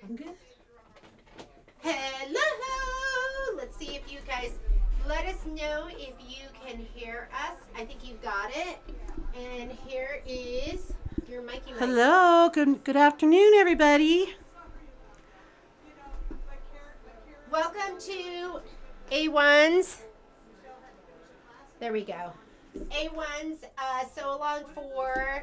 I'm good. Hello! Let's see if you guys let us know if you can hear us. I think you've got it. And here is your Mikey mic. Hello. Good afternoon, everybody. Welcome to A1's. There we go. A1's sew along for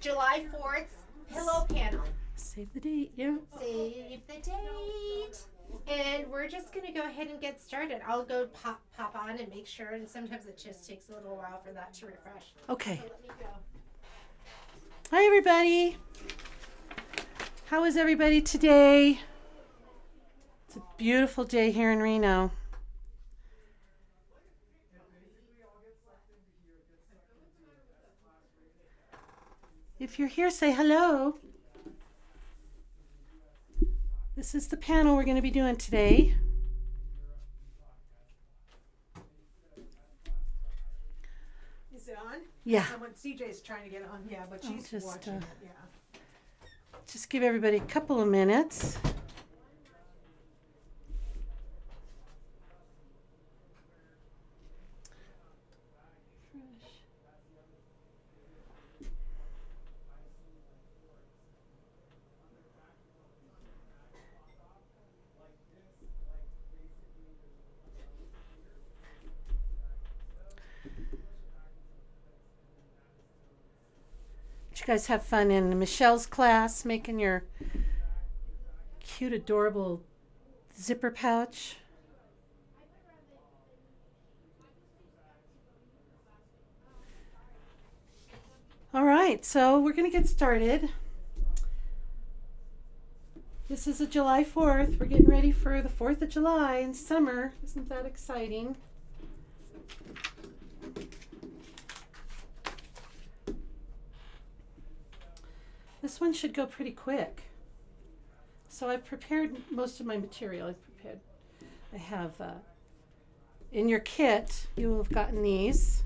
July 4th pillow panel. Save the date. Yeah. Save the date. And we're just going to go ahead and get started. I'll go pop on and make sure. And sometimes it just takes a little while for that to refresh. Okay. So let me go. Hi, everybody. How is everybody today? It's a beautiful day here in Reno. If you're here, say hello. This is the panel we're going to be doing today. Is it on? Yeah. Someone, CJ's trying to get on, yeah, but she's just, watching it, yeah. Just give everybody a couple of minutes. Did you guys have fun in Michelle's class making your cute, adorable zipper pouch? All right, so we're going to get started. This is a July 4th. We're getting ready for the 4th of July in summer. Isn't that exciting? This one should go pretty quick. So I've prepared most of my material. I have, in your kit, you will have gotten these.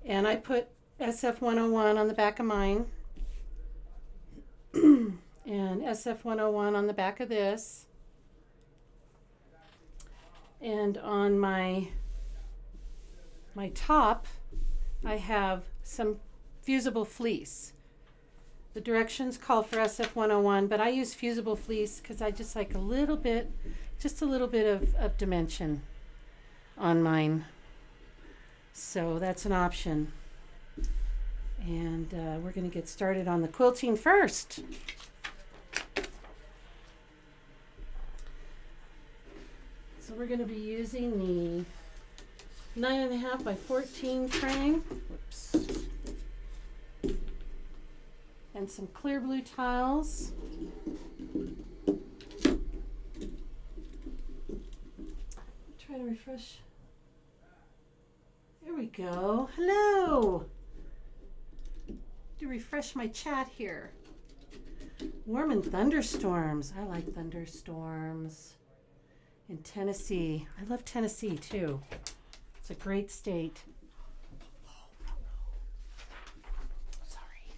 And I put SF-101 on the back of mine. And SF-101 on the back of this. And on my top, I have some fusible fleece. The directions call for SF-101, but I use fusible fleece because I just like just a little bit of dimension on mine. So that's an option. And we're going to get started on the quilting first. So we're going to be using the 9.5 by 14 frame. Whoops. And some clear blue tiles. Try to refresh. There we go. Hello. To refresh my chat here. Warm and thunderstorms. I like thunderstorms. In Tennessee. I love Tennessee too. It's a great state.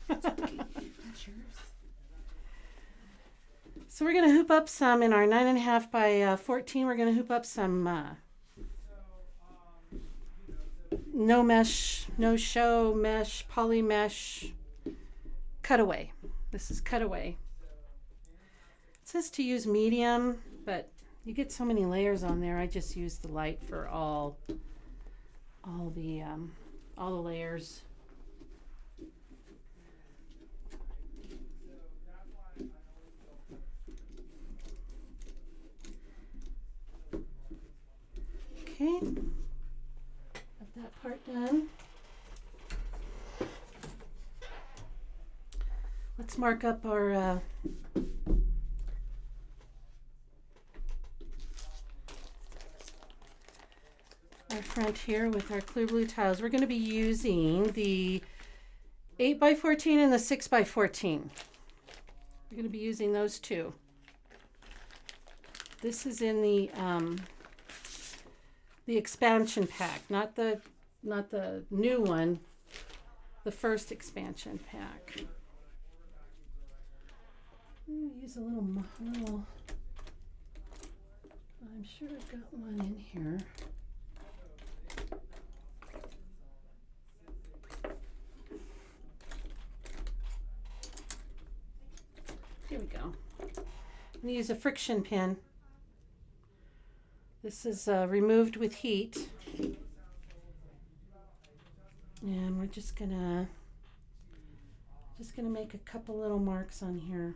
That's okay, that's yours. So we're going to hoop up some in our 9.5 by 14. We're going to hoop up some no mesh, no show mesh, poly mesh, cutaway. This is cutaway. It says to use medium, but you get so many layers on there. I just use the light for all the layers. Okay, got that part done. Let's mark up our front here with our clear blue tiles. We're going to be using the 8 by 14 and the 6 by 14. We're going to be using those two. This is in the expansion pack, not the new one, the first expansion pack. I'm gonna use a little. I'm sure I've got one in here. Here we go. I'm gonna use a friction pin. This is removed with heat. And we're just gonna make a couple little marks on here.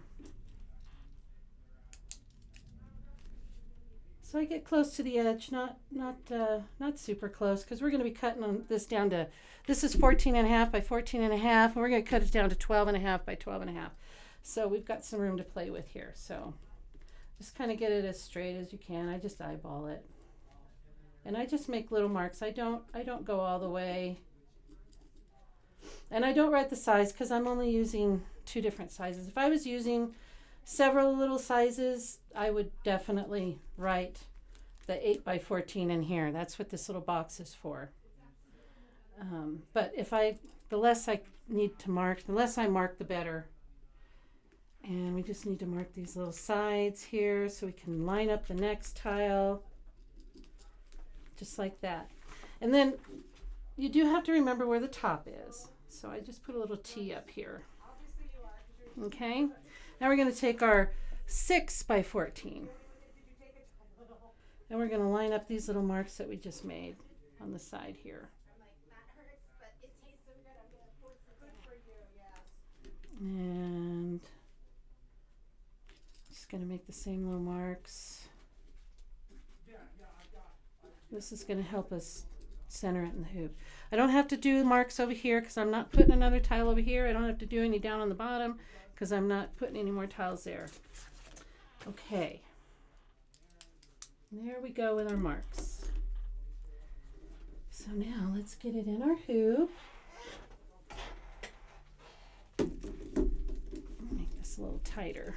So I get close to the edge, not super close, because we're going to be cutting on this down to, this is 14.5 by 14.5, and we're going to cut it down to 12.5 by 12.5. So we've got some room to play with here. So just kind of get it as straight as you can. I just eyeball it, and I just make little marks. I don't go all the way, and I don't write the size because I'm only using 2 different sizes. If I was using several little sizes, I would definitely write the 8 by 14 in here. That's what this little box is for. But the less I need to mark, the less I mark, the better. And we just need to mark these little sides here so we can line up the next tile, just like that. And then you do have to remember where the top is. So I just put a little T up here. Okay. Now we're going to take our 6 by 14, and we're going to line up these little marks that we just made on the side here. And just going to make the same little marks. This is going to help us center it in the hoop. I don't have to do marks over here because I'm not putting another tile over here. I don't have to do any down on the bottom because I'm not putting any more tiles there. Okay, there we go with our marks. So now let's get it in our hoop. Make this a little tighter.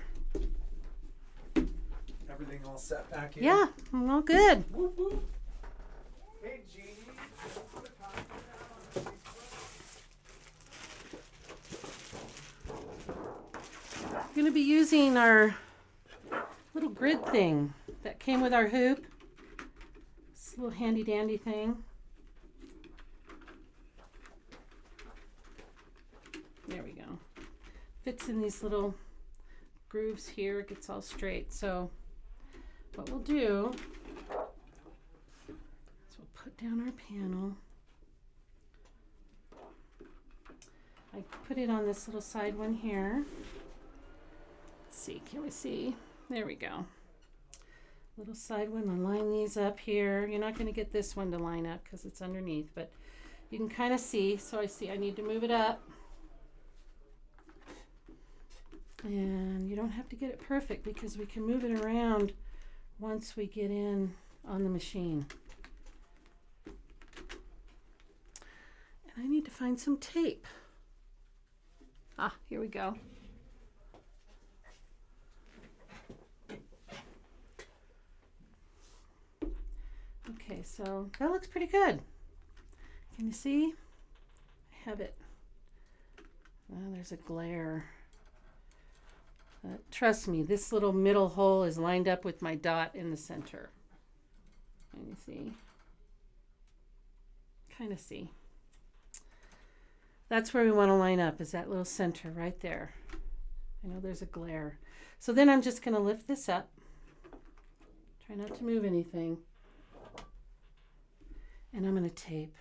Everything all set back here? Yeah, I'm all good. Whoop, whoop. Hey, Jeannie. We're going to be using our little grid thing that came with our hoop. This little handy dandy thing. There we go. Fits in these little grooves here. It gets all straight. So what we'll do is we'll put down our panel. I put it on this little side one here. See, can we see? There we go. Little side one, I'll line these up here. You're not going to get this one to line up because it's underneath, but you can kind of see. So I see I need to move it up. And you don't have to get it perfect because we can move it around once we get in on the machine. And I need to find some tape. Ah, here we go. Okay, so that looks pretty good. Can you see? I have it. Oh, there's a glare. Trust me, this little middle hole is lined up with my dot in the center. Can you see? Kind of see. That's where we want to line up, is that little center right there. I know there's a glare. So then I'm just going to lift this up. Try not to move anything. And I'm going to tape.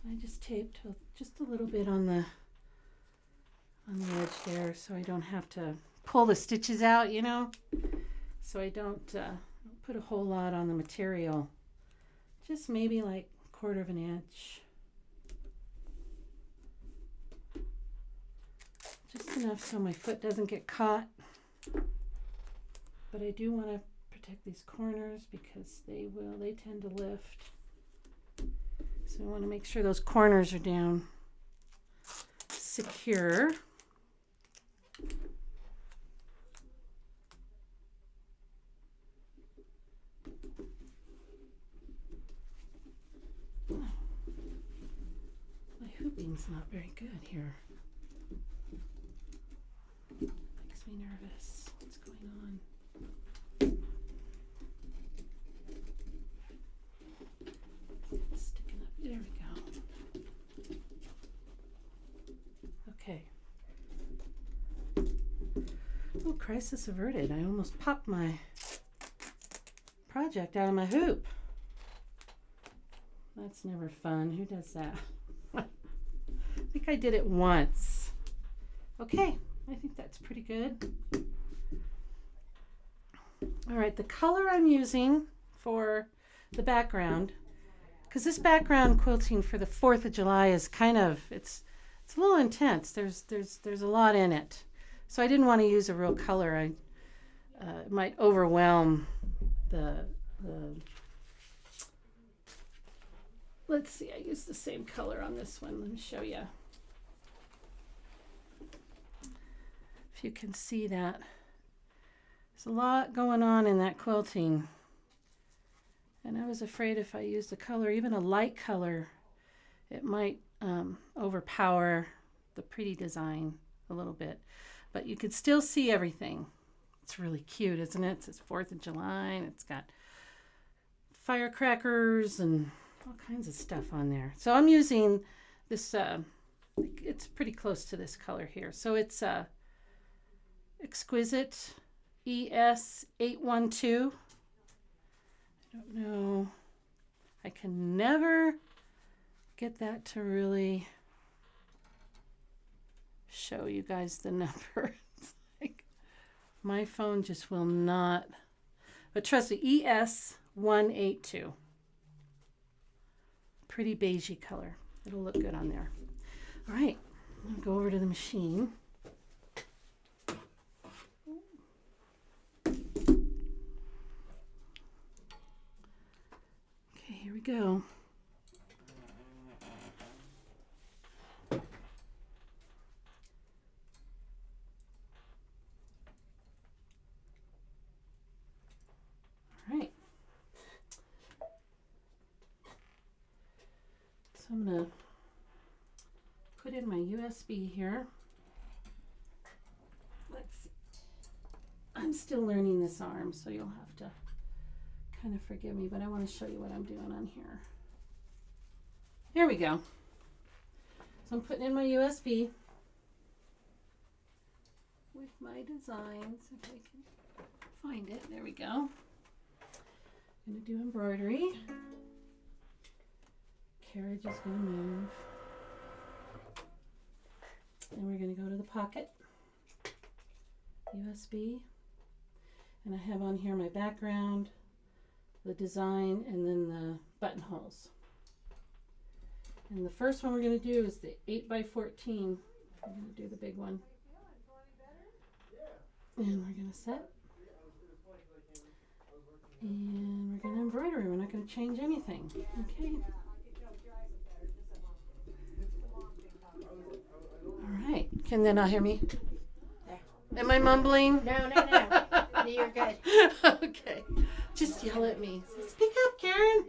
I just taped just a little bit on the edge there so I don't have to pull the stitches out, you know, so I don't put a whole lot on the material, just maybe like 1/4 of an inch, just enough so my foot doesn't get caught. But I do want to protect these corners because they tend to lift. So we want to make sure those corners are down secure. lighting's not very good here. Makes me nervous. What's going on? It's sticking up. There we go. Okay. Oh, crisis averted. I almost popped my project out of my hoop. That's never fun. Who does that? I think I did it once. Okay, I think that's pretty good. All right, the color I'm using for the background, because this background quilting for the 4th of July is kind of, it's a little intense. There's a lot in it. So I didn't want to use a real color. It might overwhelm the let's see, I used the same color on this one. Let me show you. If you can see that. There's a lot going on in that quilting. And I was afraid if I used a color, even a light color, it might overpower the pretty design a little bit. But you could still see everything. It's really cute, isn't it? It says 4th of July, and it's got firecrackers and all kinds of stuff on there. So I'm using this, it's pretty close to this color here. So it's Exquisite ES 812. I don't know. I can never get that to really show you guys the number. It's like my phone just will not. But trust me, ES 182. Pretty beigey color. It'll look good on there. All right, I'm gonna go over to the machine. Okay, here we go. All right. So I'm gonna put in my USB here. Let's see. I'm still learning this arm, so you'll have to kind of forgive me, but I want to show you what I'm doing on here. Here we go. So I'm putting in my USB with my designs, if I can find it. There we go. I'm going to do embroidery. Carriage is going to move. Then we're going to go to the pocket. USB. And I have on here my background, the design, and then the buttonholes. And the first one we're going to do is the 8x14. I'm going to do the big one. And we're going to set. And we're going to embroider. We're not going to change anything. Okay. All right. Can they not hear me? There. Am I mumbling? No. No, you're good. Okay. Just yell at me. Speak up, Karen.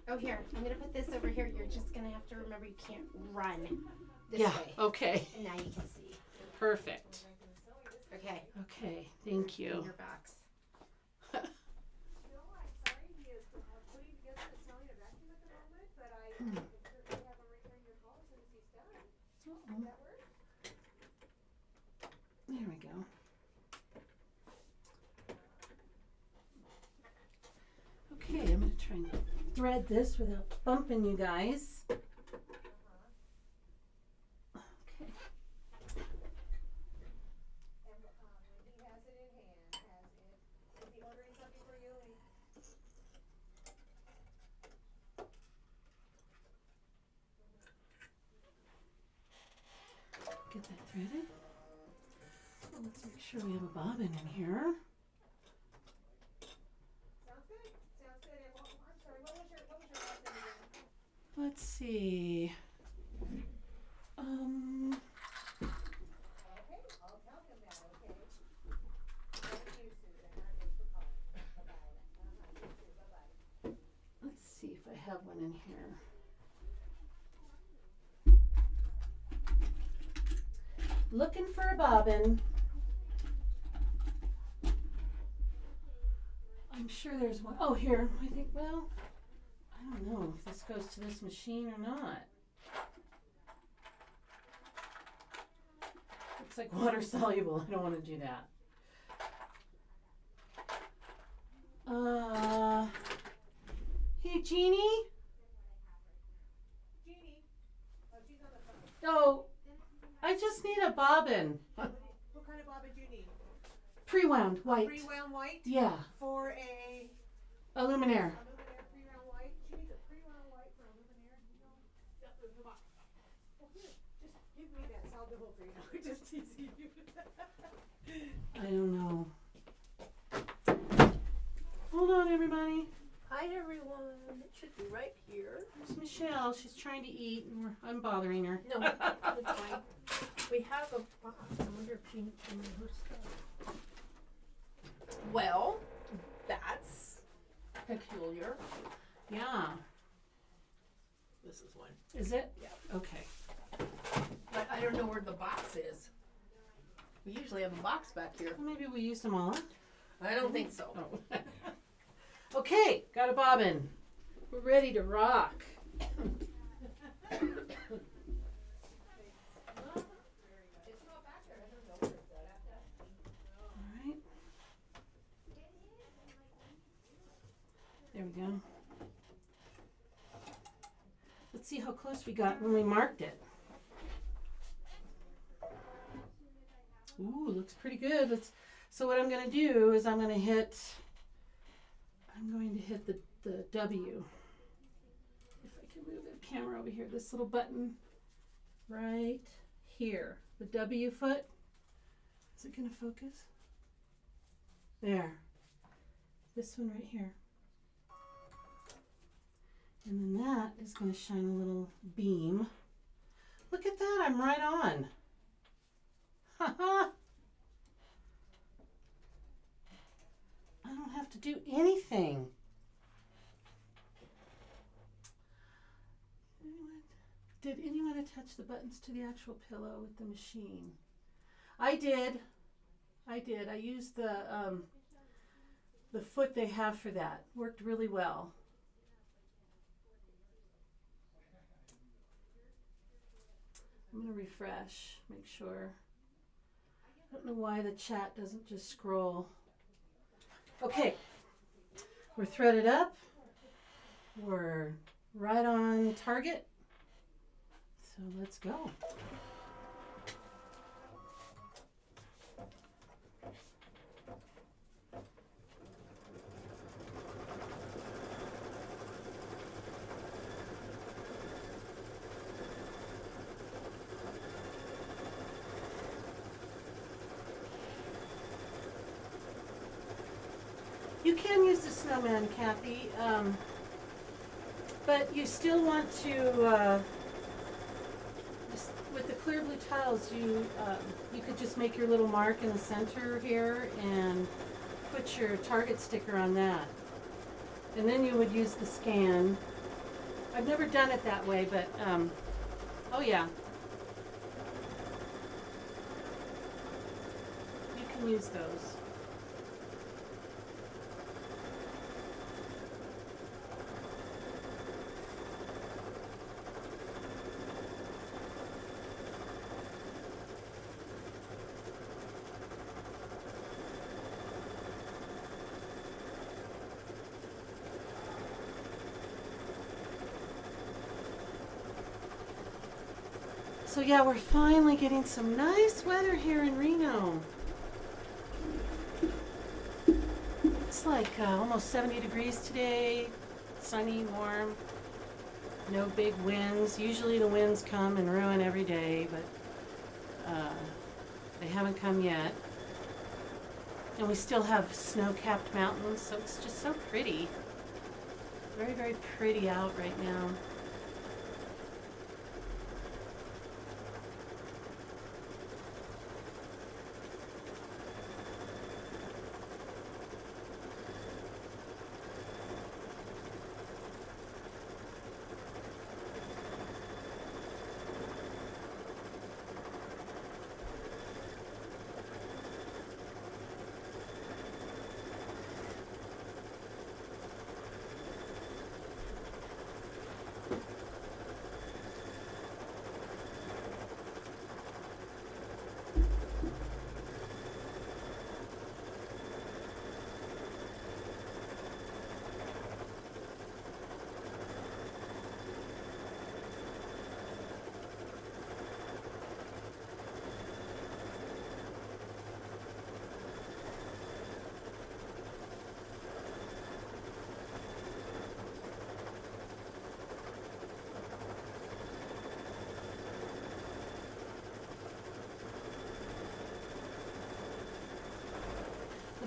Oh, here. I'm going to put this over here. You're just going to have to remember you can't run this Yeah. way. Okay. And now you can see. Perfect. Okay. Okay. Thank you. In your box. There we go. Okay, I'm going to try and thread this without bumping you guys. Okay. Get that threaded. So let's make sure we have a bobbin in here. Let's see. Let's see if I have one in here. looking for a bobbin. I'm sure there's one. Oh, here. I think, well, I don't know if this goes to this machine or not. Looks like water soluble. I don't want to do that. Hey, Jeannie? Jeannie. Oh, she's on the phone. Oh, I just need a bobbin. What kind of bobbin do you need? Pre-wound, white. Pre-wound white Yeah, for a a luminaire. Luminaire pre-wound white. She needs a pre-wound white for a Luminaire. Yep, there's the box. Oh, here. Just give me that. So I'll do the whole thing. Just teasing you. I don't know. Hold on, everybody. Hi everyone, it should be right here. There's Michelle. She's trying to eat, and I'm bothering her. No, it's fine. We have a box. I wonder if she can remember her stuff. Well, that's peculiar. Yeah. This is one. Is it? Yeah. Okay. But I don't know where the box is. We usually have a box back here. Well, maybe we used them all up. I don't think so. Oh. Okay, got a bobbin. We're ready to rock. Alright. There we go. Let's see how close we got when we marked it. Ooh, looks pretty good. So what I'm going to do is I'm going to hit the W. If I can move the camera over here, this little button right here. The W foot. Is it going to focus? There. This one right here. And then that is going to shine a little beam. Look at that, I'm right on. Haha. I don't have to do anything. Did anyone attach the buttons to the actual pillow with the machine? I did. I used the foot they have for that. Worked really well. I'm going to refresh, make sure. I don't know why the chat doesn't just scroll. Okay, we're threaded up. We're right on target. So let's go. You can use the snowman, Kathy, but you still want to, with the clear blue tiles, you could just make your little mark in the center here and put your target sticker on that. And then you would use the scan. I've never done it that way, but, oh yeah. You can use those. So yeah, we're finally getting some nice weather here in Reno. It's like almost 70 degrees today, sunny, warm, no big winds. Usually the winds come and ruin every day, but they haven't come yet. And we still have snow-capped mountains, so it's just so pretty. Very, very pretty out right now.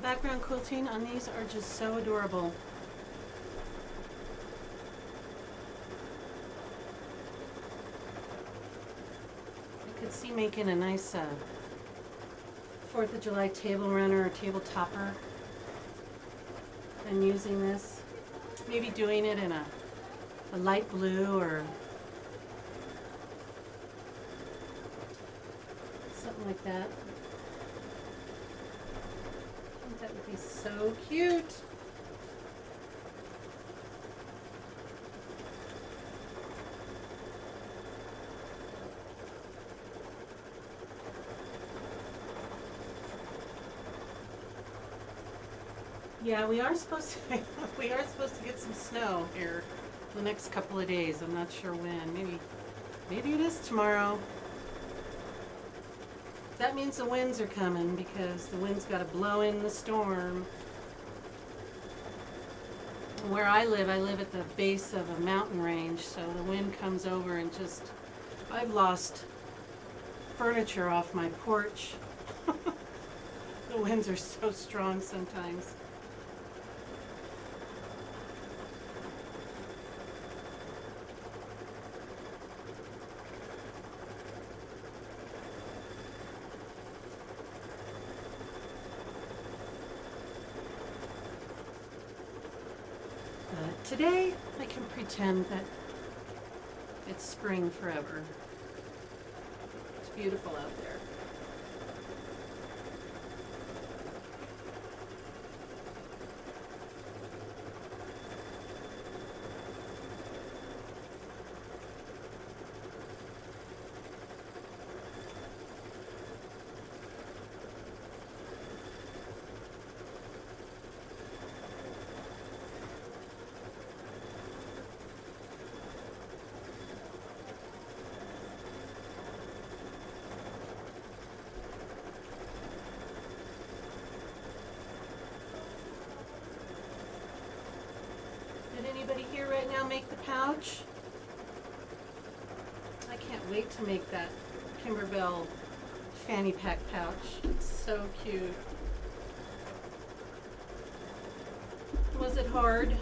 background quilting on these are just so adorable. I could see making a nice 4th of July table runner or table topper and using this. Maybe doing it in a light blue or something like that. I think that would be so cute. Yeah, we are supposed to get some snow here the next couple of days. I'm not sure when. Maybe it is tomorrow. That means the winds are coming because the wind's got to blow in the storm. Where I live at the base of a mountain range, so the wind comes over and just, I've lost furniture off my porch. The winds are so strong sometimes. Today, I can pretend that it's spring forever. It's beautiful out there. Did anybody here right now make the pouch? I can't wait to make that Kimberbell fanny pack pouch. It's so cute. Was it hard?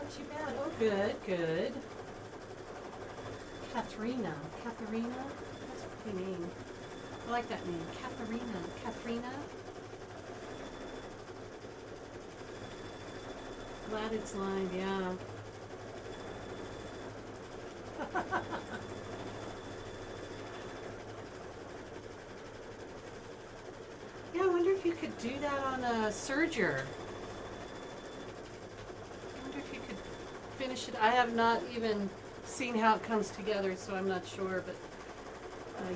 not too bad. Oh, good, good. Katharina. Katharina? That's a pretty name. I like that name. Katharina. Katharina? Glad it's lined, yeah. Yeah, I wonder if you could do that on a serger. I wonder if you could finish it. I have not even seen how it comes together, so I'm not sure. But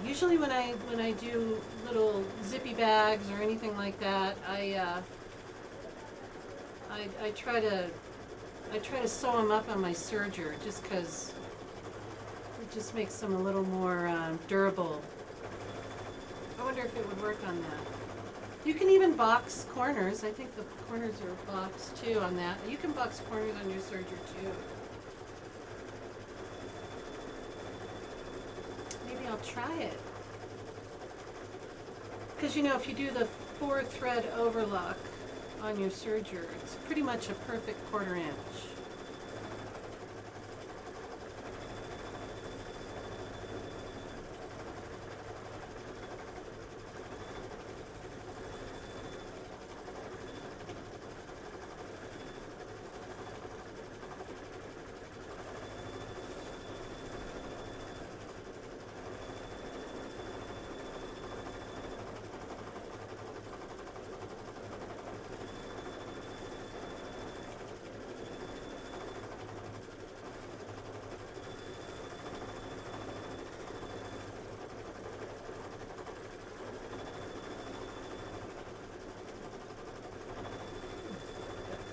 usually when I do little zippy bags or anything like that, I try to sew them up on my serger just because it just makes them a little more durable. I wonder if it would work on that. You can even box corners. I think the corners are boxed too on that. You can box corners on your serger too. Maybe I'll try it. Because you know, if you do the 4-thread overlock on your serger, it's pretty much a perfect 1/4 inch.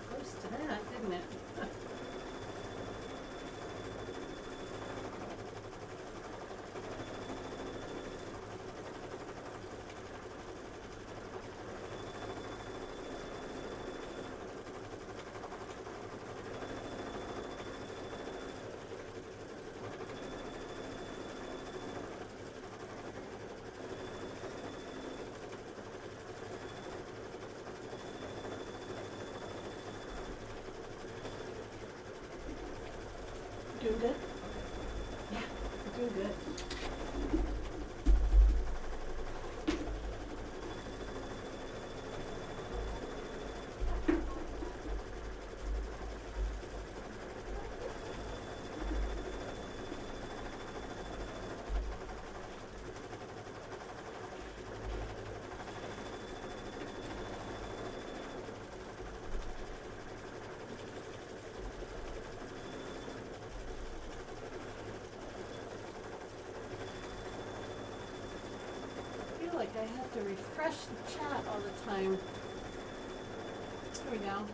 Close to that, didn't it? Doing good? Yeah, you're doing good. I feel like I have to refresh the chat all the time. There we go.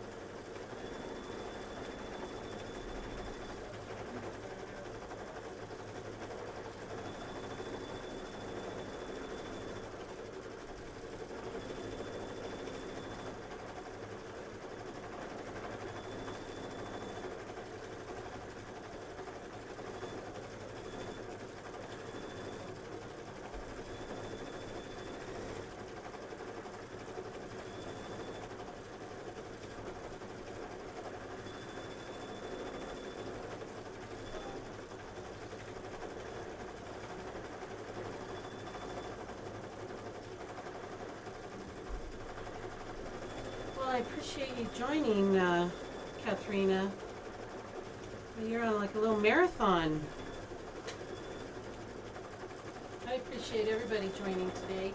Well, I appreciate you joining, Katharina. You're on like a little marathon. I appreciate everybody joining today.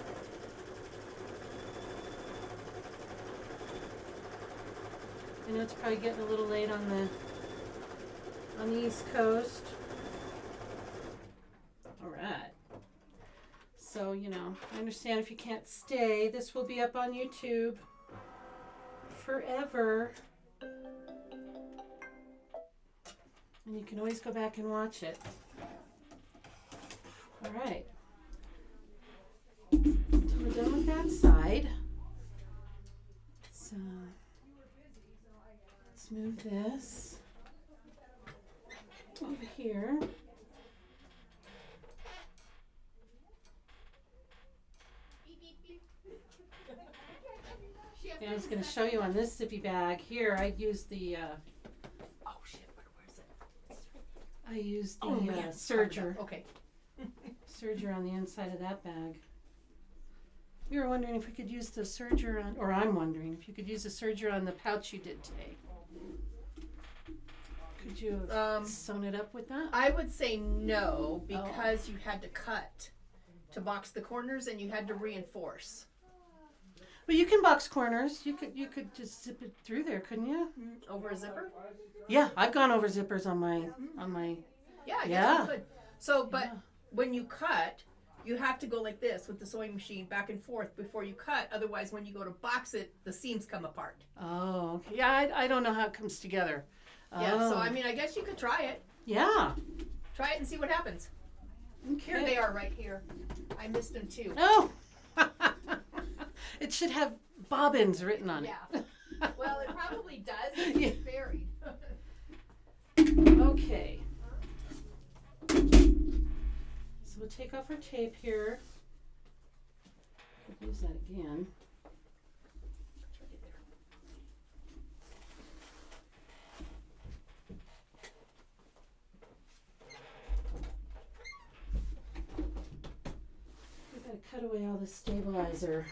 I know it's probably getting a little late on the East Coast. All right. So, you know, I understand if you can't stay. This will be up on YouTube forever. And you can always go back and watch it. All right. So we're done with that side. So let's move this over here. And I was going to show you on this zippy bag here. I used the. Oh shit! I used the man, serger. Okay. Serger on the inside of that bag. We were wondering if we could use the serger on, or I'm wondering if you could use the serger on the pouch you did today. Could you have sewn it up with that? I would say no, because you had to cut to box the corners and you had to reinforce. Well, you can box corners. You could just zip it through there, couldn't you? Over a zipper? Yeah, I've gone over zippers on my Yeah, I guess Yeah. you could. So, but Yeah. when you cut, you have to go like this with the sewing machine back and forth before you cut. Otherwise, when you go to box it, the seams come apart. Oh, okay. Yeah, I don't know how it comes together. Yeah, so Oh. I mean, I guess you could try it. Yeah. Try it and see what happens. Okay. Here they are right here. I missed them too. Oh. It should have bobbins written on Yeah. it. Well, it probably does. It's Yeah. buried. Okay. So we'll take off our tape here. Could use that again. We've got to cut away all the stabilizer.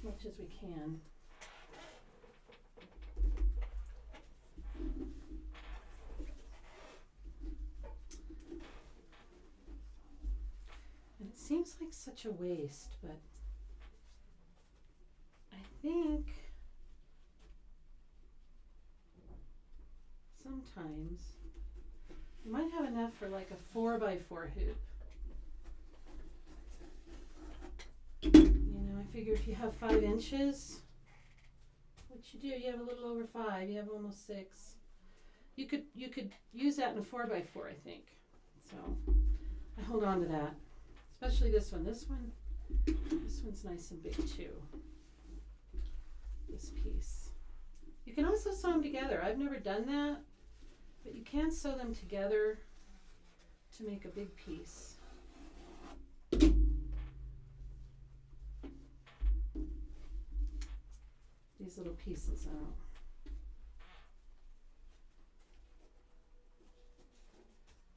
As much as we can. And it seems like such a waste, but I think sometimes you might have enough for like a 4x4 hoop. You know, I figure if you have 5 inches, what you do, you have a little over 5, you have almost 6. You could use that in a 4x4, I think. So I hold on to that. Especially this one. This one's nice and big too. This piece. You can also sew them together. I've never done that, but you can sew them together to make a big piece. These little pieces out.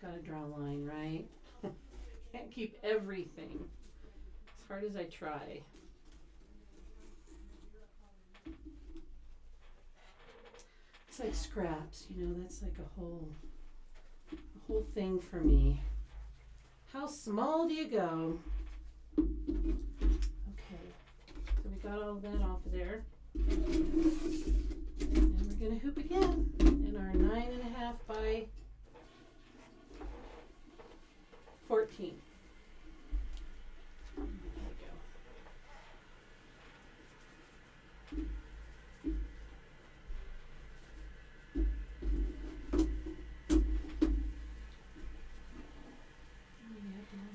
Gotta draw a line, right? Can't keep everything, as hard as I try. It's like scraps, you know, that's like a whole thing for me. How small do you go? Okay, so we got all that off of there. And we're gonna hoop again in our 9.5 by 14. There we go.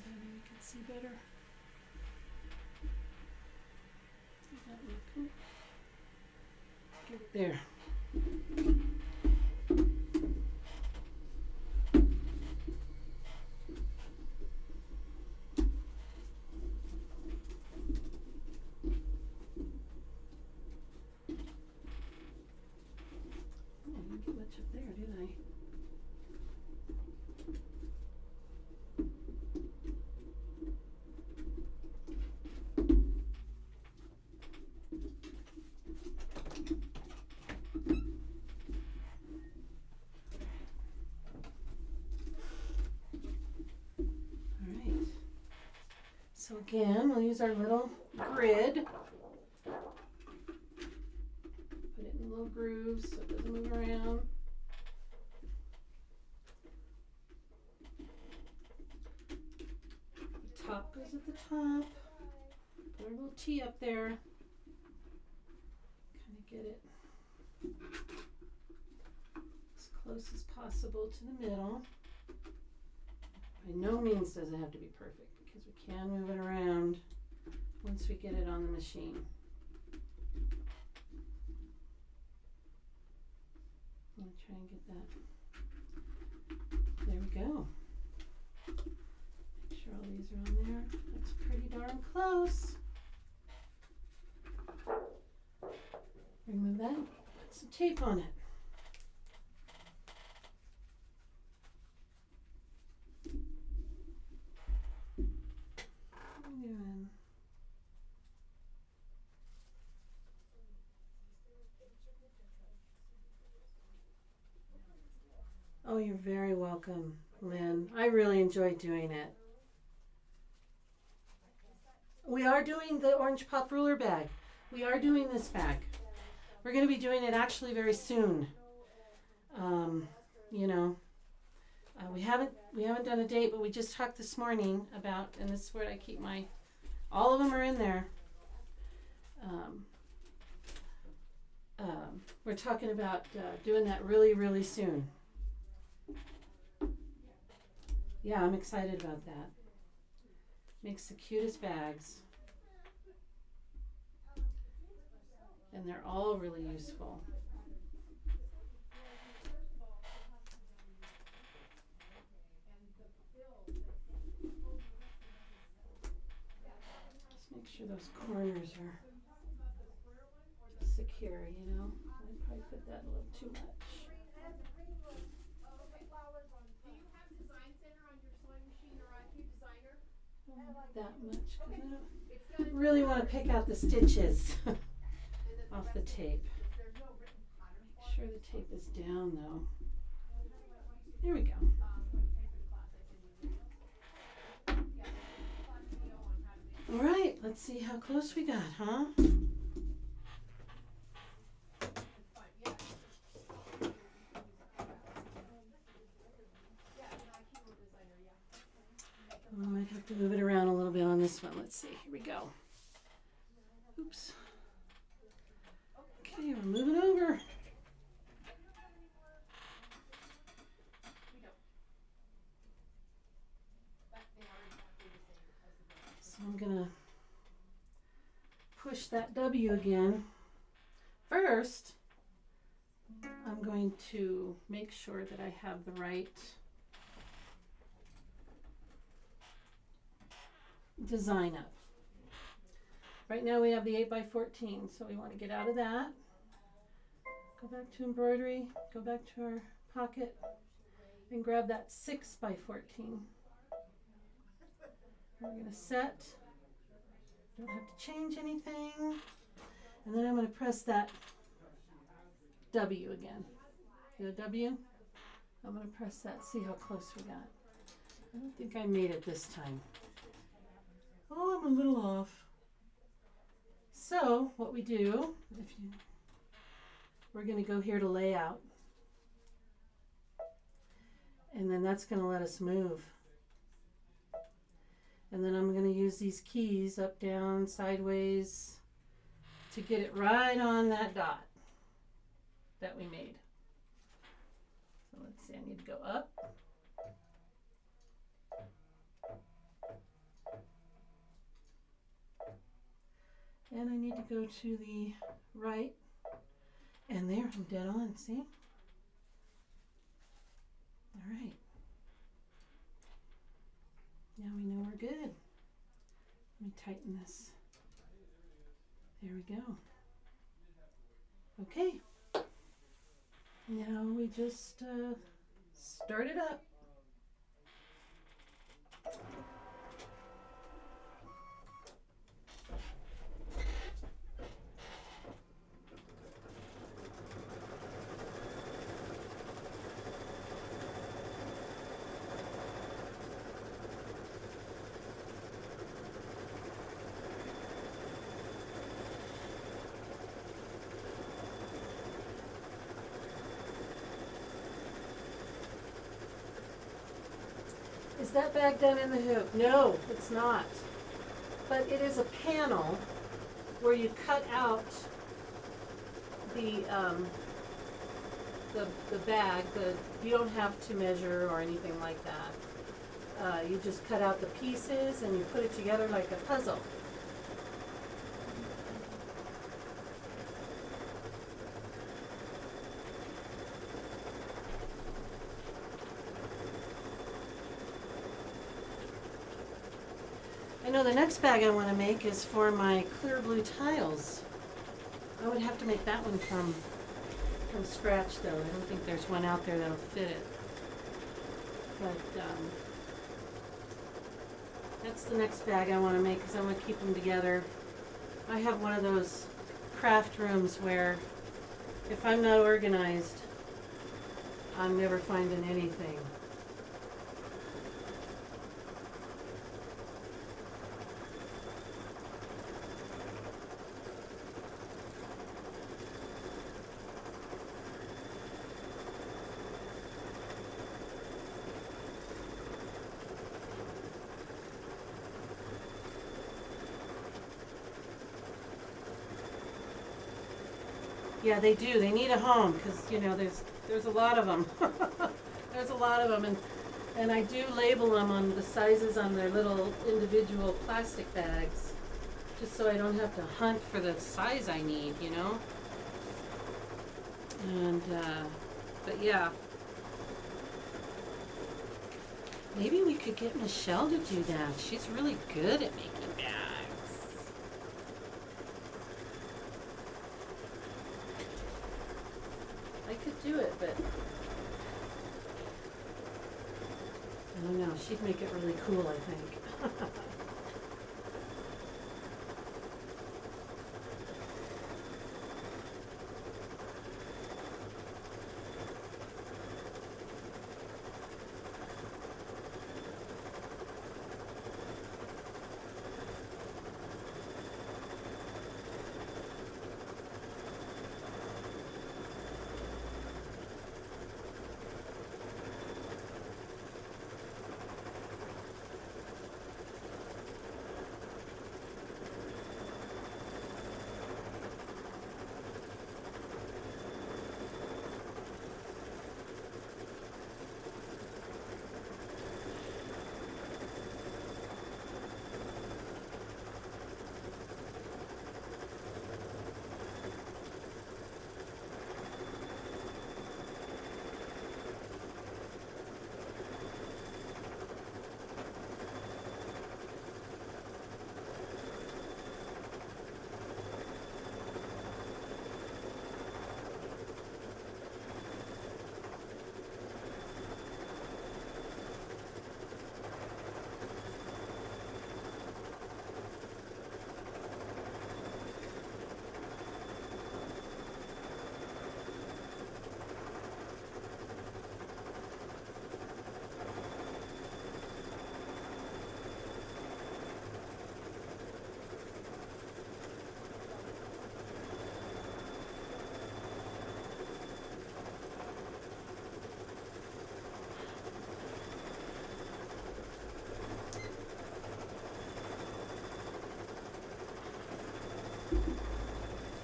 Maybe we can see better. That look cool. Get it there. So again, we'll use our little grid. Put it in little grooves so it doesn't move around. The top goes at the top. Put our little T up there. Kind of get it as close as possible to the middle. By no means does it have to be perfect, because we can move it around once we get it on the machine. I'm going to try and get that. There we go. Make sure all these are on there. Looks pretty darn close. Remove that. Put some tape on it. very welcome, Lynn. I really enjoyed doing it. We are doing the orange pop ruler bag. We are doing this bag. We're going to be doing it actually very soon. You know, we haven't done a date, but we just talked this morning about, and this is where I keep my, all of them are in there. We're talking about doing that really, really soon. Yeah, I'm excited about that. Makes the cutest bags. And they're all really useful. Just make sure those corners are secure, you know. I probably put that a little too much. That much, because I don't really want to pick out the stitches off the tape. Make sure the tape is down though. There we go. All right, let's see how close we got, huh? I might have to move it around a little bit on this one. Let's see. Here we go. Oops. Okay, we're moving over. So I'm gonna push that W again. First, I'm going to make sure that I have the right design up. Right now we have the 8x14, so we want to get out of that. Go back to embroidery, go back to our pocket, and grab that 6x14. We're going to set, don't have to change anything, and then I'm going to press that W again. The W, I'm going to press that, see how close we got. I don't think I made it this time. Oh, I'm a little off. So what we do, we're going to go here to layout, and then that's going to let us move. And then I'm going to use these keys up, down, sideways to get it right on that dot that we made. So let's see, I need to go up. And I need to go to the right, and there, I'm dead on, see? All right. Now we know we're good. Let me tighten this. There we go. Okay. Now we just start it up. Is that bag done in the hoop? No, it's not. But it is a panel where you cut out the bag. You don't have to measure or anything like that. You just cut out the pieces and you put it together like a puzzle. I know the next bag I want to make is for my clear blue tiles. I would have to make that one from scratch though. I don't think there's one out there that'll fit it. But that's the next bag I want to make because I want to keep them together. I have one of those craft rooms where if I'm not organized, I'm never finding anything. Yeah, they do. They need a home because there's a lot of them. There's a lot of them, and I do label them on the sizes on their little individual plastic bags, just so I don't have to hunt for the size I need, And but yeah, maybe we could get Michelle to do that. She's really good at making bags. I could do it, but I don't know. She'd make it really cool, I think.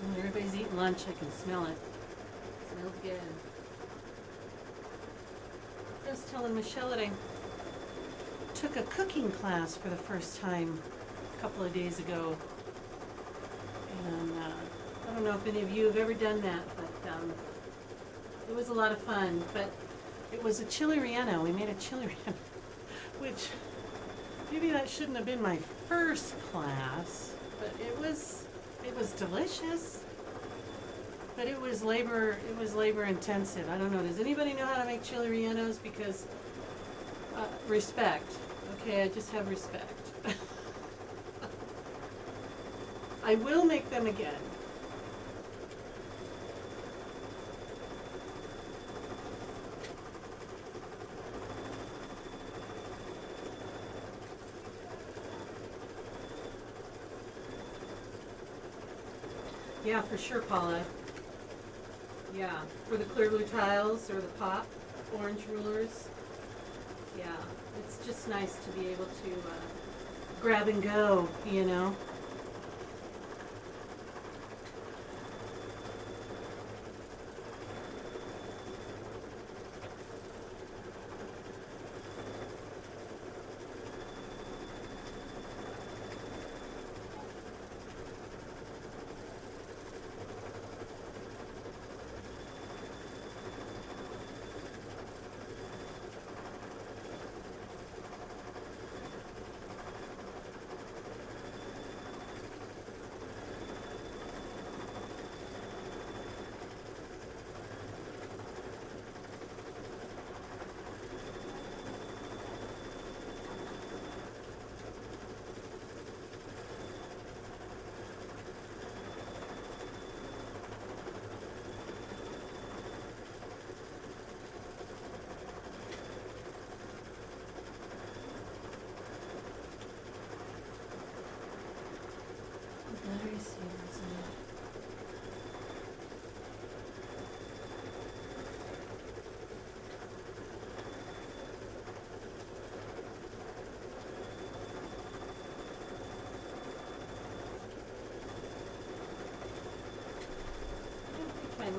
When everybody's eating lunch, I can smell it. Smells good. I was telling Michelle that I took a cooking class for the first time a couple of days ago. And I don't know if any of you have ever done that, but it was a lot of fun. But it was a chili relleno. We made a chili relleno, which maybe that shouldn't have been my first class, but it was delicious. But it was labor intensive. I don't know. Does anybody know how to make chili rellenos? Because respect. Okay, I just have respect. I will make them again. Yeah, for sure, Paula. Yeah, for the clear blue tiles or the pop orange rulers. Yeah, it's just nice to be able to grab and go,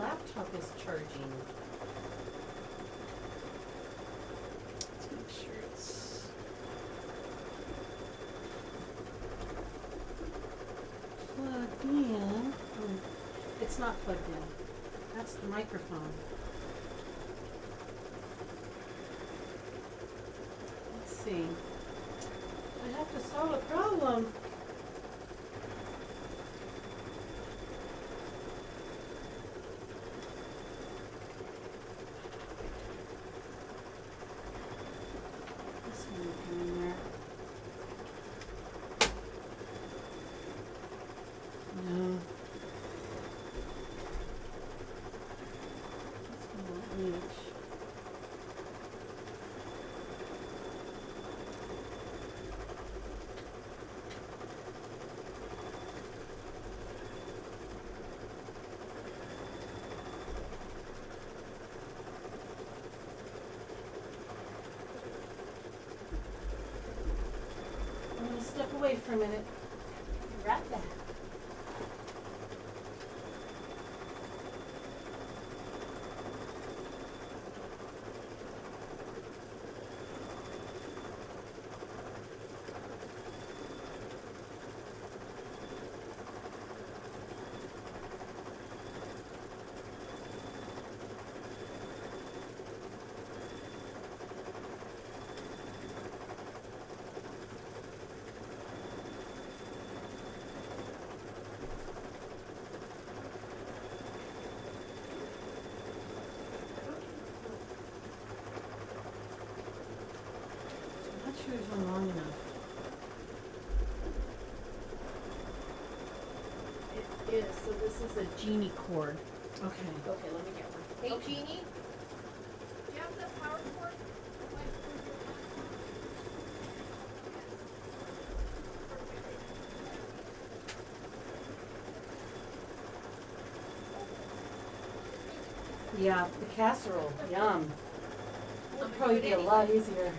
laptop is charging. Let's make sure it's plugged in. Oh, it's not plugged in. That's the microphone. Let's see. I have to solve a problem. This one will go in there. No. This one won't reach. I'm going to step away for a minute. Be right back. I'm not sure there's one long enough. It is. So this is a genie cord. Okay. Okay, let me get one. Hey, Okay. Jeannie, do you have the power cord? Yeah, the casserole. Yum. It'll gonna probably do it be a lot easier.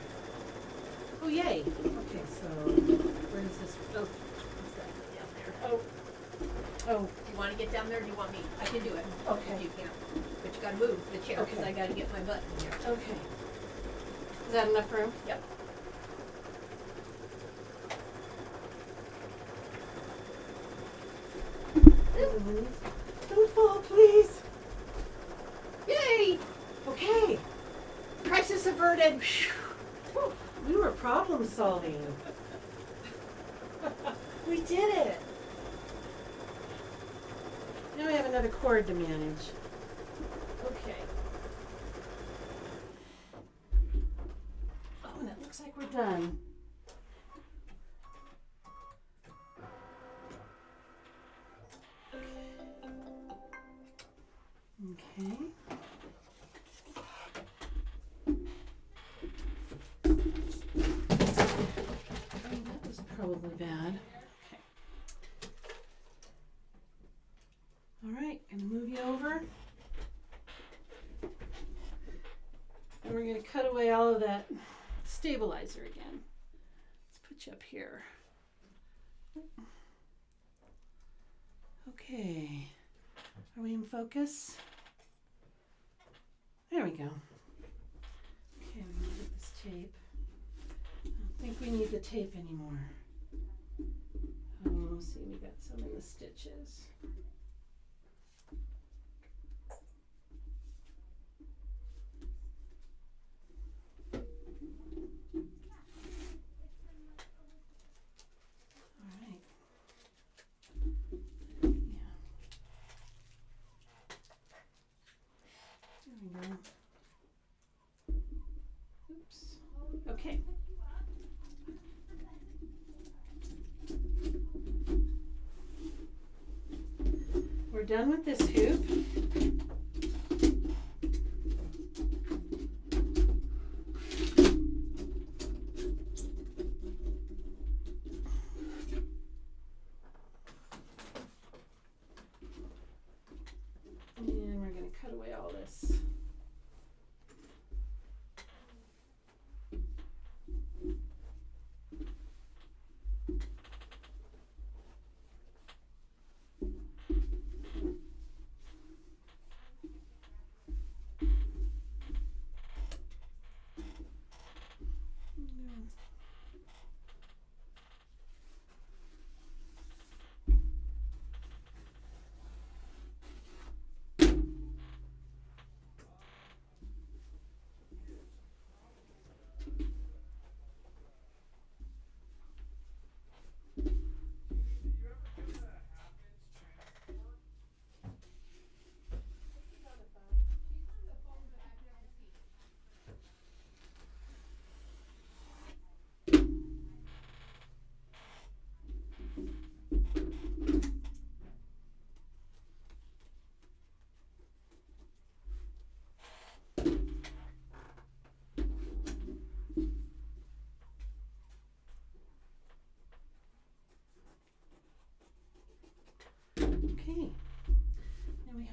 Oh, yay. Okay, so where does this? Oh, It's got to go down there. oh. Oh, Do you want to get down there or do you want me? I can do it. Okay. If you can't. But you got to move the chair because Okay. I got to get my button here. okay. Is that enough room? Yep. Don't fall, please. Yay! Okay. Crisis averted. Whew, we were problem solving. We did it. Now we have another cord to manage. Okay. Oh, and it looks like we're done. Okay. Oh, that was probably bad. Okay. All right, gonna move you over. And we're gonna cut away all of that stabilizer again. Let's put you up here. Okay. Are we in focus? There we go. Okay, I'm gonna get this tape. I don't think we need the tape anymore. Oh, see, we got some in the stitches. All right. Yeah. There we go. Oops. Okay. We're done with this hoop. And we're going to cut away all this.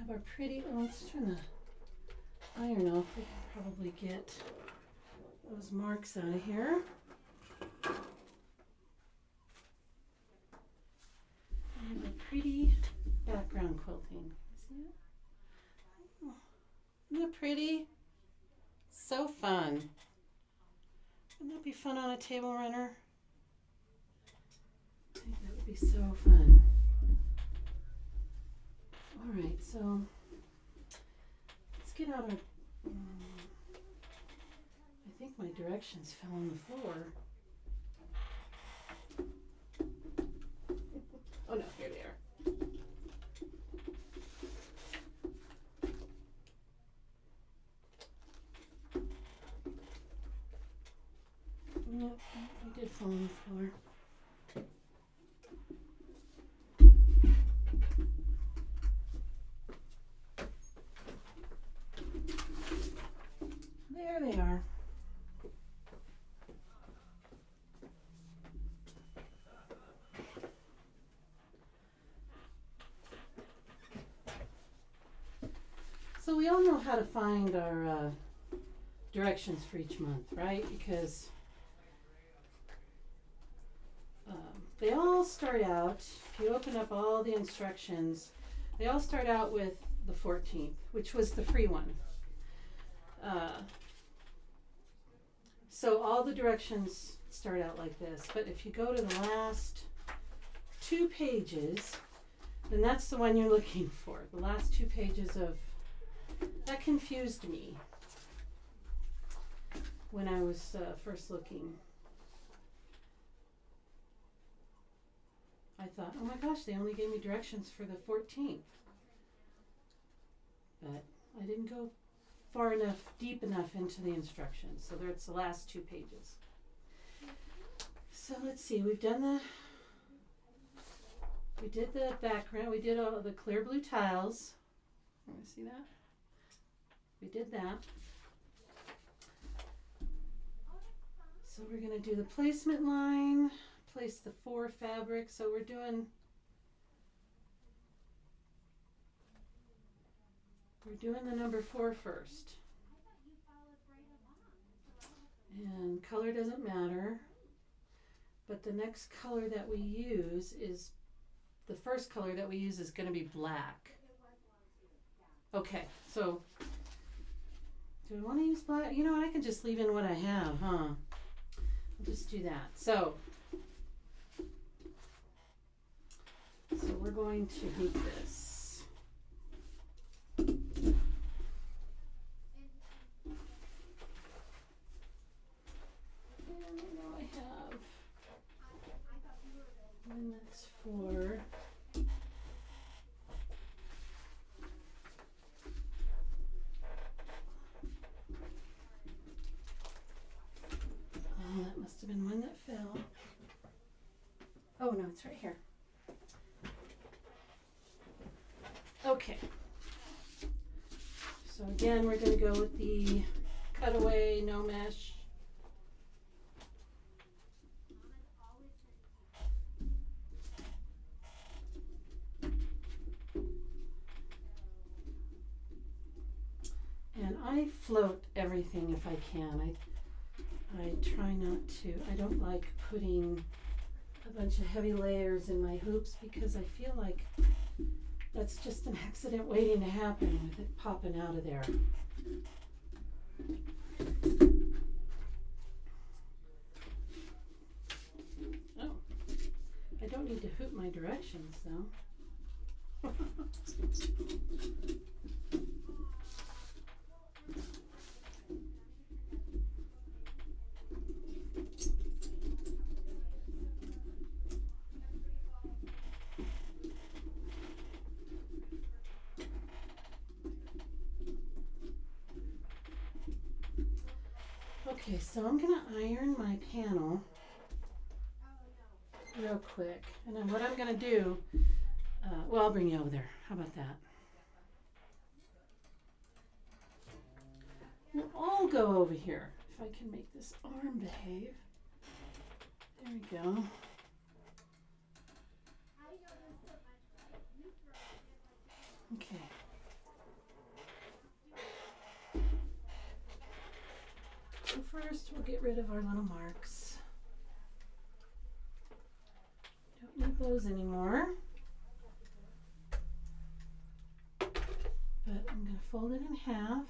have our pretty, oh, let's turn the iron off. We can probably get those marks out of here. I have a pretty background quilting. See it? Oh, isn't that pretty? So fun. Wouldn't that be fun on a table runner? I think that would be so fun. All right, so let's get out our, I think my directions fell on the floor. Oh no, here they are. Yep, they did fall on the floor. There they are. So we all know how to find our directions for each month, right? Because they all start out, if you open up all the instructions, they all start out with the 14th, which was the free one. So all the directions start out like this, but if you go to the last 2 pages, then that's the one you're looking for. The last 2 pages of, that confused me when I was first looking. I thought, oh my gosh, they only gave me directions for the 14th. But I didn't go far enough, deep enough into the instructions. So there's the last 2 pages. So let's see, we did the background, we did all the clear blue tiles. You want to see that? We did that. So we're going to do the placement line, place the 4 fabrics. So we're doing the number 4 first. And color doesn't matter, but the next color that we use is, the first color that we use is going to be black. Okay, so do I want to use black? You know, I can just leave in what I have, huh? I'll just do that. So we're going to hoop this. And that's 4. Oh, that must have been one that fell. Oh no, it's right here. Okay. So again, we're going to go with the cutaway, no mesh. And I float everything if I can. I try not to. I don't like putting a bunch of heavy layers in my hoops because I feel like that's just an accident waiting to happen with it popping out of there. Oh, I don't need to hoop my directions though. Okay, so I'm gonna iron my panel real quick, and then what I'm gonna do, well, I'll bring you over there. How about that? We'll all go over here. If I can make this arm behave. There we go. Okay. first we'll get rid of our little marks. Don't need those anymore. But I'm going to fold it in half.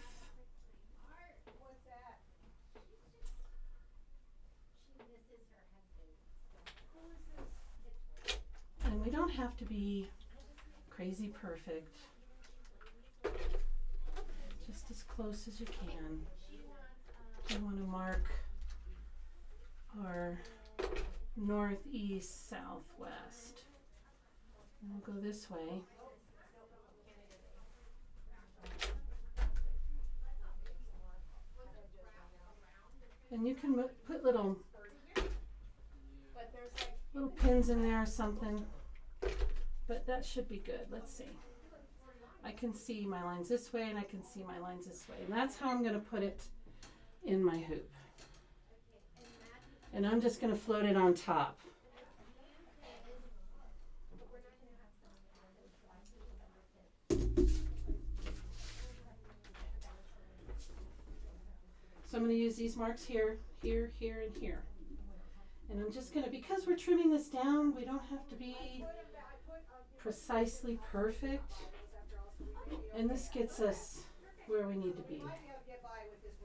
And we don't have to be crazy perfect. Just as close as you can. We want to mark our northeast, southwest. And we'll go this way. And you can put little pins in there or something, but that should be good. Let's see. I can see my lines this way and I can see my lines this way. And that's how I'm going to put it in my hoop. And I'm just going to float it on top. So I'm going to use these marks here, here, here, and here. And I'm just going to, because we're trimming this down, we don't have to be precisely perfect. And this gets us where we need to be.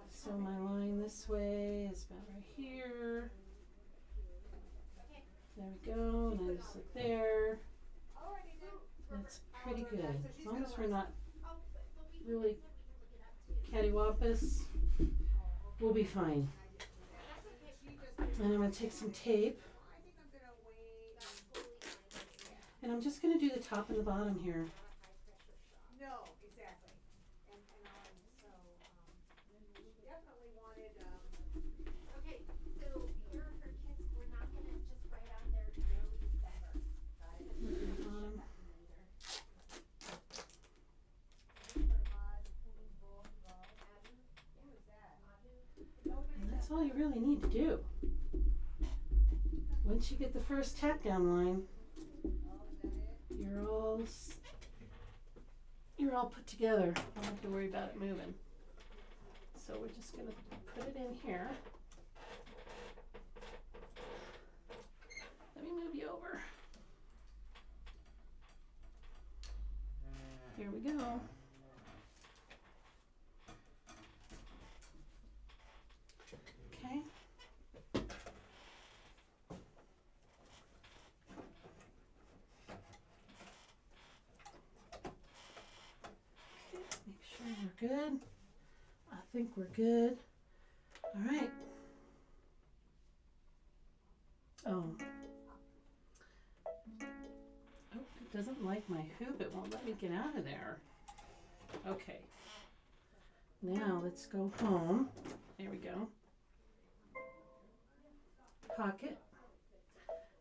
So my line this way is about right here. There we go, and I just look there. That's pretty good. As long as we're not really cattywampus, we'll be fine. And I'm going to take some tape. And I'm just going to do the top and the bottom here. No, exactly. And so definitely wanted. Okay, so here for kids, we're not gonna just write on their no December. Bottom. And that's all you really need to do. Once you get the first tack down line, you're all put together. Don't have to worry about it moving. So we're just going to put it in here. Let me move you over. Here we go. Okay. Make sure we're good. I think we're good. All right. Oh, it doesn't like my hoop. It won't let me get out of there. Okay. Now let's go home. There we go. Pocket.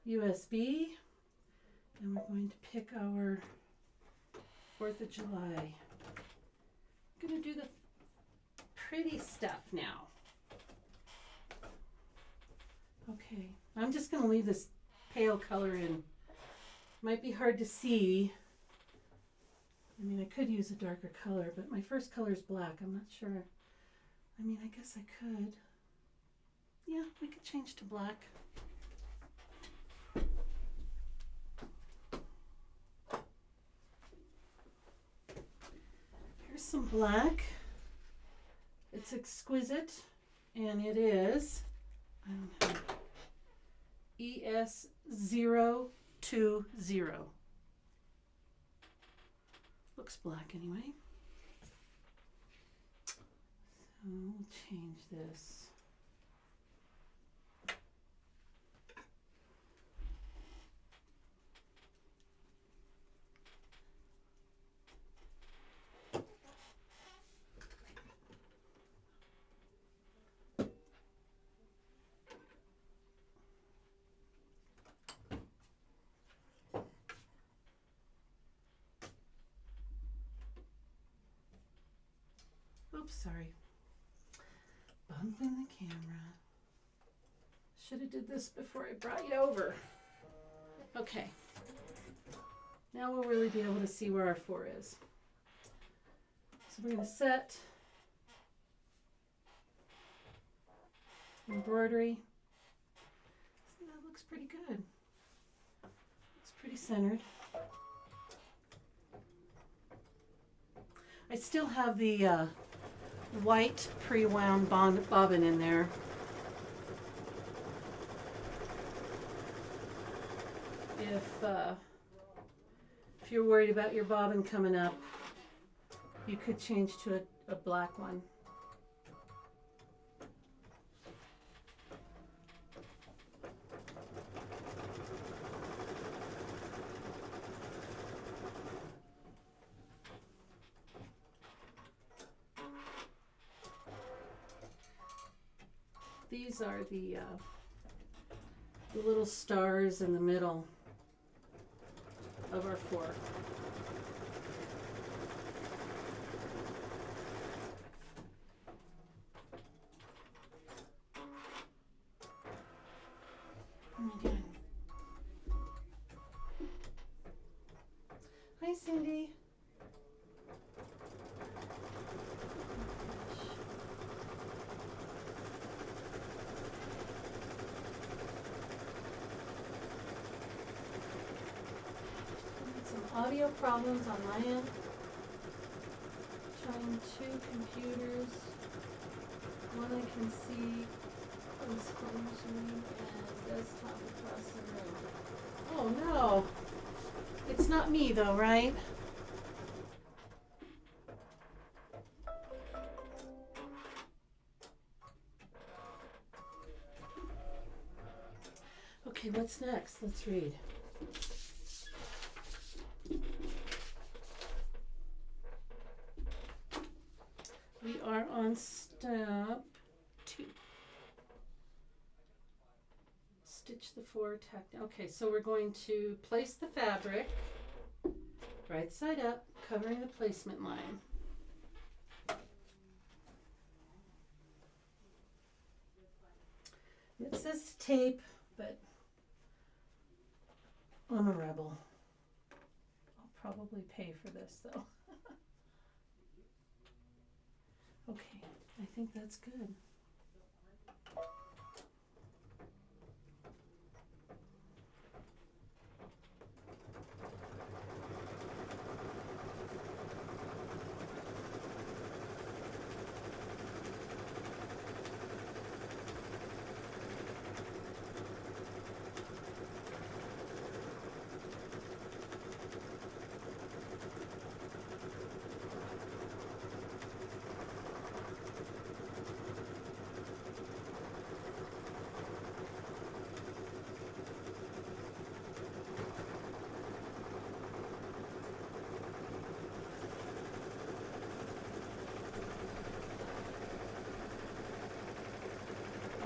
USB. And we're going to pick our 4th of July. I'm going to do the pretty stuff now. Okay, I'm just going to leave this pale color in. Might be hard to see. I mean, I could use a darker color, but my first color is black. I'm not sure. I mean, I guess I could. Yeah, we could change to black. Here's some black. It's exquisite, and it is ES020. Looks black anyway. So we'll change this. Oops, sorry. Bumping the camera. Should have did this before I brought you over. Okay. Now we'll really be able to see where our 4 is. So we're going to set Embroidery. So that looks pretty good. It's pretty centered. I still have the white pre-wound bobbin in there. If you're worried about your bobbin coming up, you could change to a black one. These are the little stars in the middle of our fork. Okay. Hi, Cindy. Audio problems on my end. Trying 2 computers. One I can see exclusion and desktop across the room. Oh no! It's not me though, right? Okay, what's next? Let's read. We are on step 2. Stitch the 4 tack down. Okay, so we're going to place the fabric right side up, covering the placement line. It says to tape, but I'm a rebel. I'll probably pay for this though. Okay, I think that's good.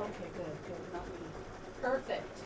Okay, good, not me. Perfect.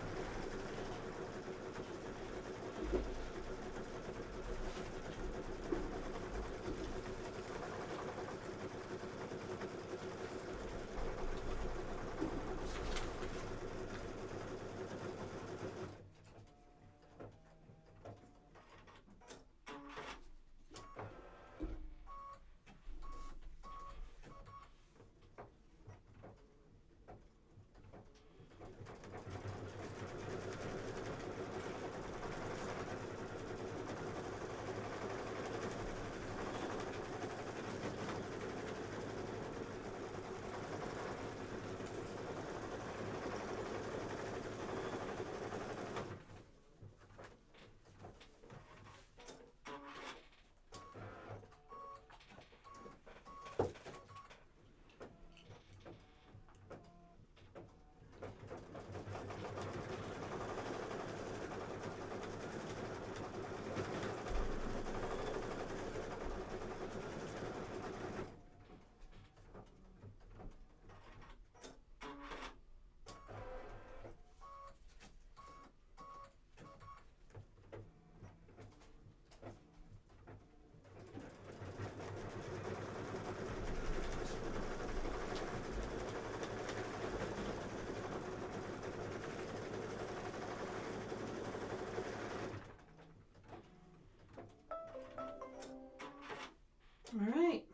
All right.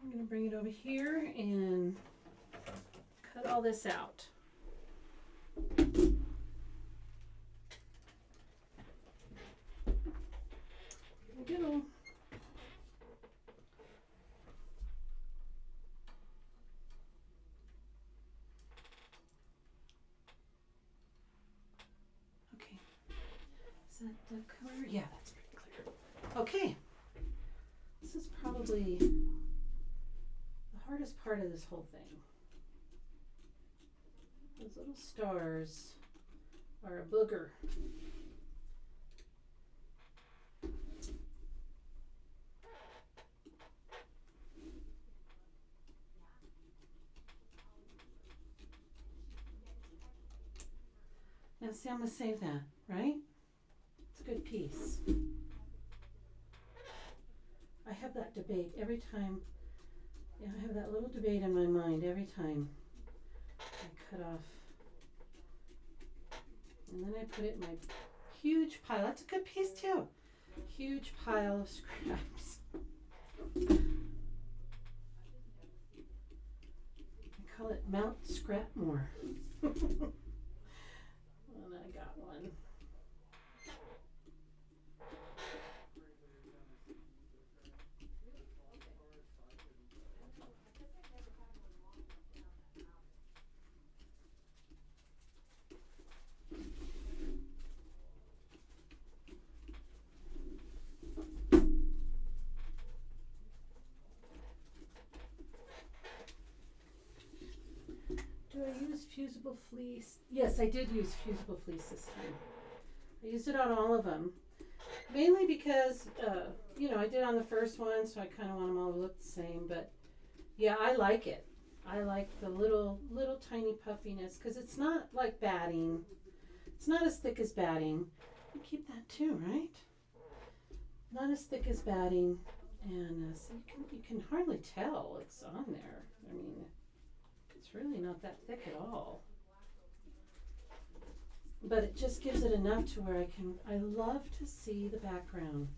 I'm going to bring over here and cut all this out. There we go. Okay. Is that clear? Yeah, that's pretty clear. Okay. This is probably the hardest part of this whole thing. Those little stars are a booger. Now see, I'm going to save that, right? It's a good piece. I have that debate every time. Yeah, I have that little debate in my mind every time I cut off. And then I put it in my huge pile. That's a good piece too. Huge pile of scraps. I call it Mount Scrapmore. And I got one. Do I use fusible fleece? Yes, I did use fusible fleece this time. I used it on all of them. Mainly because, you know, I did on the first one, so I kind of want them all to look the same. But, yeah, I like it. I like the little tiny puffiness because it's not like batting. It's not as thick as batting. You keep that too, right? Not as thick as batting. And so you can hardly tell it's on there. I mean, it's really not that thick at all. But it just gives it enough to where I love to see the background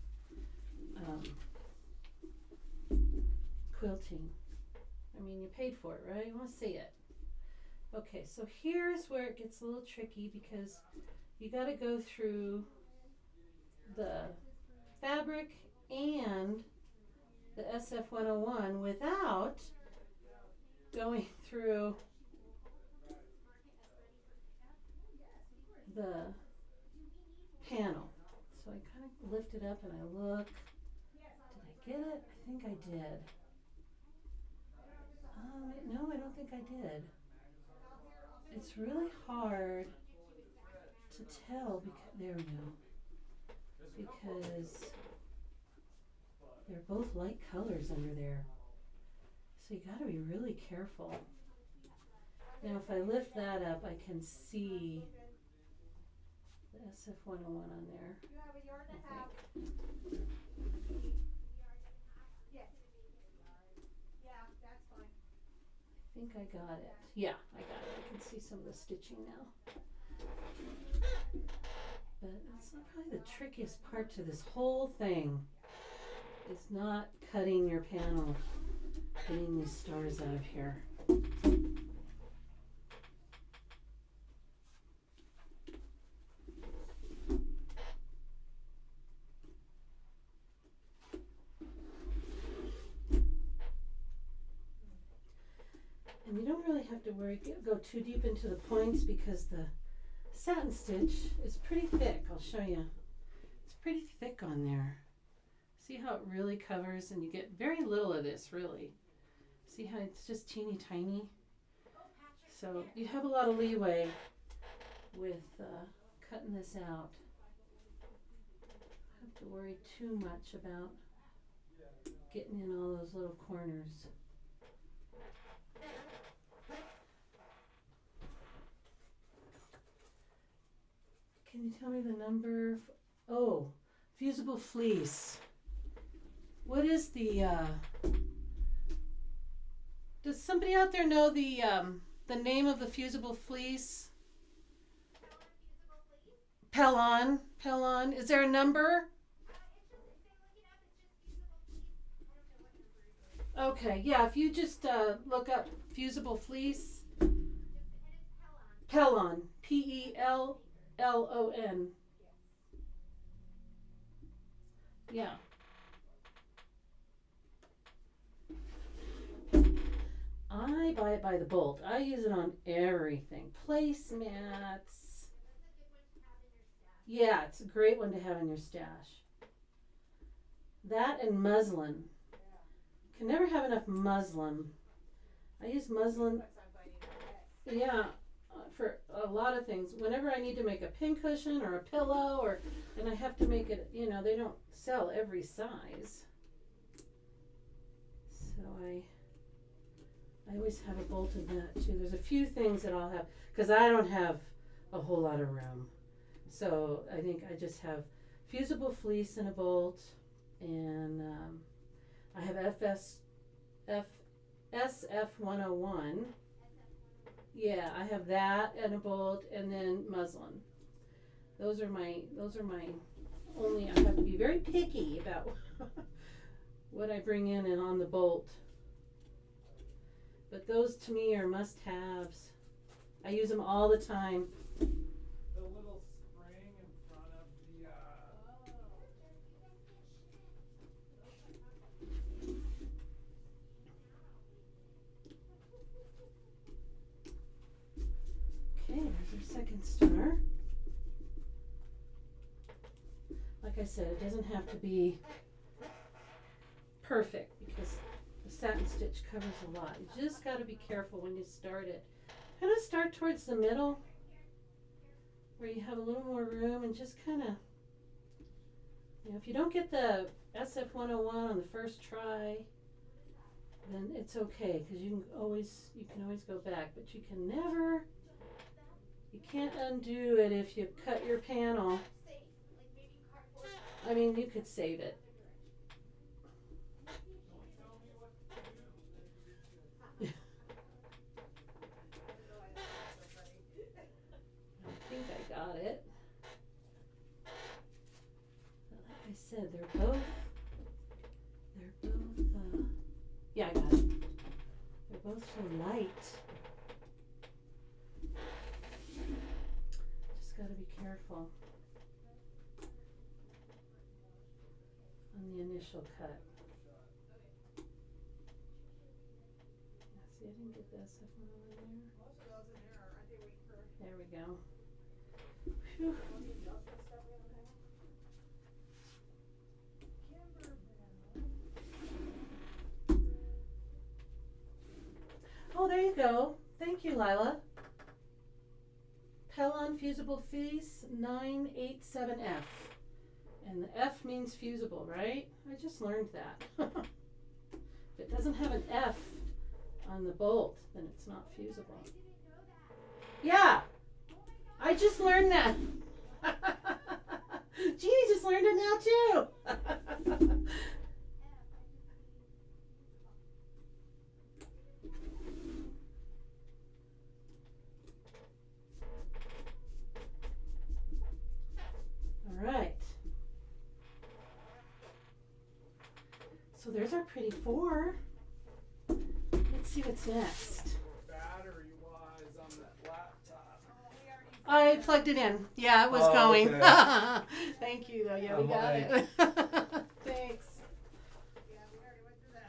quilting. I mean, you paid for it, right? You want to see it. Okay, so here's where it gets a little tricky because you got to go through the fabric and the SF-101 without going through the panel. So I kind of lift it up and I look. Did I get it? I think I did. No, I don't think I did. It's really hard to tell because, there we go, because they're both light colors under there. So you gotta be really careful. Now if I lift that up, I can see the SF-101 on there. You have a yard and a half. Yes. Yeah, that's fine. I think I got it. Yeah, I got it. I can see some of the stitching now. But that's probably the trickiest part to this whole thing is not cutting your panel, getting these stars out of here. And you don't really have to go too deep into the points because the satin stitch is pretty thick. I'll show you. It's pretty thick on there. See how it really covers, and you get very little of this, really. See how it's just teeny tiny? So you have a lot of leeway with cutting this out. Don't have to worry too much about getting in all those little corners. Can you tell me the number? Oh, fusible fleece. What is the, does somebody out there know the name of the fusible fleece? Pellon. Pellon. Is there a number? Okay, yeah, if you just look up fusible fleece, Pellon, Pellon. Yeah. I buy it by the bolt. I use it on everything. Placemats. Yeah, it's a great one to have in your stash. That and muslin. Can never have enough muslin. I use muslin. Yeah, for a lot of things. Whenever I need to make a pincushion or a pillow, and I have to make it, they don't sell every size. So I always have a bolt of that too. There's a few things that I'll have because I don't have a whole lot of room. So I think I just have fusible fleece and a bolt, and I have SF101. Yeah, I have that and a bolt, and then muslin. Those are my only. I have to be very picky about what I bring in and on the bolt. But those to me are must-haves. I use them all the time. The little spring in front of the. Okay, there's our second star. Like I said, it doesn't have to be perfect because the satin stitch covers a lot. You just got to be careful when you start it. Kind of start towards the middle where you have a little more room, and just kind of, if you don't get the SF101 on the first try, then it's okay because you can always go back, but you can't undo it if you cut your panel. I mean, you could save it. I think I got it. Like I said, they're both, yeah, I got it. They're both so light. Just gotta be careful on the initial cut. See, I didn't get this stuff over there. Most of those in there are, aren't they waiting for? There we go. Whew. Oh, there you go. Thank you, Lila. Pellon fusible fleece 987F. And the F means fusible, right? I just learned that. If it doesn't have an F on the bolt, then it's not fusible. Yeah, I just learned that. Jeannie just learned it now too. All right. So there's our pretty 4. Let's see what's next. Battery wise on that laptop. I plugged it in. Yeah, it was Oh, going. okay. Thank you, though. Yeah, we I'm got like- it. Thanks. Yeah, we already went through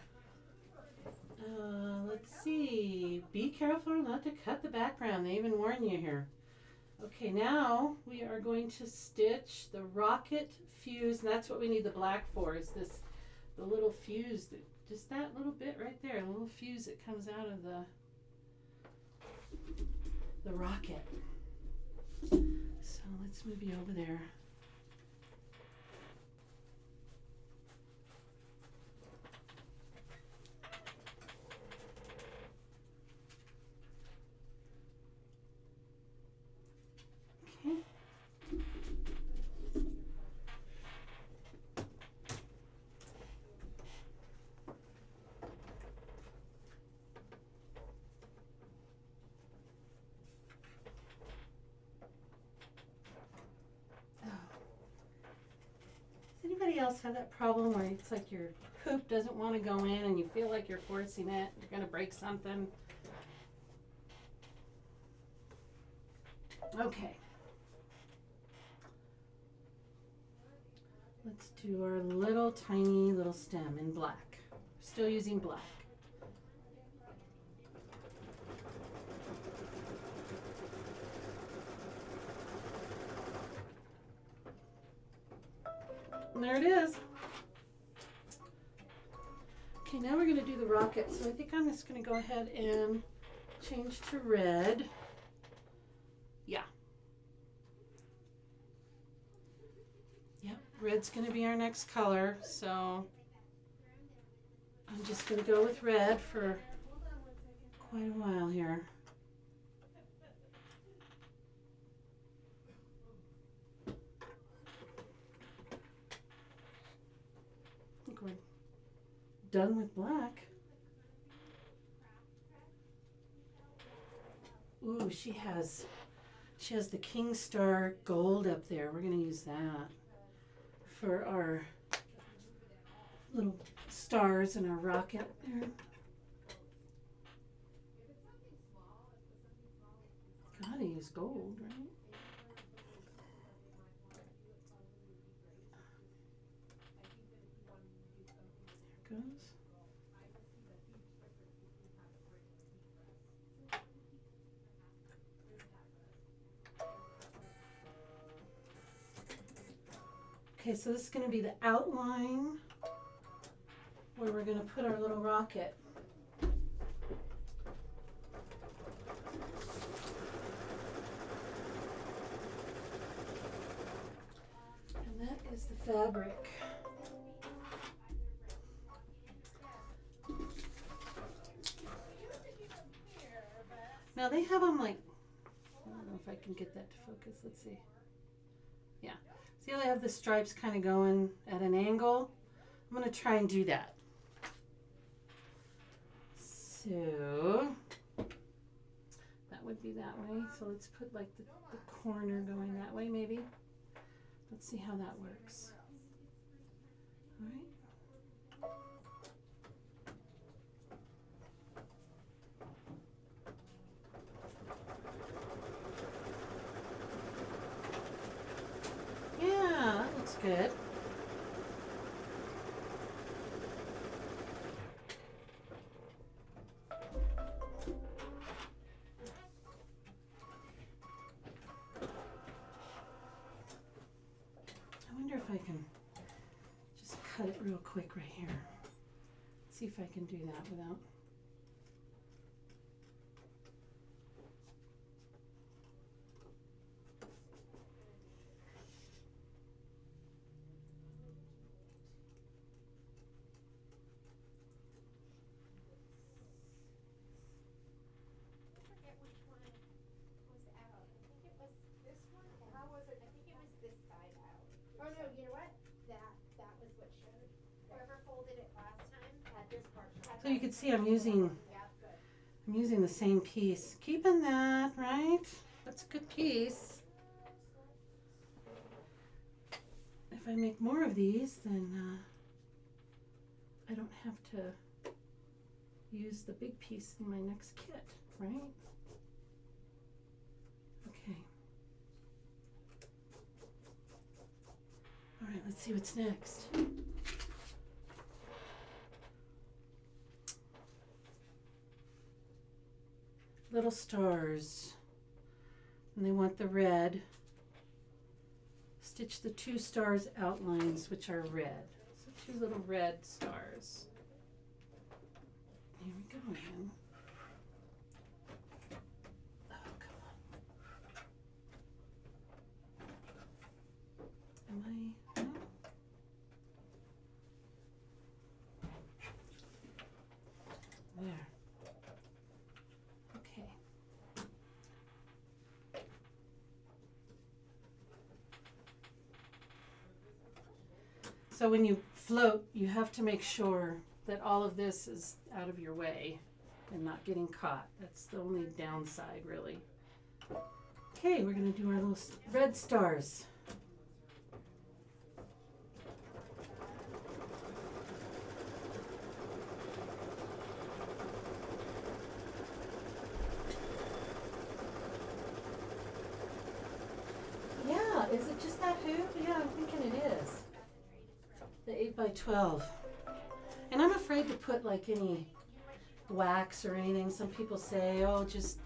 that. Let's see. Be careful not to cut the background. They even warn you here. Okay, now we are going to stitch the rocket fuse, and that's what we need the black for. Is the little fuse, just that little bit right there, a little fuse that comes out of the rocket. So let's move you over there. Okay. else have that problem where it's like your hoop doesn't want to go in and you feel like you're forcing it? You're going to break something. Okay. Let's do our little tiny little stem in black. Still using black. And there it is. Okay, now we're going to do the rocket. So I think I'm just going to go ahead and change to red. Yeah. Yep, red's going to be our next color. So I'm just going to go with red for quite a while here. I think we're done with black. Ooh, she has the King Star gold up there. We're gonna use that for our little stars and our rocket there. Gotta use gold, right? There it goes. Okay, so this is going to be the outline where we're going to put our little rocket. And that is the fabric. Now they have them like, I don't know if I can get that to focus. Let's see. Yeah. See how they have the stripes kind of going at an angle? I'm going to try and do that. So that would be that way. So let's put like the corner going that way maybe. Let's see how that works. All right. Yeah, that looks good. I wonder if I can just cut it real quick right here. See if I can do that without. Forget which one was out. I think it was this one. How was it? I think it was this side out. Oh no, you know what? That was what showed. Whoever folded it last time had this part. So you can see I'm using the same piece. Keeping that, right? That's a good piece. If I make more of these, then I don't have to use the big piece in my next kit, right? Okay. All right, let's see what's next. Little stars, and they want the red. Stitch the 2 stars outlines, which are red. So 2 little red stars. Here we go again. Oh, come on. Am I? No? There. Okay. So when you float, you have to make sure that all of this is out of your way and not getting caught. That's the only downside, really. Okay, we're going to do our little red stars. The 8x12. And I'm afraid to put like any wax or anything. Some people say, oh, just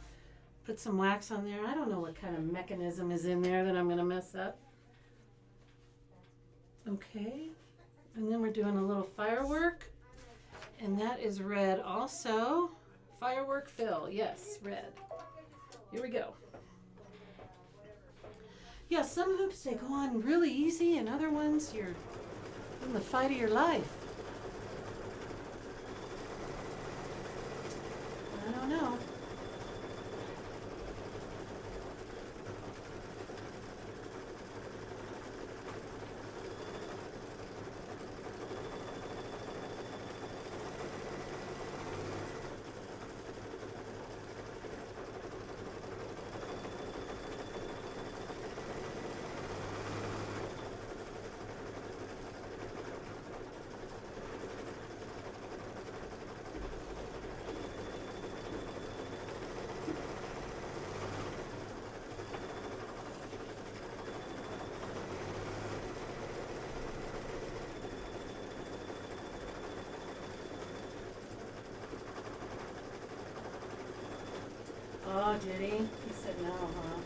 put some wax on there. I don't know what kind of mechanism is in there that I'm going to mess up. Okay. And then we're doing a little firework. And that is red also. Firework fill. Yes, red. Here we go. Yeah, some hoops, they go on really easy, and other ones, you're in the fight of your life. I don't know. Oh, did he? He said no, huh?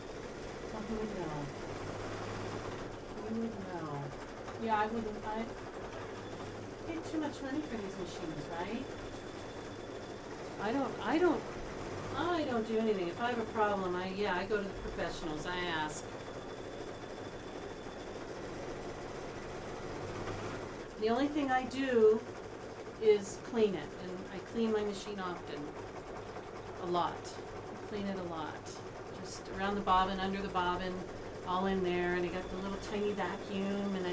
Well, who would know? Who would know? Yeah, I wouldn't. I pay too much money for these machines, right? I don't do anything. If I have a problem, I go to the professionals. I ask. The only thing I do is clean it, and I clean my machine often. A lot. Clean it a lot. Just around the bobbin, under the bobbin, all in there, and I got the little tiny vacuum, and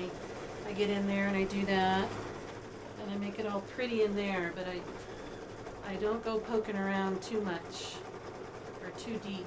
I get in there and I do that, and I make it all pretty in there, but I don't go poking around too much or too deep.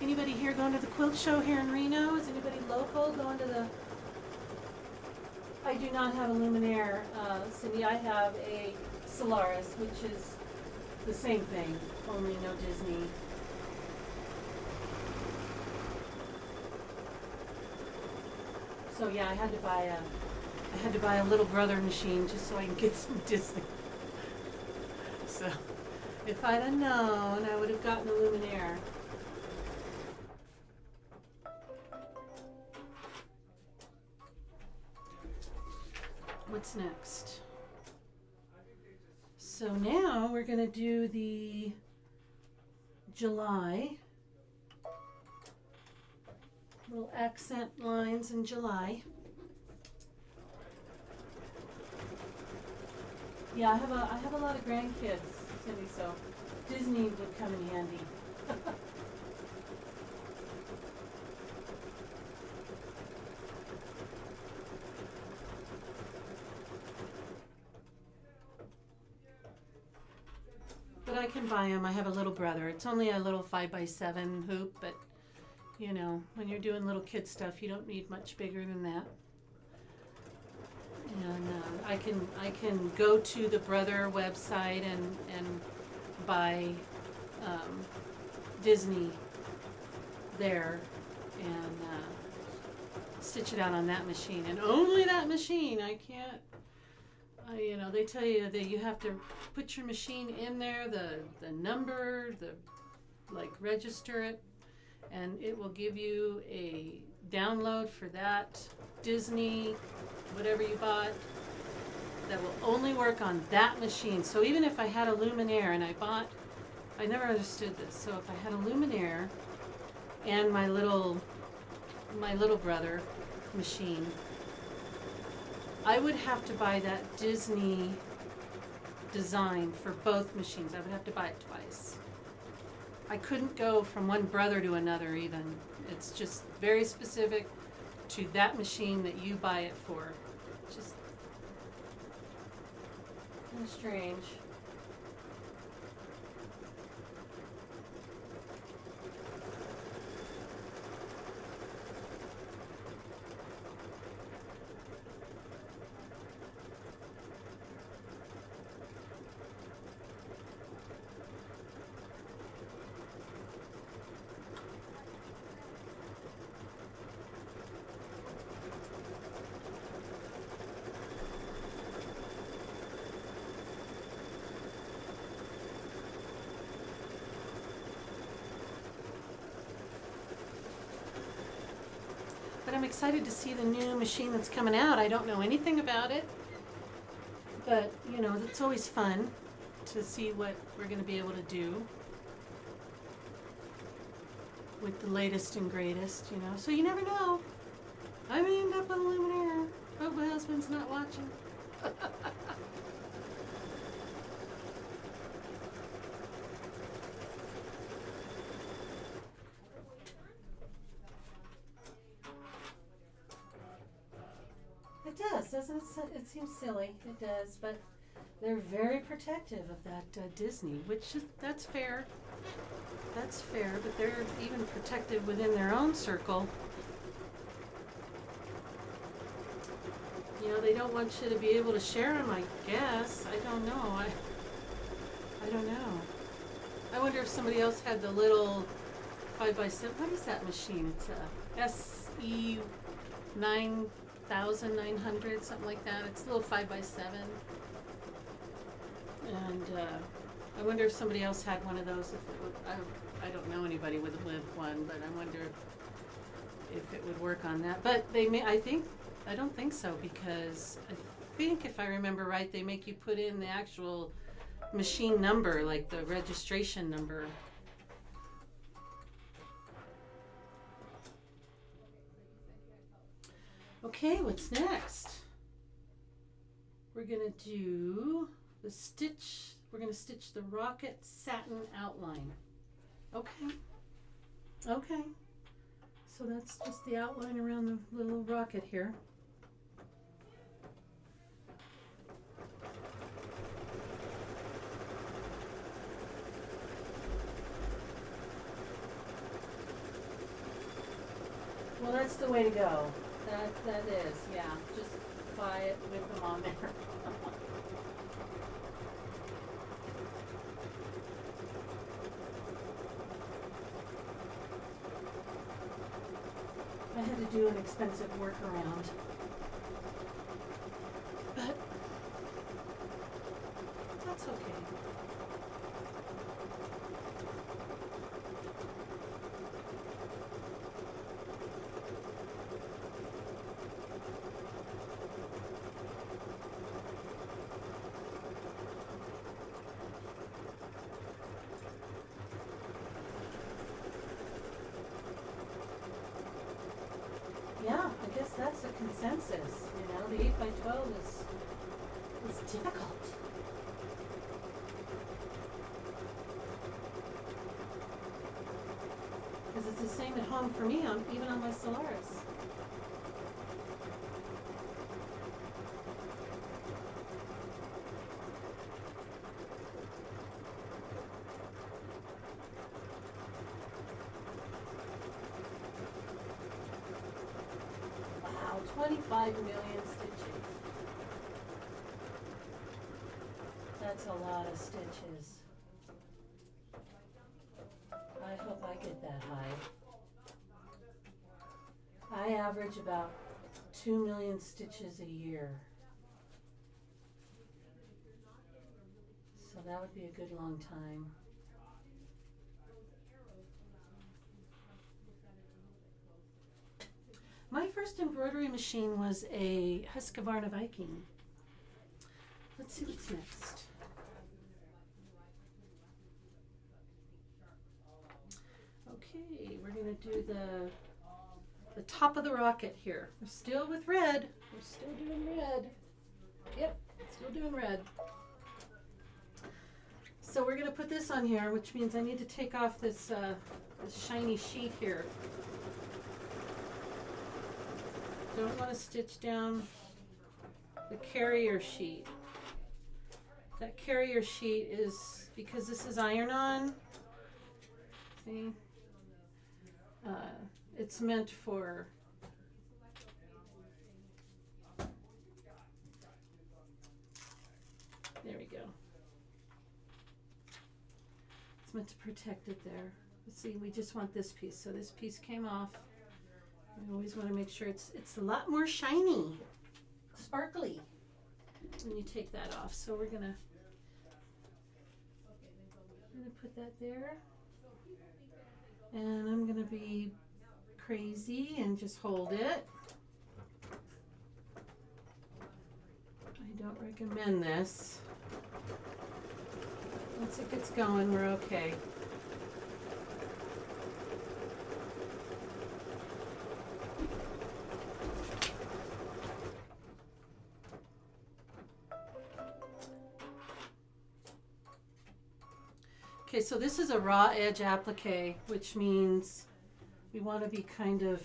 Anybody here going to the quilt show here in Reno? Is anybody local going to the... I do not have a luminaire, Cindy. I have a Solaris, which is the same thing, only no Disney. So yeah, I had to buy a little brother machine just so I can get some Disney. So if I'd have known, I would have gotten a luminaire. What's next? So now we're going to do the July. Little accent lines in July. Yeah, I have a lot of grandkids, Cindy, so Disney would come in handy. But I can buy them. I have a little brother. It's only a little 5x7 hoop, but you know, when you're doing little kid stuff, you don't need much bigger than that. And I can go to the Brother website and buy Disney there and stitch it out on that machine, and only that machine. I can't. You know, they tell you that you have to put your machine in there, the number, register it, and it will give you a download for that Disney, whatever you bought, that will only work on that machine. So even if I had a Luminaire and I never understood this. So if I had a Luminaire and my little Brother machine, I would have to buy that Disney design for both machines. I would have to buy it twice. I couldn't go from one Brother to another even. It's just very specific to that machine that you buy it for. Just kind of strange. But I'm excited to see the new machine that's coming out. I don't know anything about it, but you know, it's always fun to see what we're going to be able to do with the latest and greatest, you know. So you never know. I may end up with a Luminaire. Hope my husband's not watching. It does, doesn't it? It seems silly. It does, but they're very protective of that Disney, which is, that's fair. That's fair, but they're even protected within their own circle. You know, they don't want you to be able to share them, I guess. I don't know. I don't know. I wonder if somebody else had the little 5x7. What is that machine? It's a SE 9900, something like that. It's a little 5x7. And I wonder if somebody else had one of those. If it would, I don't know anybody with one, but I wonder if it would work on that. But they may. I don't think so, because I think if I remember right, they make you put in the actual machine number, like the registration number. Okay, what's next? We're gonna do the stitch. We're gonna stitch the rocket satin outline. Okay. Okay. So that's just the outline around the little rocket here. Well, that's the way to go. That is, yeah. Just buy it with them on there. I had to do an expensive workaround. But that's okay. Yeah, I guess that's the consensus, you know, the 8x12 is difficult. Because it's the same at home for me, even on my Solaris. Wow, 25 million stitches. That's a lot of stitches. I hope I get that high. I average about 2 million stitches a year. So that would be a good long time. My first embroidery machine was a Husqvarna Viking. Let's see what's next. Okay, we're gonna do the top of the rocket here. We're still with red. We're still doing red. Yep, still doing red. So we're gonna put this on here, which means I need to take off this shiny sheet here. Don't want to stitch down the carrier sheet. That carrier sheet is, because this is iron-on, see? It's meant for there we go. It's meant to protect it there. See, we just want this piece. So this piece came off. We always want to make sure it's a lot more shiny, sparkly when you take that off. So we're gonna put that there. And I'm gonna be crazy and just hold it. I don't recommend this. Once it gets going, we're okay. Okay, so this is a raw edge applique, which means we want to be kind of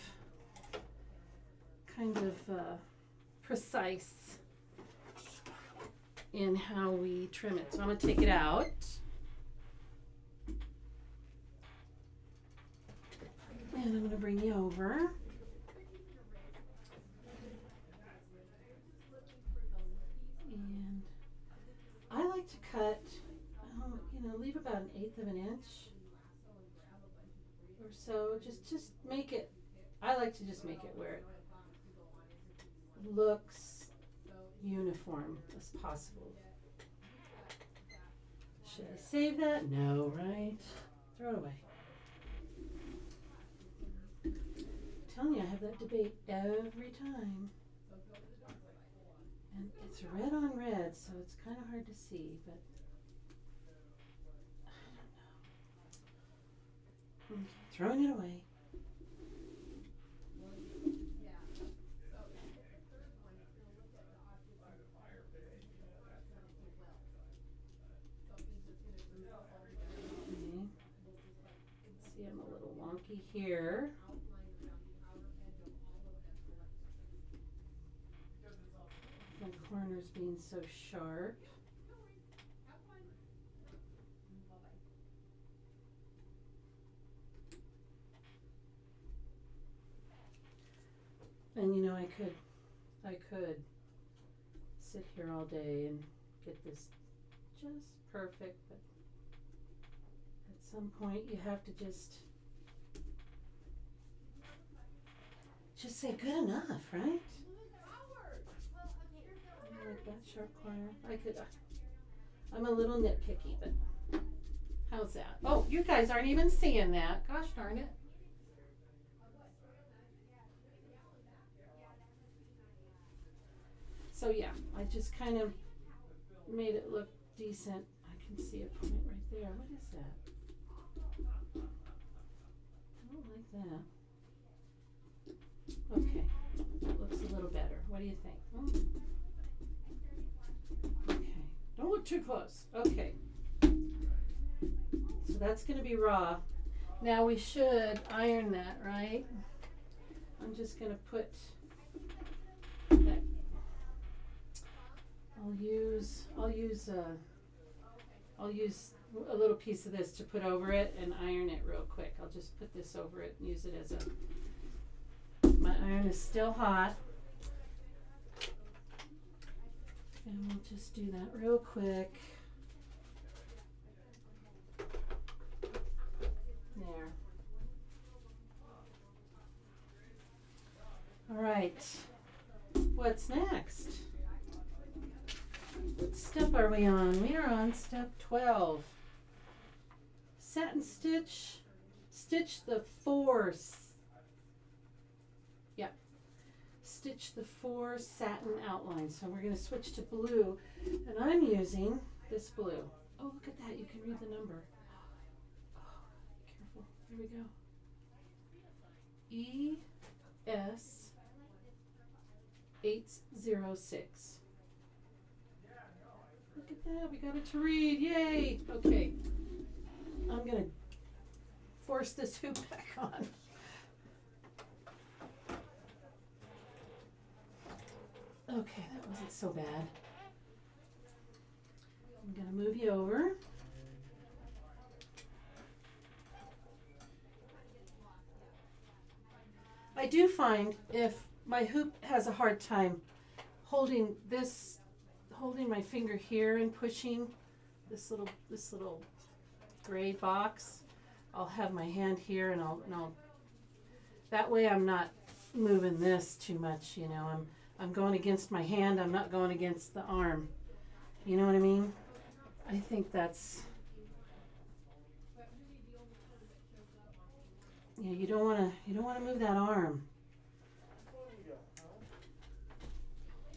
precise in how we trim it. So I'm going to take it out. And I'm going to bring you over. And I like to cut, leave about 1/8 of an inch or so. Just make it, I like to just make it where it looks uniform as possible. Should I save that? No, right? Throw it away. I'm telling you, I have that debate every time. And it's red on red, so it's kind of hard to see, but I don't know. Okay, throwing it away. See, I'm a little wonky here. My corner's being so sharp. And I could sit here all day and get this just perfect, but at some point you have to just say good enough, right? Like that sharp corner. I'm a little nitpicky, but how's that? Oh, you guys aren't even seeing that. Gosh darn it. So yeah, I just kind of made it look decent. I can see a point right there. What is that? I don't like that. Okay, that looks a little better. What do you think? Oh. Okay, don't look too close. Okay, so that's going to be raw. Now we should iron that, right? I'm just going to put that. I'll use a little piece of this to put over it and iron it real quick. I'll just put this over it and use it as my iron is still hot. And we'll just do that real quick. All right, what's next? What step are we on? We are on step 12. Satin stitch, stitch the four, stitch the 4 satin outlines. So we're going to switch to blue, and I'm using this blue. Oh, look at that, you can read the number. Oh, careful, here we go. ES 806. Look at that, we got it to read, yay! Okay, I'm gonna force this hoop back on. Okay, that wasn't so bad. I'm gonna move you over. I do find if my hoop has a hard time holding my finger here and pushing this little gray box, I'll have my hand here and I'll that way I'm not moving this too much, you know. I'm going against my hand, I'm not going against the arm. You know what I mean? I think that's, yeah, you don't want to move that arm.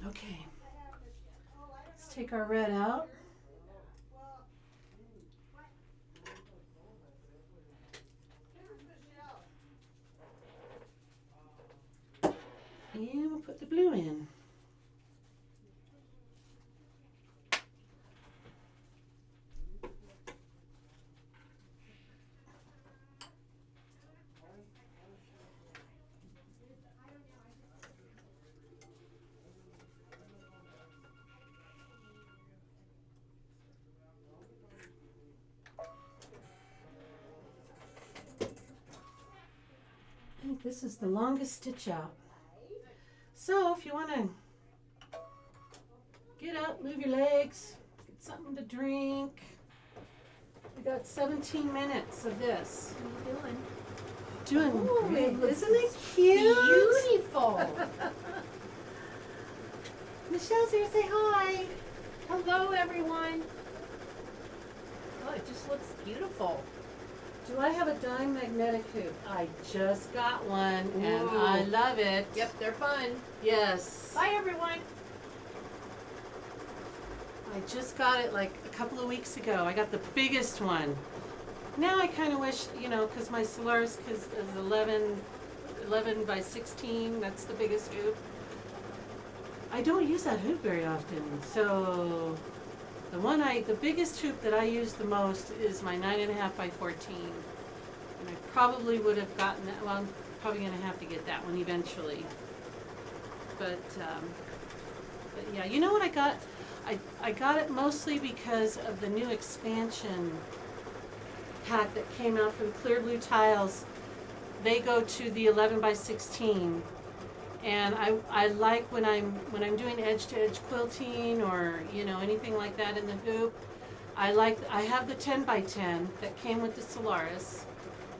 Okay. Let's take our red out. And we'll put the blue in. I think this is the longest stitch out. So if you want to get up, move your legs, get something to drink. We got 17 minutes of this. What are you Doing Ooh, great. it looks Isn't it cute? Beautiful. Michelle's here, say hi. Hello, everyone. Oh, it just looks beautiful. Do I have a dime magnetic hoop? I just got one and Ooh. I love it. Yep, they're fun. Yes. Bye, everyone. I just got it like a couple of weeks ago. I got the biggest one. Now I kind of wish, you know, because my Solaris is 11 by 16. That's the biggest hoop. I don't use that hoop very often. So the biggest hoop that I use the most is my 9.5 by 14. And I probably would have gotten that. Well, I'm probably going to have to get that one eventually. But yeah, you know what I got? I got it mostly because of the new expansion pack that came out from Clear Blue Tiles. They go to the 11 by 16, and I like when I'm doing edge-to-edge quilting or anything like that in the hoop. I have the 10 by 10 that came with the Solaris,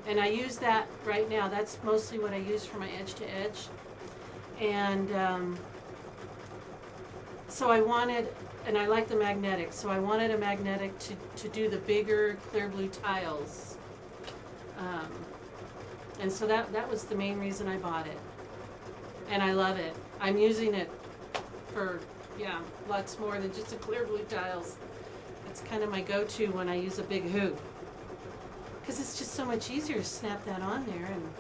and I use that right now. That's mostly what I use for my edge-to-edge, and so I wanted. And I like the magnetic, so I wanted a magnetic to do the bigger Clear Blue tiles. And so that was the main reason I bought it. And I love it. I'm using it for, lots more than just the Clear Blue tiles. It's kind of my go-to when I use a big hoop. Because it's just so much easier to snap that on there and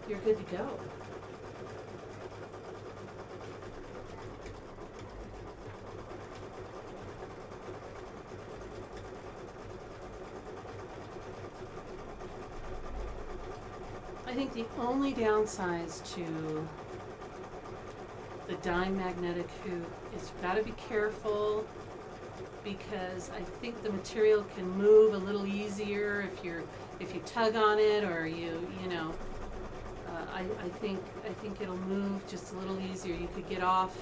you're good to go. I think the only downside to the dime magnetic hoop is you've got to be careful because I think the material can move a little easier if you tug on it or I think it'll move just a little easier. You could get off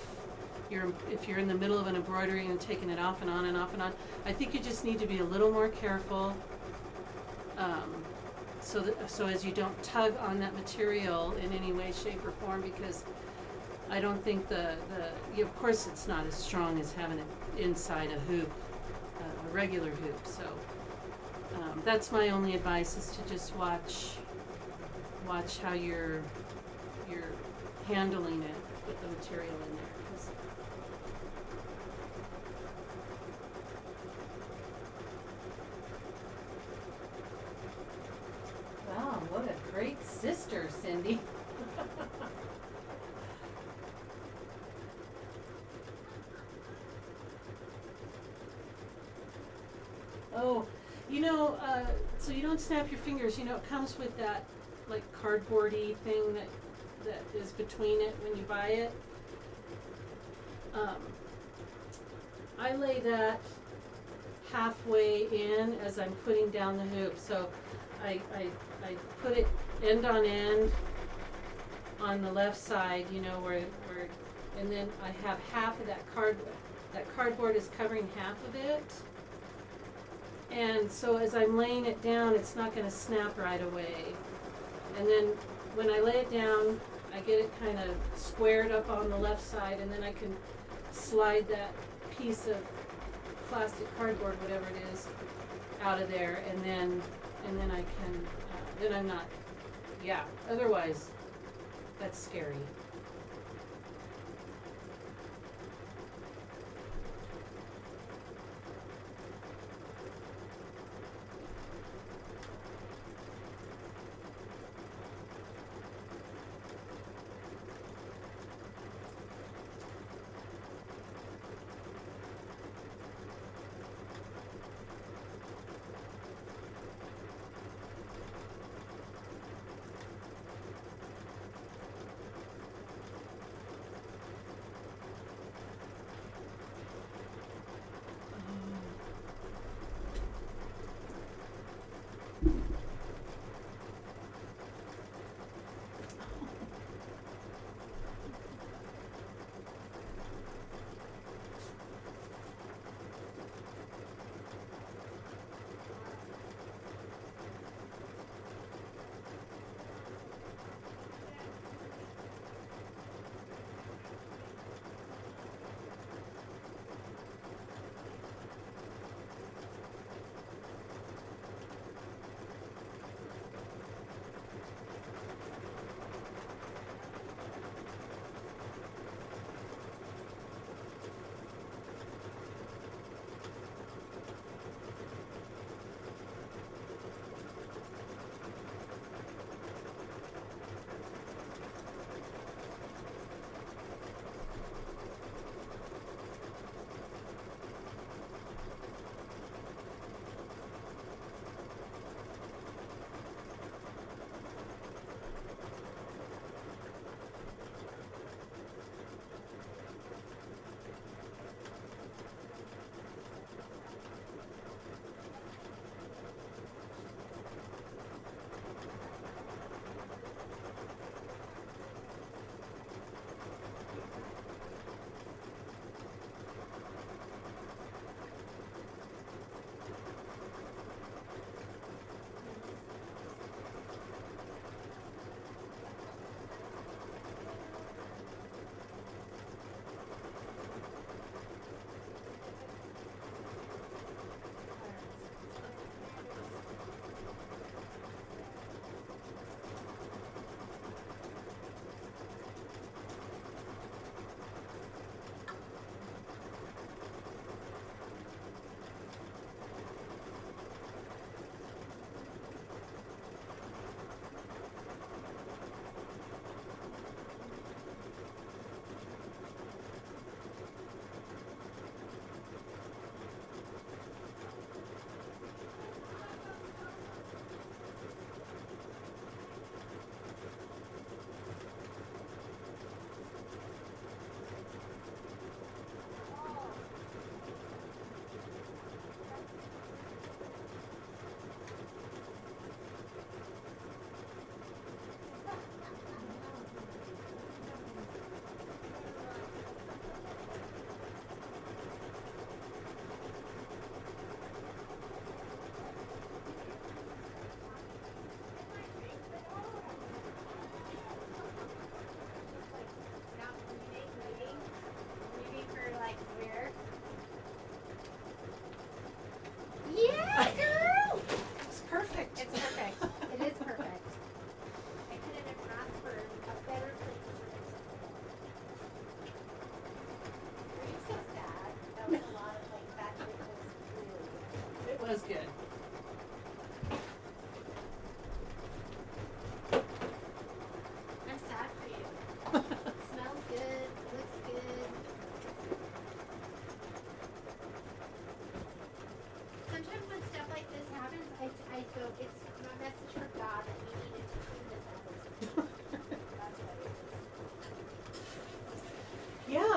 if you're in the middle of an embroidery and taking it off and on and off and on. I think you just need to be a little more careful. so as you don't tug on that material in any way, shape, or form, because I don't think of course it's not as strong as having it inside a hoop, a regular hoop. So that's my only advice, is to just watch how you're handling it with the material in there. 'Cause wow, what a great sister, Cindy. Oh, so you don't snap your fingers. It comes with that like cardboardy thing that is between it when you buy it. I lay that halfway in as I'm putting down the hoop. So I put it end on end on the left side, where and then I have half of that cardboard is covering half of it. And so as I'm laying it down, it's not going to snap right away. And then when I lay it down, I get it kind of squared up on the left side, and then I can slide that piece of plastic cardboard, whatever it is, out of there, and then I can, then I'm not, otherwise that's scary.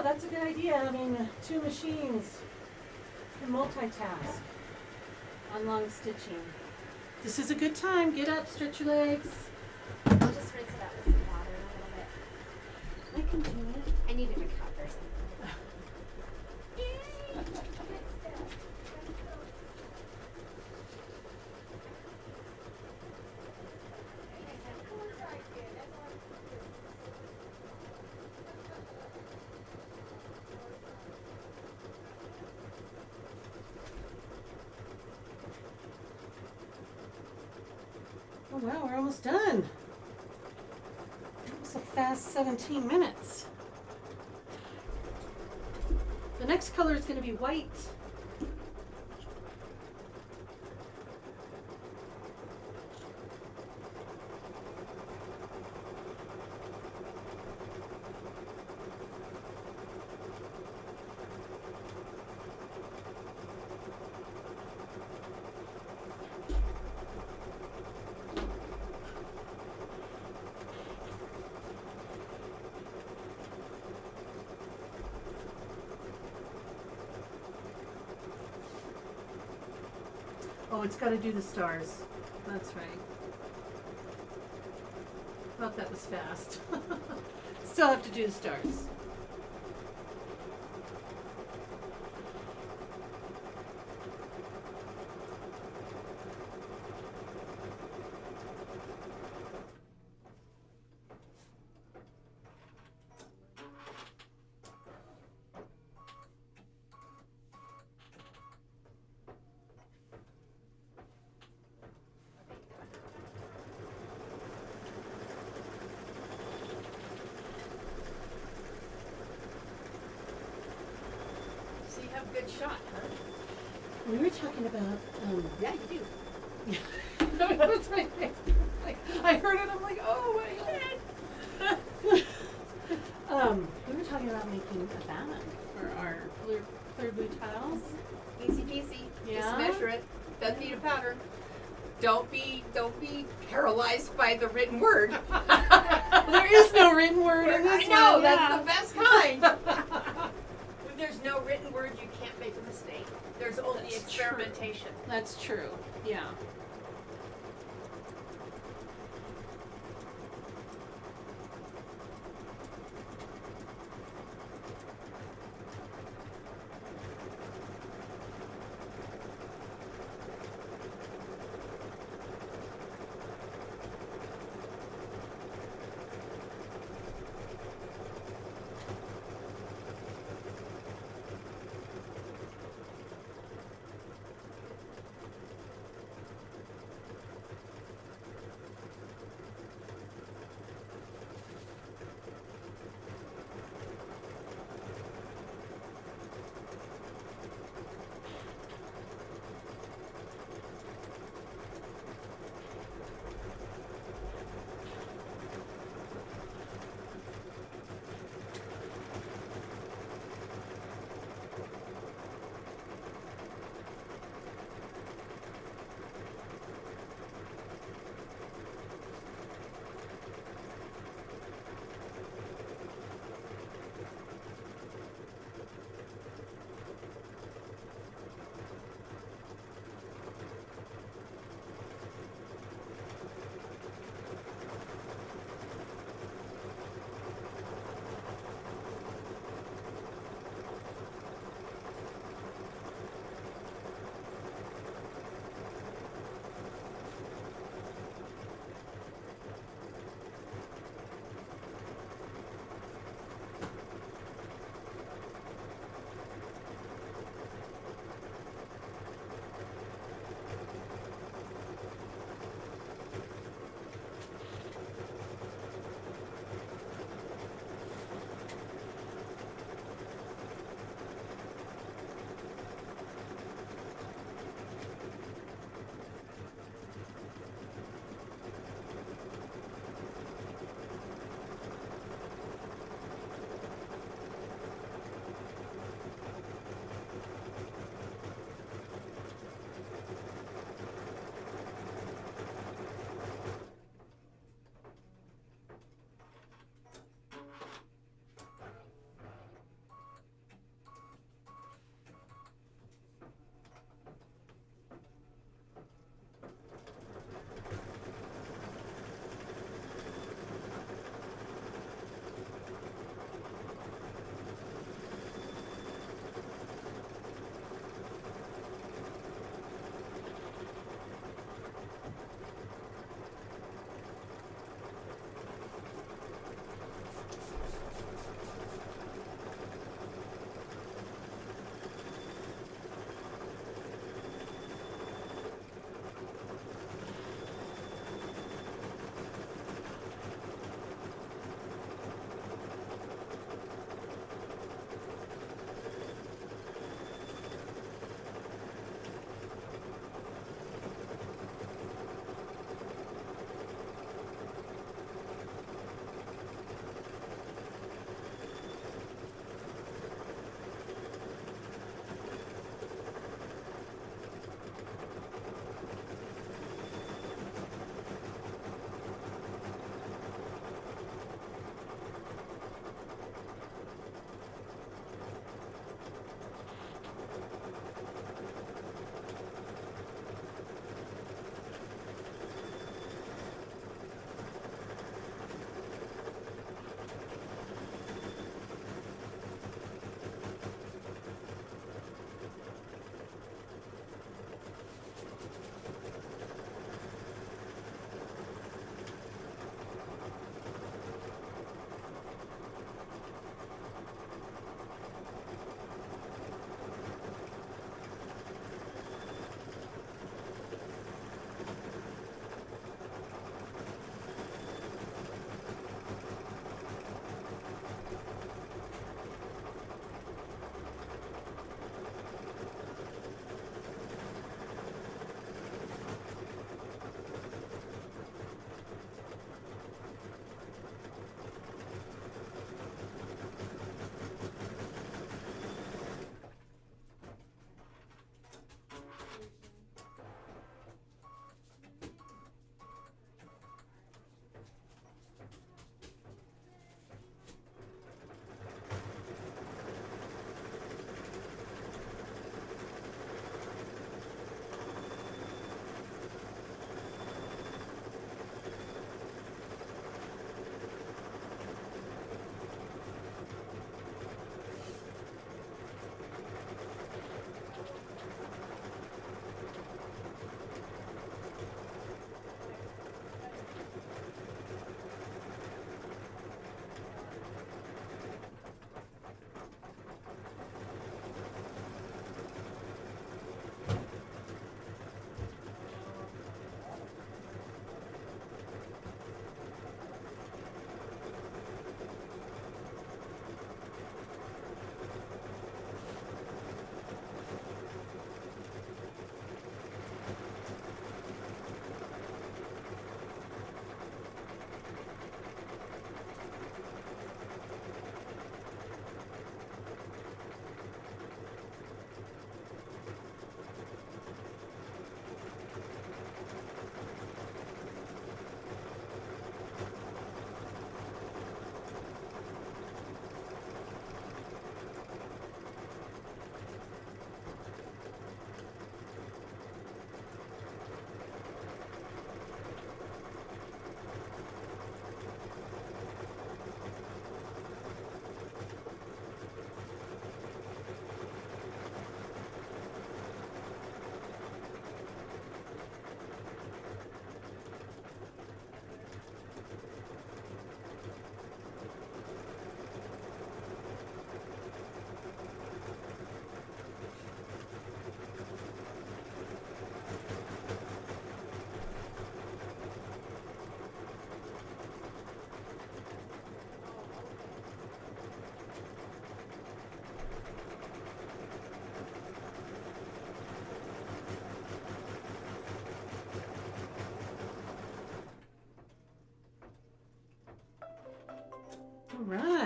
that's a good idea. I mean, two machines can multitask on long stitching. This is a good time. Get up, stretch your legs. I'll just rinse it out with some water a little bit. I can do it. I needed a cup or something. Oh wow, we're almost done. That was a fast 17 minutes. The next color is going to be white. Oh, it's got to do the stars. That's right. Thought that was fast. Still have to do the stars. So you have a good shot, huh? We were talking about Yeah, you do. That's my face. Like, I heard it. I'm like, oh my god. We were talking about making a band for our clear blue tiles. Easy peasy. Yeah? Just measure it. Doesn't need a pattern. Don't be paralyzed by the written word. There is no written word in this I know, one, that's yeah. the best kind. When there's no written word, you can't make a mistake. There's only That's experimentation. That's true. Yeah.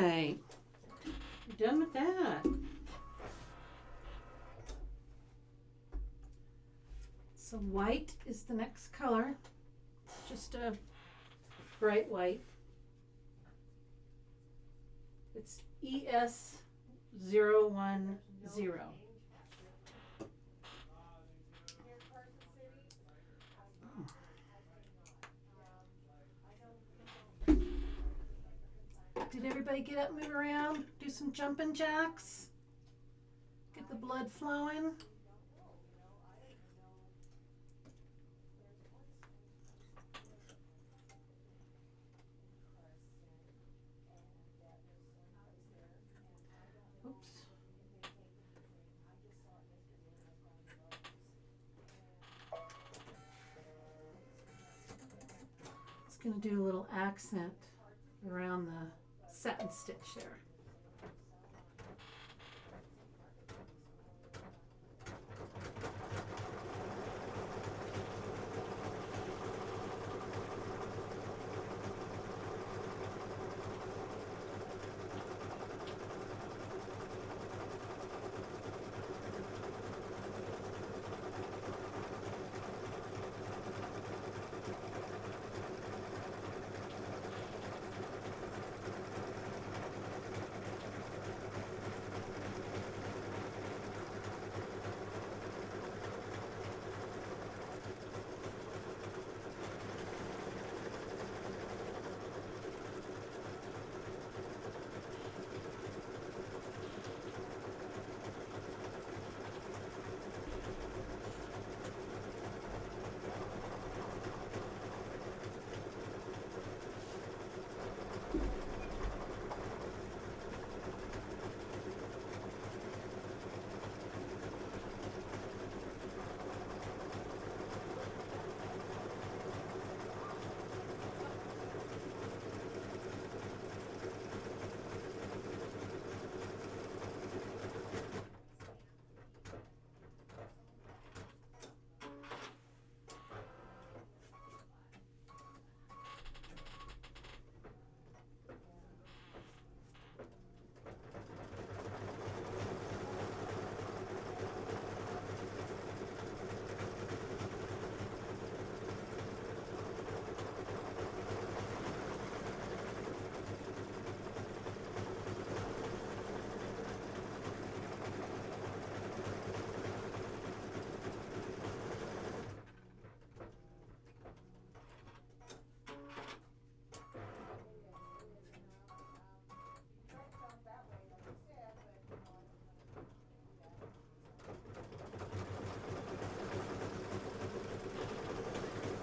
right. We're done with that. So white is the next color. Just a bright white. It's ES010. Did everybody get up, move around, do some jumping jacks? Get the blood flowing? Oops. It's going to do a little accent around the satin stitch there.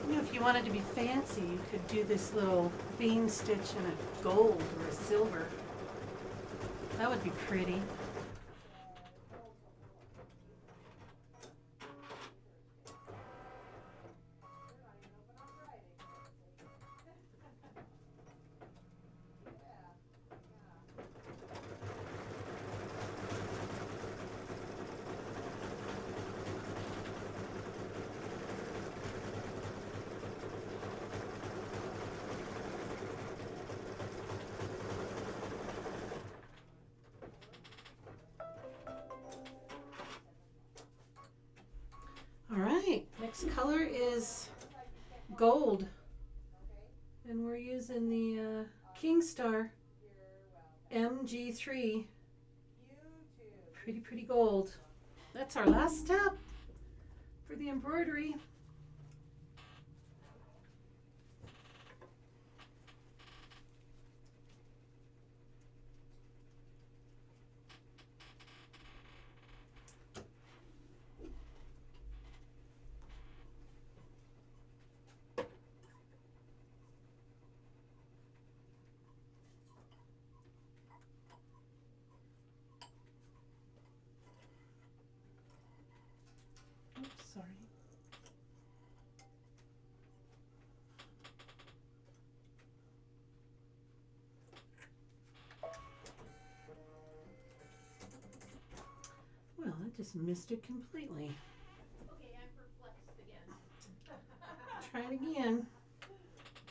If you wanted to be fancy, you could do this little bean stitch in a gold or a silver. That would be pretty. All right, next color is gold. And we're using the King Star MG3. Pretty gold. That's our last step for the embroidery. Oops, sorry. Well, I just missed it completely. Okay, I'm perplexed again. Try it again.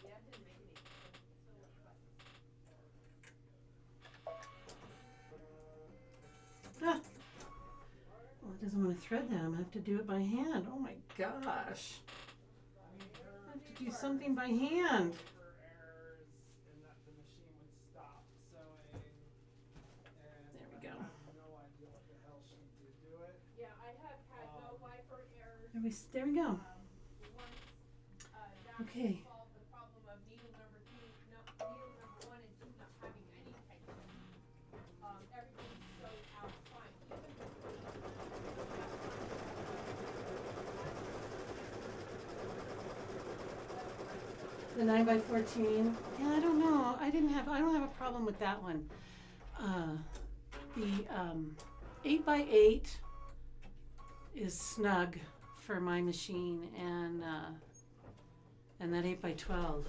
Yeah, it didn't make any sense. So much doesn't want to thread them. I have to do it by hand. Oh my gosh. I have to do something by hand. For errors and that the machine would stop sewing, and There we I go. have no idea what the hell she did to it. Yeah, I have had no wiper errors. There we go. Once that Okay. solved the problem of needle number 1 and 2 not having any tension. Everything's sewed out fine. The 9x14. Yeah, I don't know. I don't have a problem with that one. The 8x8 is snug for my machine, and that 8x12.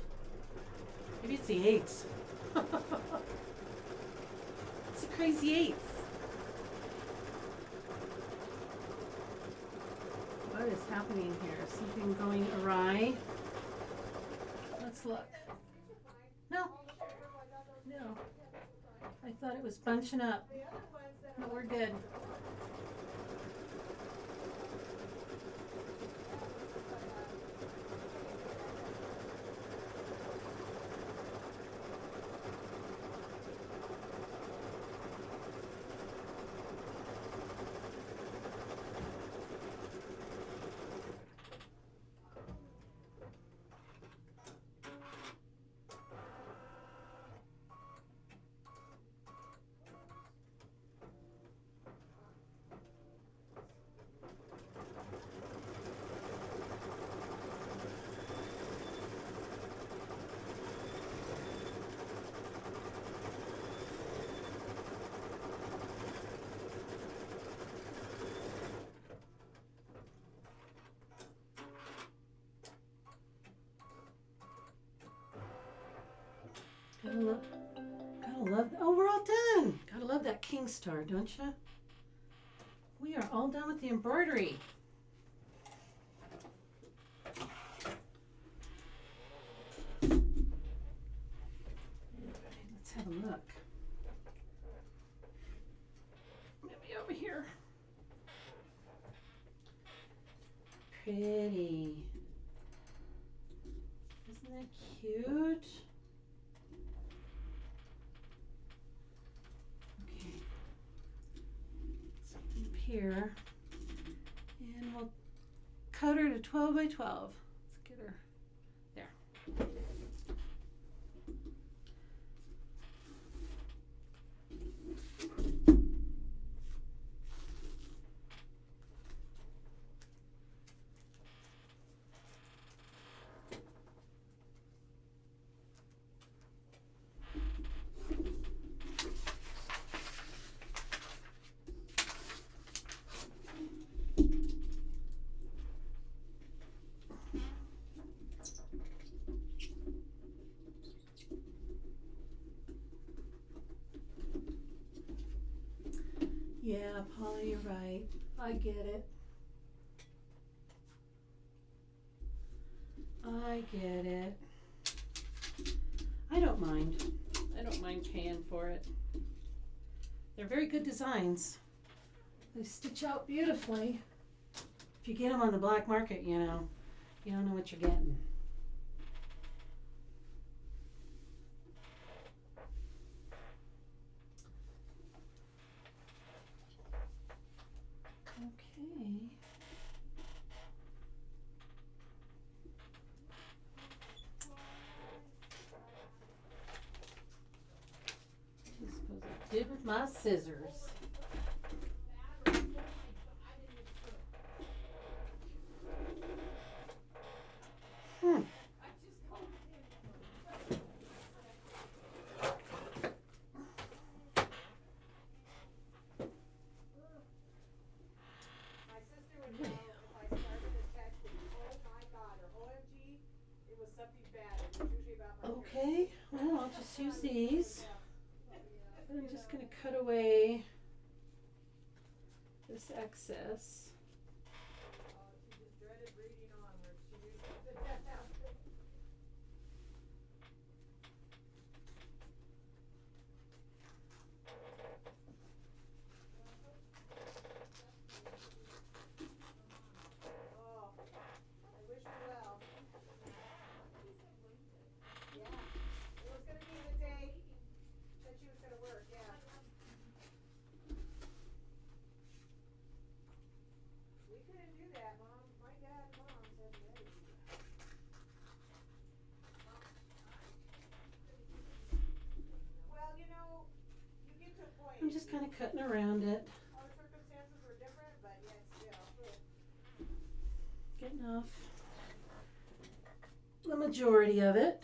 Maybe it's the 8s. It's the crazy 8s. What is happening here? Something going awry? Let's look. No. No. I thought it was bunching up. But we're good. Gotta love, oh, we're all done. Gotta love that King Star, don't you? We are all done with the embroidery. Let's have a look. Maybe over here. Pretty. Isn't that cute? Okay. Something up here. And we'll cut her to 12 by 12. Let's get her there. Yeah, Paula, you're right. I get it. I get it. I don't mind. I don't mind paying for it. They're very good designs. They stitch out beautifully. If you get them on the black market, you know, you don't know what you're getting. Okay. I suppose I did with my scissors. My sister would know if I started a text with oh my god or OMG, it was something bad. It was usually about my Okay, well, I'll just use these. And I'm just going to cut away this excess. She just dreaded reading onward. She knew something had happened. just kind of cutting around it, All the circumstances were different, but yet still. getting off the majority of it.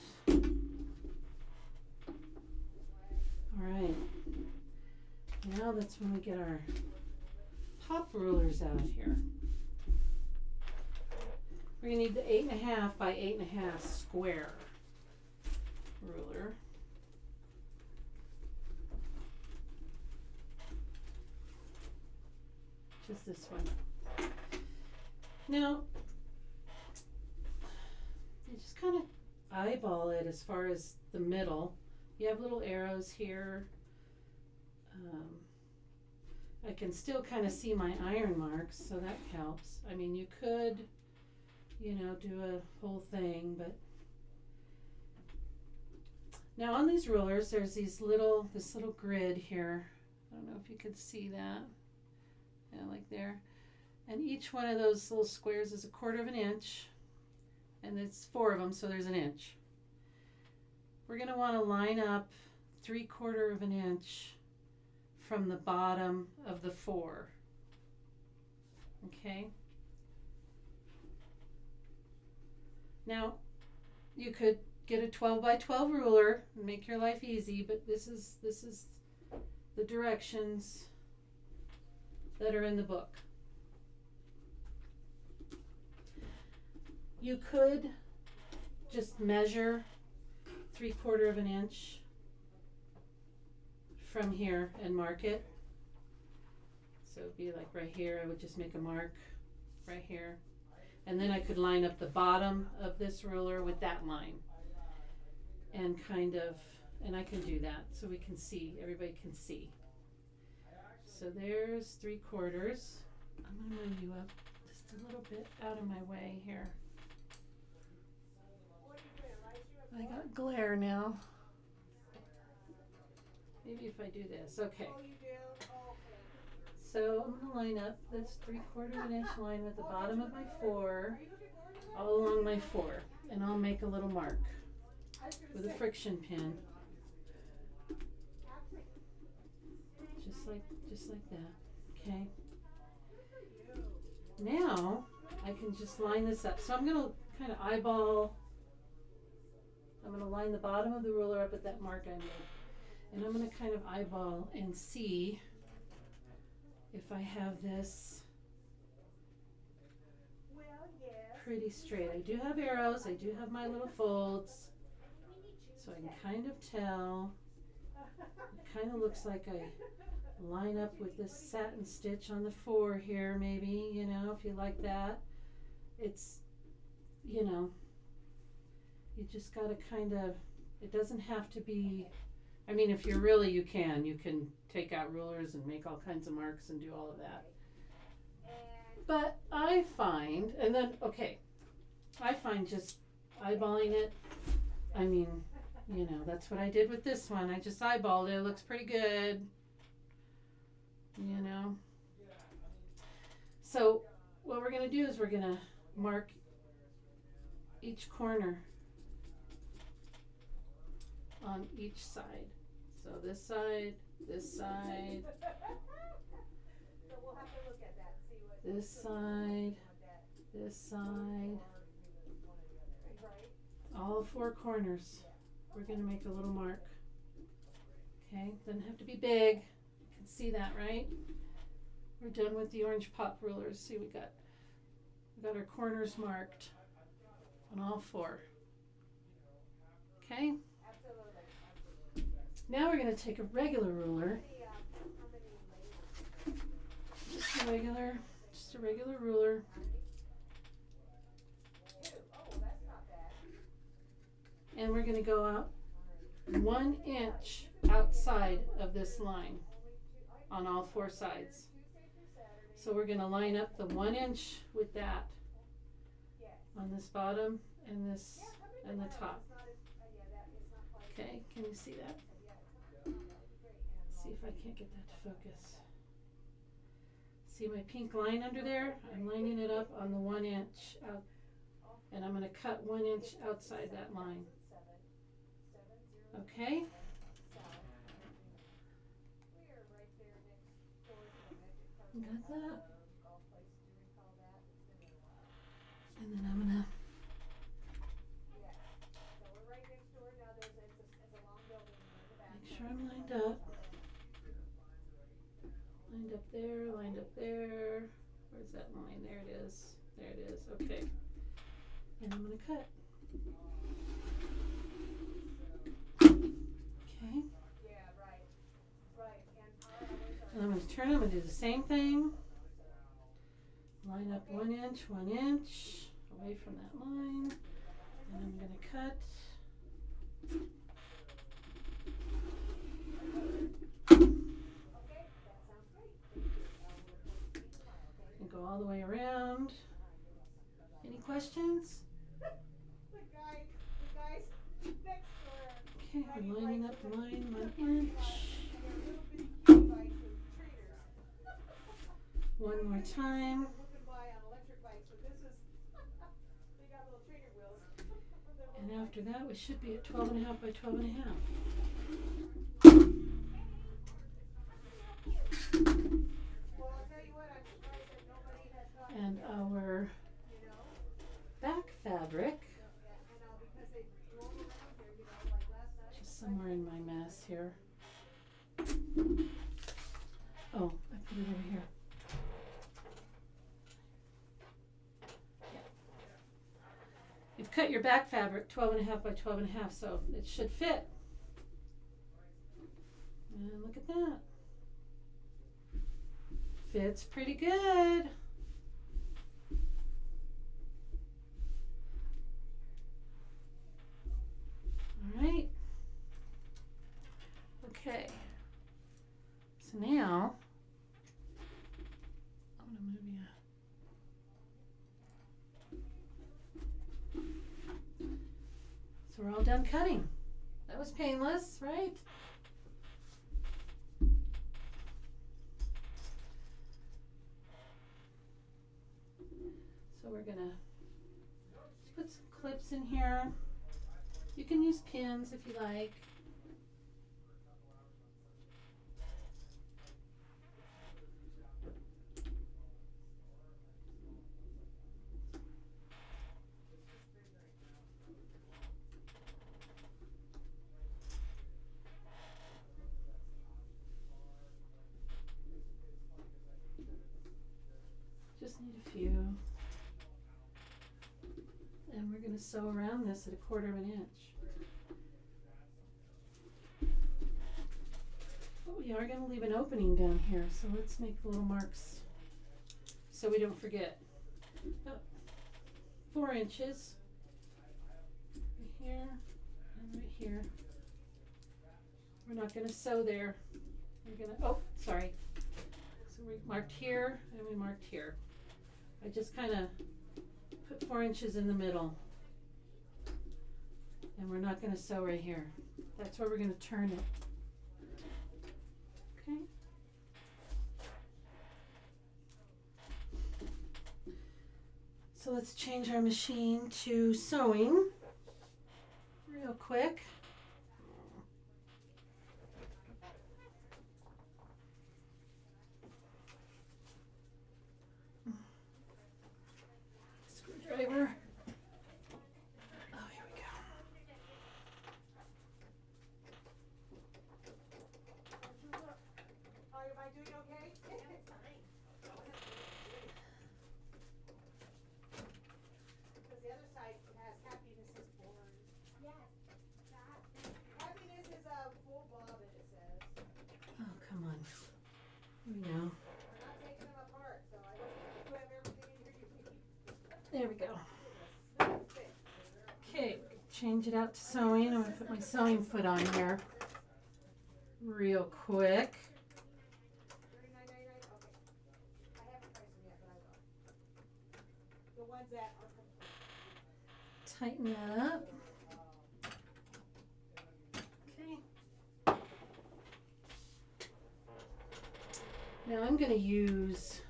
All right. Now that's when we get our pop rulers out here. We're gonna need the 8.5 by 8.5 square ruler. Just this one. Now, you just kind of eyeball it as far as the middle. You have little arrows here. I can still kind of see my iron marks, so that helps. I mean, you could, you know, do a whole thing, but now on these rulers, there's this little grid here. I don't know if you could see that. Yeah, like there. And each one of those little squares is 1/4 of an inch, and it's 4 of them, so there's an inch. We're going to want to line up 3/4 of an inch from the bottom of the 4. Okay? Now, you could get a 12 by 12 ruler and make your life easy, but this is the directions that are in the book. You could just measure 3/4 of an inch from here and mark it. So it'd be like right here, I would just make a mark right here. And then I could line up the bottom of this ruler with that line. And kind of, and I can do that so we can see, everybody can see. So there's 3/4. I'm going to move you up just a little bit out of my way here. I got glare now. Maybe if I do this, okay. Oh, you do? Oh, okay. So I'm going to line up this 3/4 of an inch line with the bottom of my 4 Are you looking forward to that? all along my 4, and I'll make a little mark I was gonna with a say, friction pin, actually, just like that. Okay. good for you. Now I can just line this up. So I'm going to kind of eyeball. I'm going to line the bottom of the ruler up at that mark I made. And I'm going to kind of eyeball and see if I have this Well, yes. pretty straight. I do have arrows. I do have my little folds. So I can kind of tell. It kind of looks like I line up with this satin stitch on the 4 here, maybe, you know, if you like that. It's, you know, you just got to kind of, it doesn't have to be, I mean, if you're really, you can take out rulers and make all kinds of marks and do all of that. But I find, and then, okay, I find just eyeballing it, I mean, you know, that's what I did with this one. I just eyeballed it. It looks pretty good, you know. So what we're going to do is we're going to mark each corner on each side. So this side, So we'll have to look at that and see what. this side, this side, Right? all 4 corners. We're going to make a little mark. Okay, doesn't have to be big. You can see that, right? We're done with the orange pop rulers. See, we got our corners marked on all 4. Okay? Absolutely. Now we're going to take a regular ruler. How many layers? Just a regular ruler. 2. Oh, that's not bad. And we're going to go out 1 inch outside of this line on all 4 sides. So we're going to line up the 1 inch with that on this bottom and this and the top. Okay, can you see that? See if I can't get that to focus. See my pink line under there? I'm lining it up on the 1 inch out, and I'm going to cut 1 inch outside that line. Okay? Got that? golf place, do you recall that? It's been there a while. And then I'm gonna Yes, so we're right next door now, it's a long building, we're in the back. make sure I'm lined up. Lined up there, lined up there. Where's that line? There it is. There it is. Okay. And I'm gonna cut. Okay. Yeah, right, and our hours are. And I'm gonna turn. I'm gonna do the same thing. Line up 1 inch, 1 inch away from that line. And I'm gonna cut. Okay, that sounds great, thank you, we'll report to you tomorrow, okay? And go all the way around. Any questions? The guys next door. Okay, we're lining up the line 1 inch. And they're little bitty kitty bikes with trainers. 1 more time. They're whipping by on electric bikes, but this is, they got little trainer wheels. And after that, we should be at 12.5 by 12.5. Well, I'll tell you what, I'm surprised that nobody has gotten, And our you know, back fabric, I know, because they roll around here, you know, like last night. just somewhere in my mess here. Oh, I put it over here. Yeah. You've cut your back fabric 12.5 by 12.5, so it should fit. And look at that. Fits pretty good. All right. Okay. So now, I'm gonna move you. So we're all done cutting. That was painless, right? So we're gonna put some clips in here. You can use pins if you like. Just need a few. And we're going to sew around this at 1/4 inch. But we are going to leave an opening down here, so let's make the little marks so we don't forget. About 4 inches. Right here and right here. We're not going to sew there. We're going to, oh, sorry. So we marked here and we marked here. I just kind of put 4 inches in the middle. And we're not going to sew right here. That's where we're going to turn it. Okay. So let's change our machine to sewing real quick. Screwdriver. Oh, here we go. Am I doing okay? It's fine. Because the other side has happiness is born. Yes, that. Happiness is a full bobbin, it says. Oh, come on. Here we go. We're not taking them apart, so I don't think you have everything in here you need. There we go. Snug fit. Okay, change it out to sewing. I'm going to put my sewing foot on here real quick. $39.99. Okay. I haven't priced them yet, but I will. The ones that are complete. Tighten that up. Okay. Now I'm going to use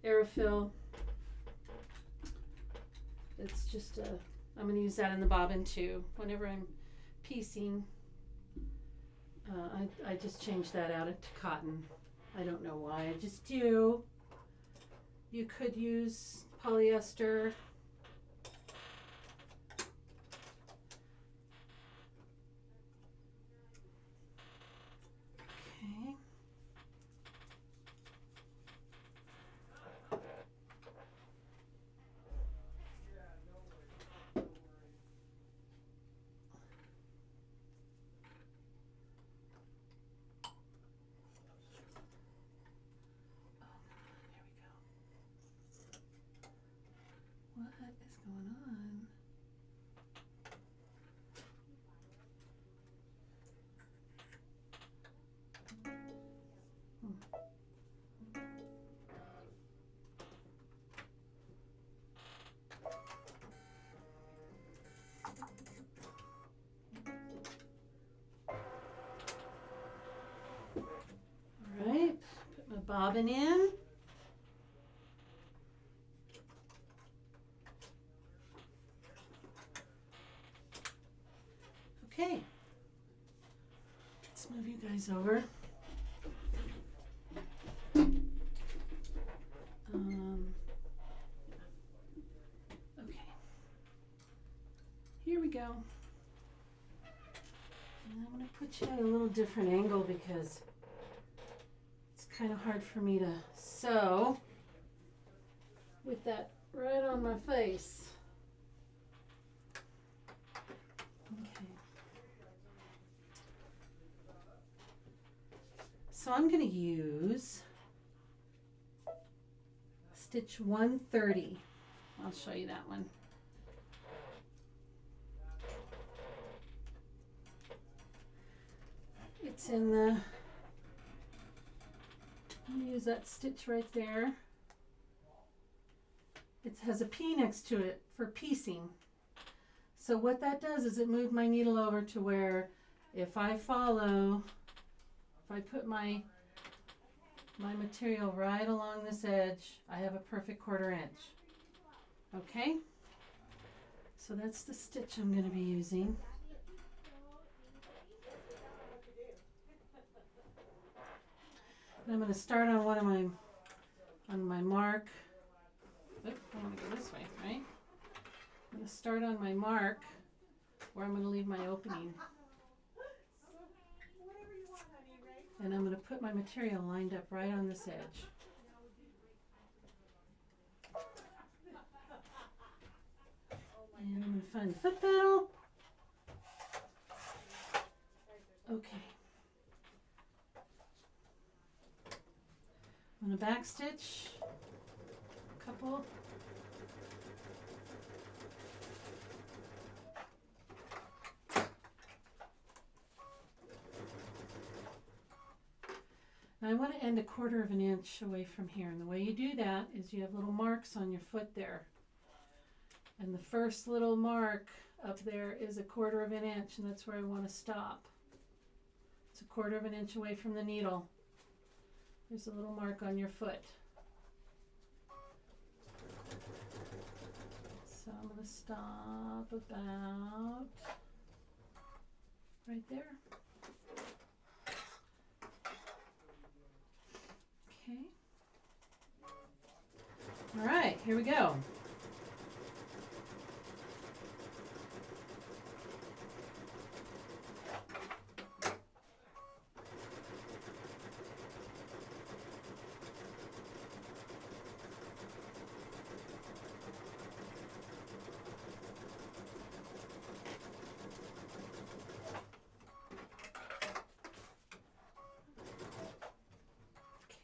Aerofill. It's just I'm going to use that in the bobbin too. Whenever I'm piecing, I just change that out into cotton. I don't know why, I just do. You could use polyester. Okay. What is going on? All right, put my bobbin in. Okay, let's move you guys over. Okay, here we go. And I'm going to put you at a little different angle because it's kind of hard for me to sew with that right on my face. Okay. So I'm going to use stitch 130. I'll show you that one. It's in the, I'm going to use that stitch right there. It has a P next to it for piecing. So what that does is it moved my needle over to where if I follow, if I put my material right along this edge, I have a perfect 1/4 inch. Okay? So that's the stitch I'm going to be using. And I'm going to start on my mark. Oop, I want to go this way, right? I'm going to start on my mark where I'm going to leave my opening. Whatever you want, honey, right? And I'm going to put my material lined up right on this edge. And I'm going to find the foot pedal. Okay. I'm going to back stitch a couple. Now I want to end a 1/4 inch away from here. And the way you do that is you have little marks on your foot there. And the first little mark up there is a 1/4 inch, and that's where I want to stop. It's a 1/4 inch away from the needle. There's a little mark on your foot. So I'm going to stop about right there. Okay. All right, here we go.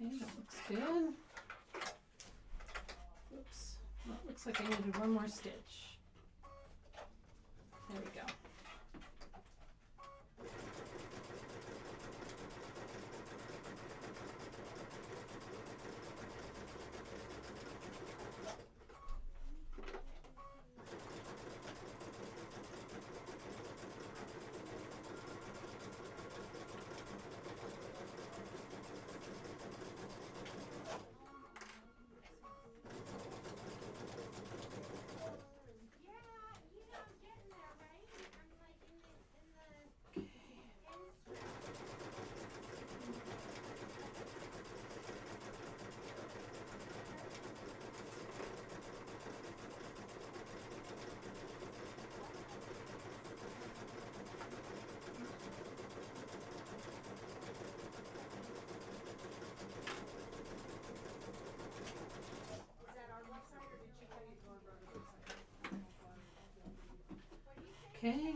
Okay, that looks good. Oops, well, it looks like I needed one more stitch. There we go. Okay,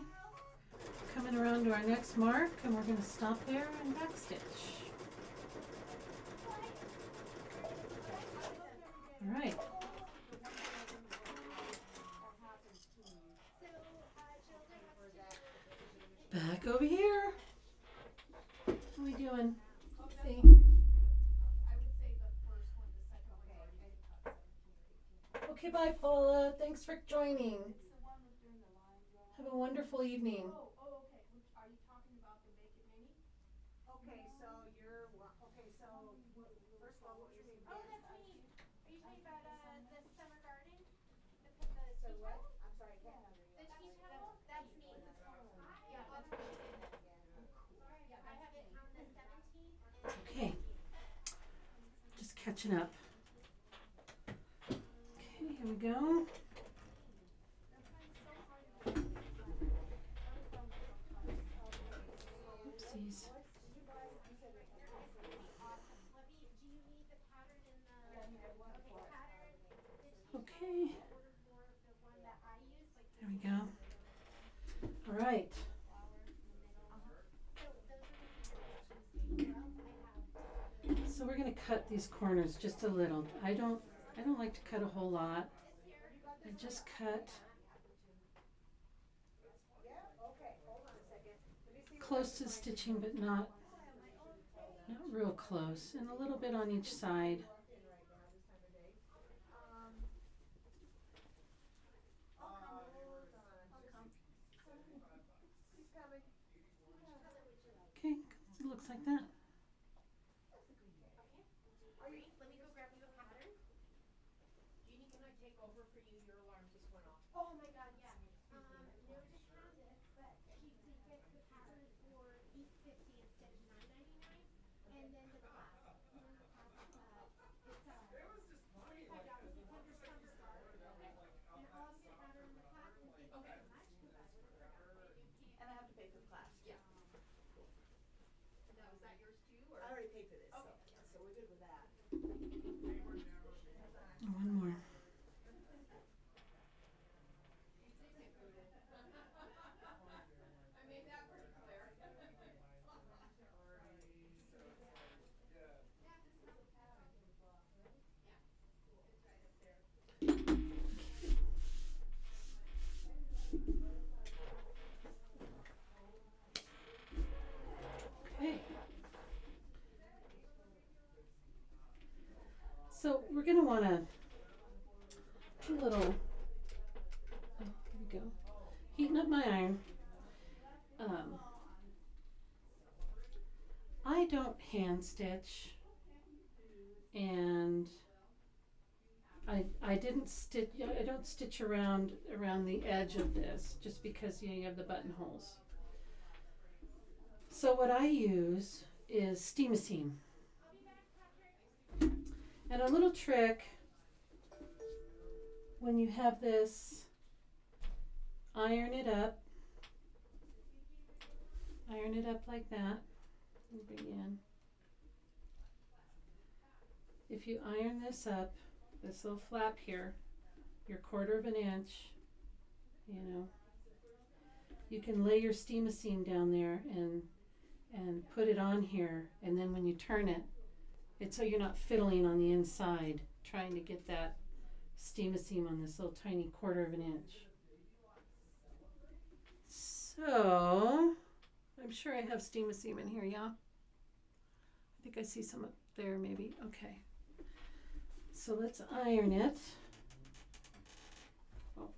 coming around to our next mark, and we're going to stop there and backstitch. All right. Back over here. How are we doing? See? Okay, bye, Paula. Thanks for joining. Have a wonderful evening. Okay, so you're, okay, so, first of all, what was your name? Oh, that's me. Are you talking about the summer garden? The So tea what? towel? I'm sorry, I can't. The tea towel? That's me. Yeah, that's me. Yeah, I have it on the 17th and Okay. Just catching up. Okay, here we go. Oopsies. awesome. Do you need the pattern in the, okay, pattern, Okay. order more of the one that I use, like There we go. All right. so those are my suggestions. So we're going to cut these corners just a little. I don't like to cut a whole lot. I just cut Okay, hold on a second. Let me see. close to the stitching, but not real close, and a little bit on each side. Okay, it looks like that. Let me go grab you a pattern. Jeannie, can I take over for you? Your alarm just went off. Oh my god, yeah. Noah just found this, but she gets the pattern for $8.50 instead of $9.99. And then the class, it's $25. It's under summer garden. Okay. And I'll have your pattern in the class, and thank you so much, because I would have forgotten. And I have to pay for the class. Yeah. Now, is that yours too, or? I already paid for this, Okay. so we're good with that. One more. I made that pretty clear. Okay. So we're going to want to do a little, here we go, heating up my iron. I don't hand stitch, and I don't stitch around the edge of this, just because you have the buttonholes. So what I use is steam-a-seam. And a little trick, when you have this, iron it up like that, and bring in. If you iron this up, this little flap here, your 1/4 inch, you can lay your steam-a-seam down there and put it on here, and then when you turn it, it's so you're not fiddling on the inside trying to get that steam-a-seam on this little tiny 1/4 inch. So I'm sure I have steam-a-seam in here, yeah? I think I see some up there maybe. Okay. So let's iron it. Oh.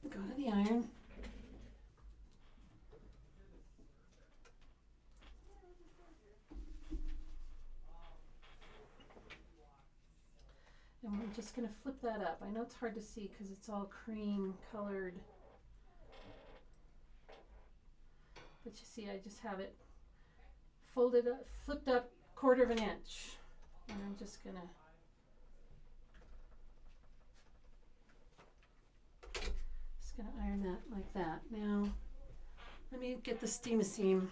Go to the iron. And we're just going to flip that up. I know it's hard to see because it's all cream colored. But you see, I just have it folded up, flipped up 1/4 inch. And I'm just going to iron that like that. Now, let me get the steam-a-seam.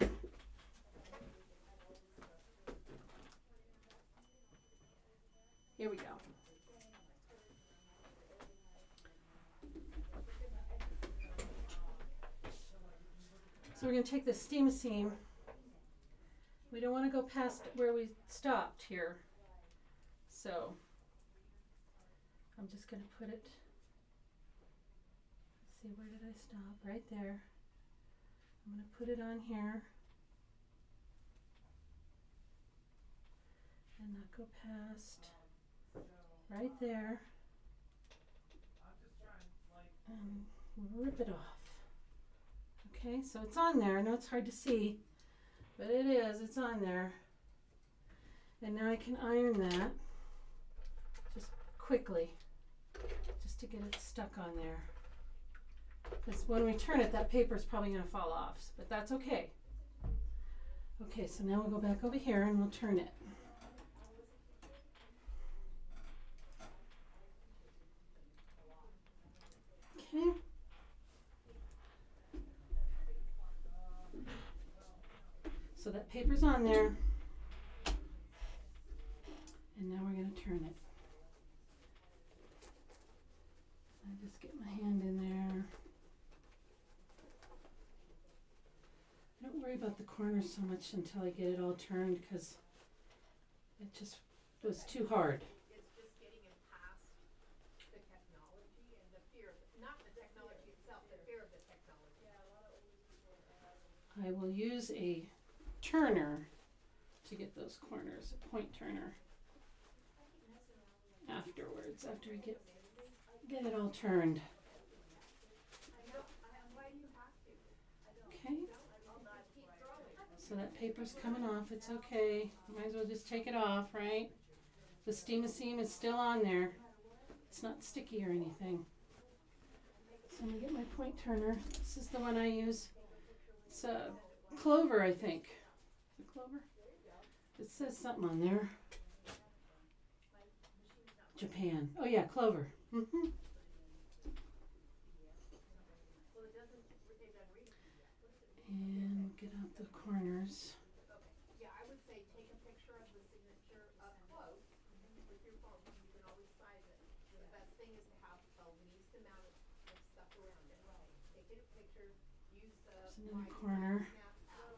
So we're going to take the steam seam. We don't want to go past where we stopped here. So I'm just going to put it, let's see, where did I stop? Right there. I'm going to put it on here and not go past right there and rip it off. Okay, so it's on there. I know it's hard to see, but it is. It's on there. And now I can iron that just quickly, just to get it stuck on there. Because when we turn it, that paper is probably going to fall off, but that's okay. Okay, so now we'll go back over here and we'll turn it. Okay. So that paper's on there. And now we're going to turn it. I just get my hand in there. Don't worry about the corners so much until I get it all turned, because it just was too hard. It's just getting him past the technology and the fear of not the technology itself, the fear of the technology. I will use a turner to get those corners, a point turner, afterwards, after I get it all turned. Okay. So that paper's coming off. It's okay. Might as well just take it off, right? The steam seam is still on there. It's not sticky or anything. So I'm gonna get my point turner. This is the one I use. It's a Clover, I think. Is it Clover? It says something on there. Japan. Oh yeah, Clover. Mm-hmm. And get out the corners. Yeah, I would say take a picture of the signature up close with your phone. You can always size it. The best thing is to have the least amount of stuff around it. Take a picture, use the There's another corner. snap out,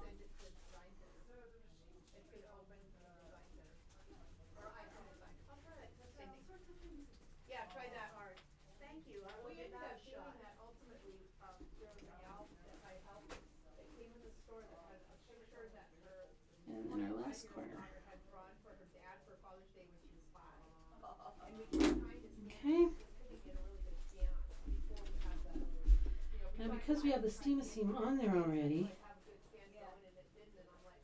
send it to the design center. It's going to open to the design center. Or I can design. I'll try that. Same thing. Yeah, try that. Thank you. I will We give ended that up a doing shot. that ultimately, there was a gal that I helped, that came in the store that had a picture that her And then our last 25-year-old corner. daughter had drawn for her dad for Father's Day when she was 5. And we were trying to scan Okay. it, just couldn't get a really good scan on it before we had the, Now because we have the steam seam on there already, have a good scan going and it didn't, and I'm like,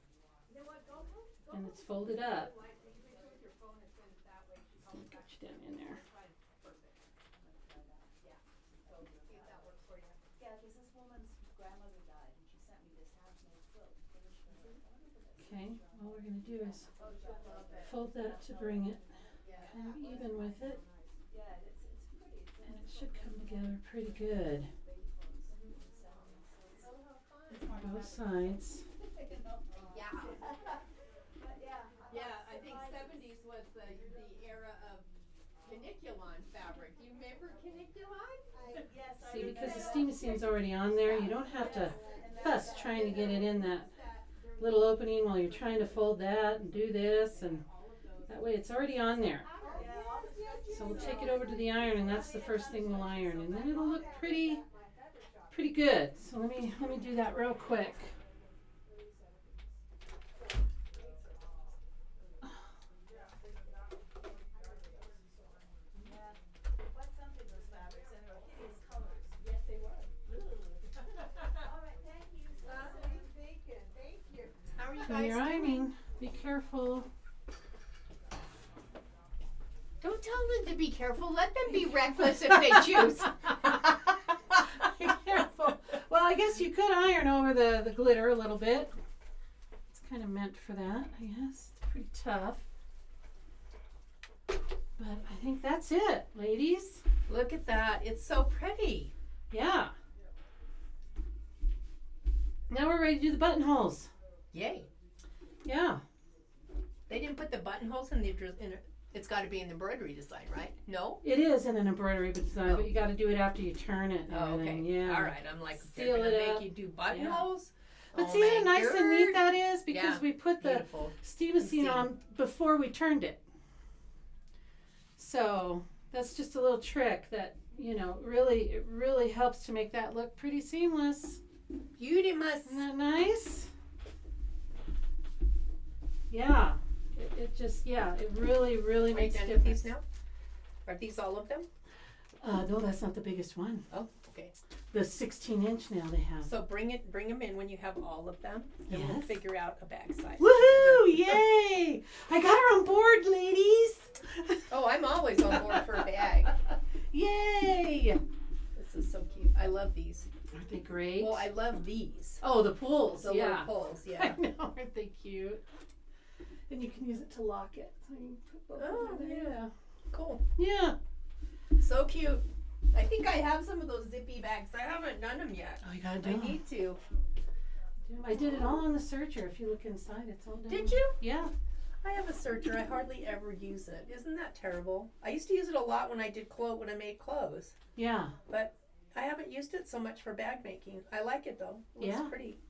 you know what, go home, and it's folded up, like, take a picture with your phone and send it that way. She so called I'll me back. get you down in there. Fine, perfect. Yeah, so see if that works for you. Yeah, because this woman's grandmother died, and she sent me this half-made quilt finished for her. Okay, all we're going to do is Oh, she'll love it. fold that to bring it kind of even with it, Yeah, it's pretty. It's and it should come together pretty good baby clothes in the 70s, so Oh, how fun. on both sides. Yeah. But yeah. Yeah, I think 70s was the era of caniculon fabric. Do you remember caniculon? Yes, I See, because the remember. steam seam's already on there, you don't have to fuss trying to get it in that little opening while you're trying to fold that and do this, and that way it's already on there. So we'll take it over to the iron, and that's the first thing we'll iron, and then it'll look pretty good. So let me do that real quick. Quite something, those fabrics, and they were hideous colors. Yes, they were. All right, thank you. Thank you. How are you When guys you're doing? ironing, be careful. Don't tell them to be careful. Let them be reckless if they choose. Be careful. Well, I guess you could iron over the glitter a little bit. It's kind of meant for that, I guess. It's pretty tough. But I think that's it, ladies. Look at that. It's so pretty. Yeah. Now we're ready to do the buttonholes. Yay. Yeah. They didn't put the buttonholes in the It's got to be an embroidery design, right? No? It is in an embroidery design, Oh. but you got to do it after you turn it and everything. Yeah. All right. I'm like, if Seal they're going it to up. make you do buttonholes. But oh see how my nice and neat God. that is? Because Yeah, we put the Beautiful. steam machine Steam. on before we turned it. So that's just a little trick that, it really helps to make that look pretty seamless. Beauty-muss. Isn't that nice? Yeah. It really, really Are you makes a done with difference. these now? Are these all of them? No, that's not the biggest one. Oh, okay. The 16-inch now they have. So bring them in when you have all of them, and we'll Yes. figure out a bag size. Woohoo! Yay! I got her on board, ladies! Oh, I'm always on board for a bag. Yay! This is so cute. I love these. Aren't they great? Well, I love these. Oh, the pools, The yeah. little poles, I yeah. know, aren't they cute? And you can use it to lock it. So you put both Oh, of them in there. Cool. Yeah. So cute. I think I have some of those zippy bags. I haven't done them yet. Oh, you gotta do I 'em. need to. I did it all on the serger. If you look inside, it's all done. Did you? Yeah. I have a serger. I hardly ever use it. Isn't that terrible? I used to use it a lot when I made clothes, Yeah. but I haven't used it so much for bag making. I like it though. It looks Yeah. pretty.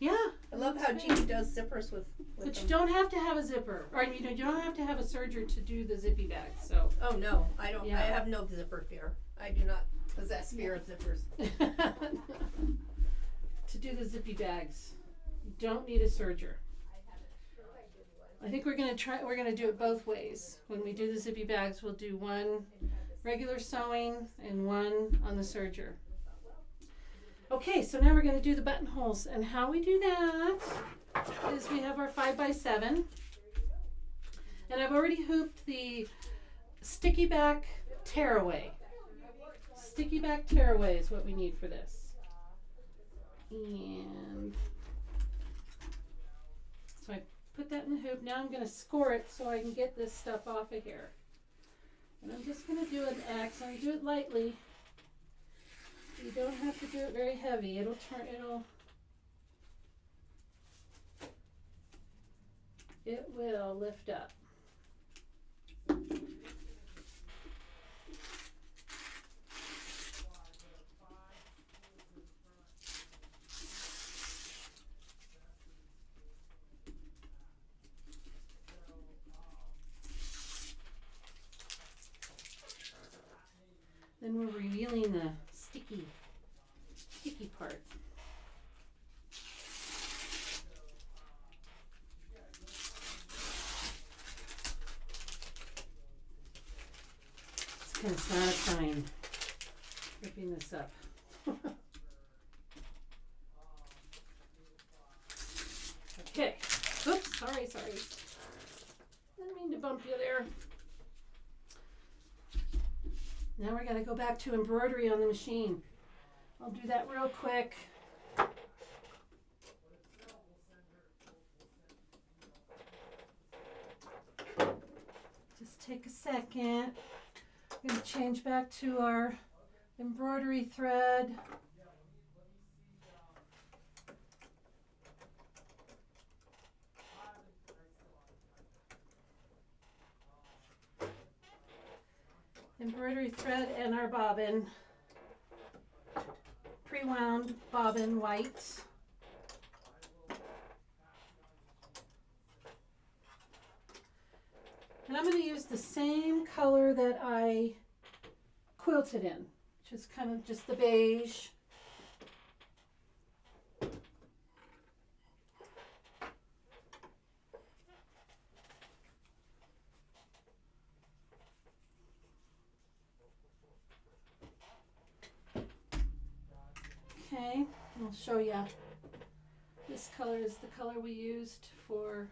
Yeah. I love how Looks Jeannie does zippers with But them. you don't have to have a zipper, or you don't have to have a serger to do the zippy bag. So Oh no, I don't. Yeah. I have no zipper fear. I do not possess fear of zippers. to do the zippy bags, you don't need a serger. I think we're gonna do it both ways. When we do the zippy bags, we'll do one regular sewing and one on the serger. Okay, so now we're gonna do the buttonholes, and how we do that is we have our 5x7, and I've already hooped the sticky back tearaway. Sticky back tearaway is what we need for this. And so I put that in the hoop. Now I'm going to score it so I can get this stuff off of here. And I'm just going to do an X. I'm going to do it lightly. You don't have to do it very heavy. It will lift up. Then we're revealing the sticky part. It's kind of satisfying ripping this up. Okay. Oops, sorry. Didn't mean to bump you there. Now we're gonna go back to embroidery on the machine. I'll do that real quick. Just take a second. I'm gonna change back to our embroidery thread. Embroidery thread and our bobbin. Pre-wound bobbin white. And I'm going to use the same color that I quilted in, which is kind of just the beige. Okay, I'll show you. This color is the color we used for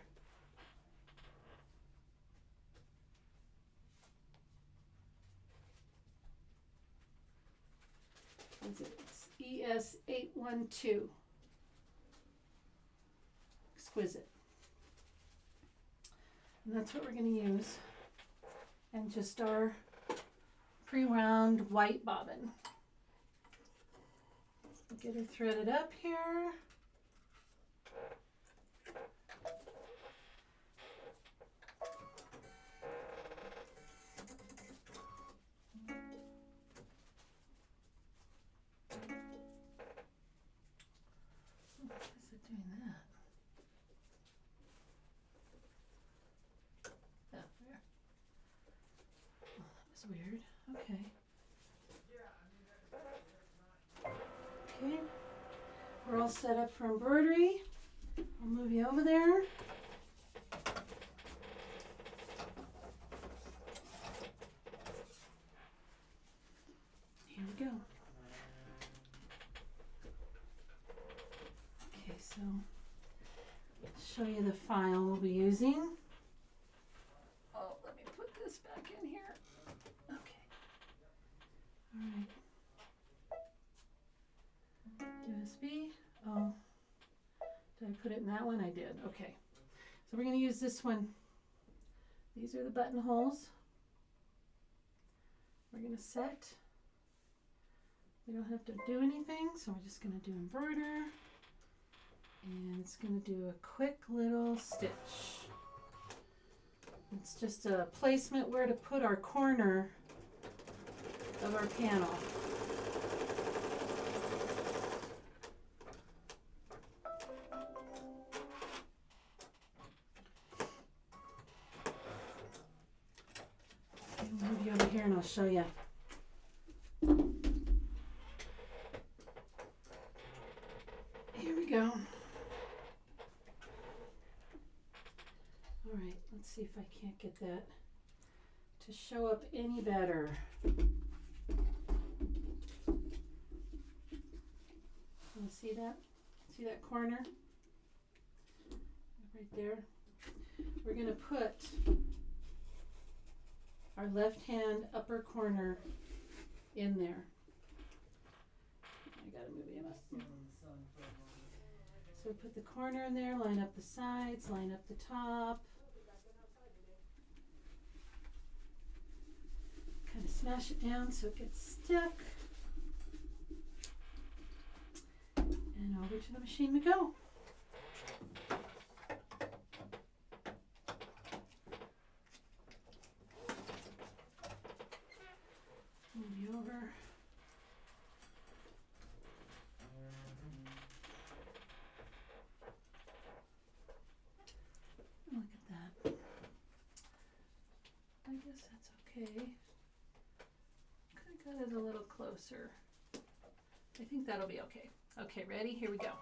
it's ES812. Exquisite. And that's what we're going to use. And just our pre-wound white bobbin. Get her threaded up here. Okay, we're all set up for embroidery. I'll move you over there. Here we go. Okay, so show you the file we'll be using. Oh, let me put this back in here. Okay. All right. USB. Oh, did I put it in that one? I did. Okay. So we're going to use this one. These are the buttonholes. We're going to set. We don't have to do anything, so we're just going to do embroider. And it's going to do a quick little stitch. It's just a placement where to put our corner of our panel. I'll move you over here and I'll show you. Here we go. All right, let's see if I can't get that to show up any better. You see that? See that corner? Right there. We're going to put our left hand upper corner in there. I gotta move him up. So put the corner in there, line up the sides, line up the top. Kind of smash it down so it gets stuck. And over to the machine we go. Move you over. Look at that. I guess that's okay. Could have got it a little closer. I think that'll be okay. Okay, ready? Here we go.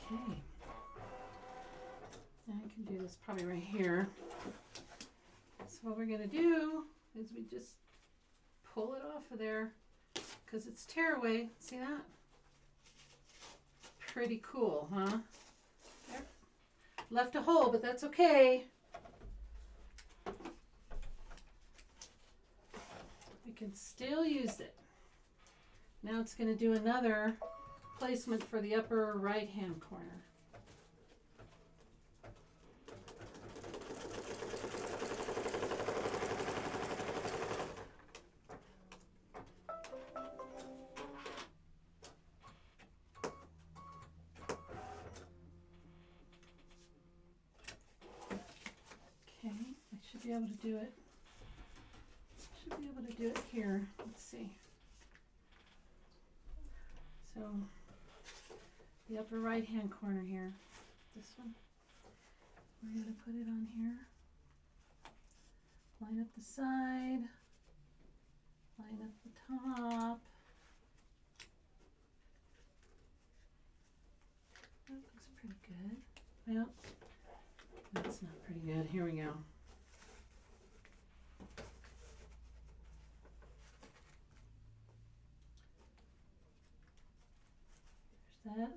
Okay. Now I can do this probably right here. So what we're gonna do is we just pull it off of there because it's tearaway. See that? Pretty cool, huh? There. Left a hole, but that's okay. We can still use it. Now it's gonna do another placement for the upper right hand corner. Okay, I should be able to do it. Should be able to do it here. Let's see. So the upper right hand corner here, this one, we're going to put it on here, line up the side, line up the top. That looks pretty good. Well, that's not pretty good. Here we go.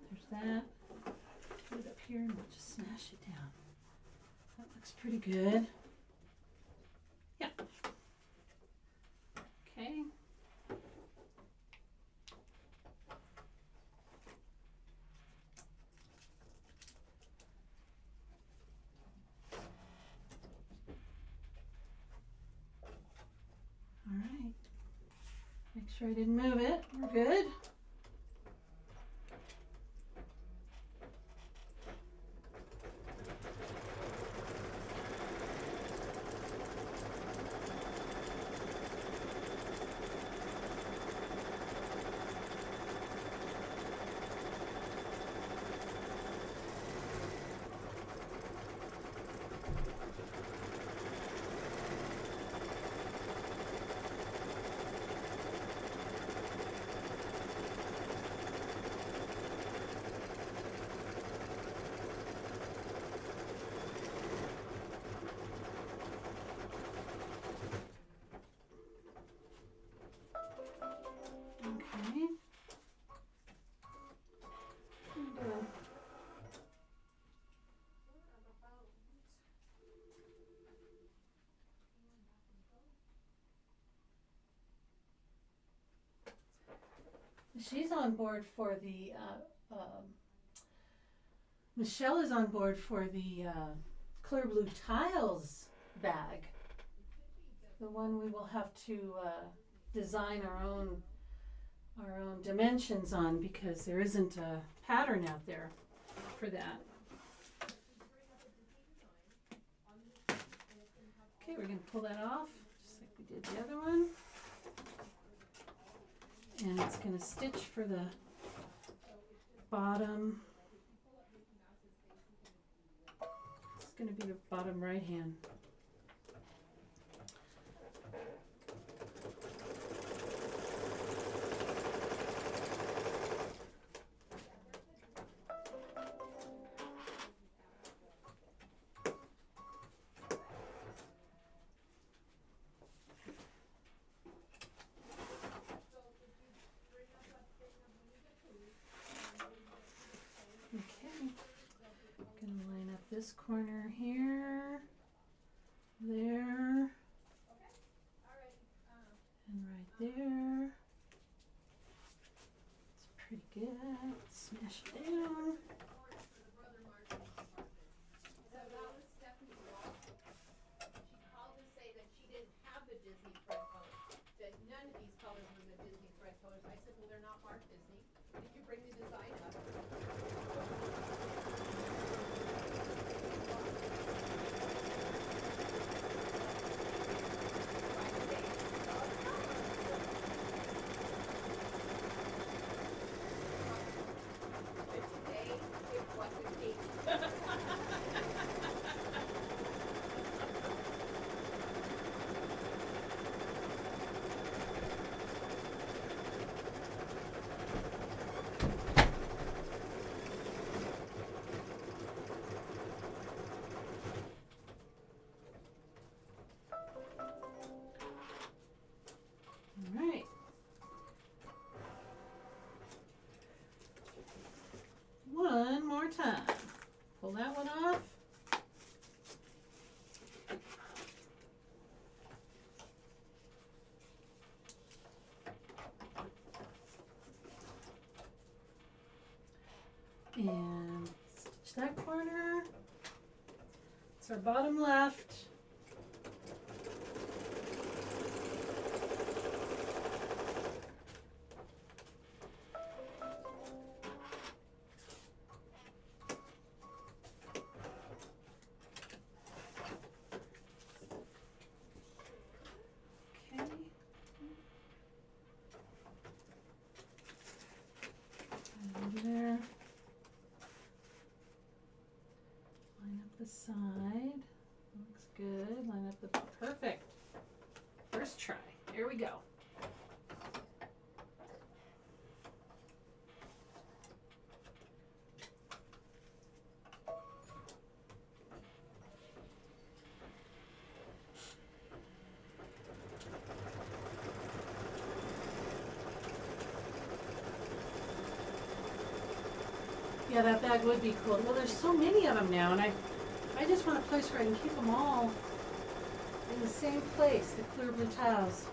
There's that. Put it up here and we'll just smash it down. That looks pretty good. Yeah. Okay. Make sure I didn't move it. We're good. Okay. What are you doing? She's on board for the, Michelle is on board for the clear blue tiles bag. The one we will have to design our own dimensions on because there isn't a pattern out there for that. Okay, we're going to pull that off just like we did the other one. And it's going to stitch for the bottom. It's going to be the bottom right hand. Okay, gonna line up this corner here, there, and right there. It's pretty good. Smash it down. So that was Stephanie's wall. She called to say that she didn't have the Disney thread colors, that none of these colors were the Disney thread colors. I said, well, they're not marked Disney. Did you bring the design up? Today, it wasn't me. All right. One more time. Pull that one off. And stitch that corner. It's our bottom left. Okay. And over there. Line up the side. Looks good. Line up the perfect. First try. Here we go. Yeah, that bag would be cool. Well, there's so many of them now, and I just want a place where I can keep them all in the same place, the clear blue tiles.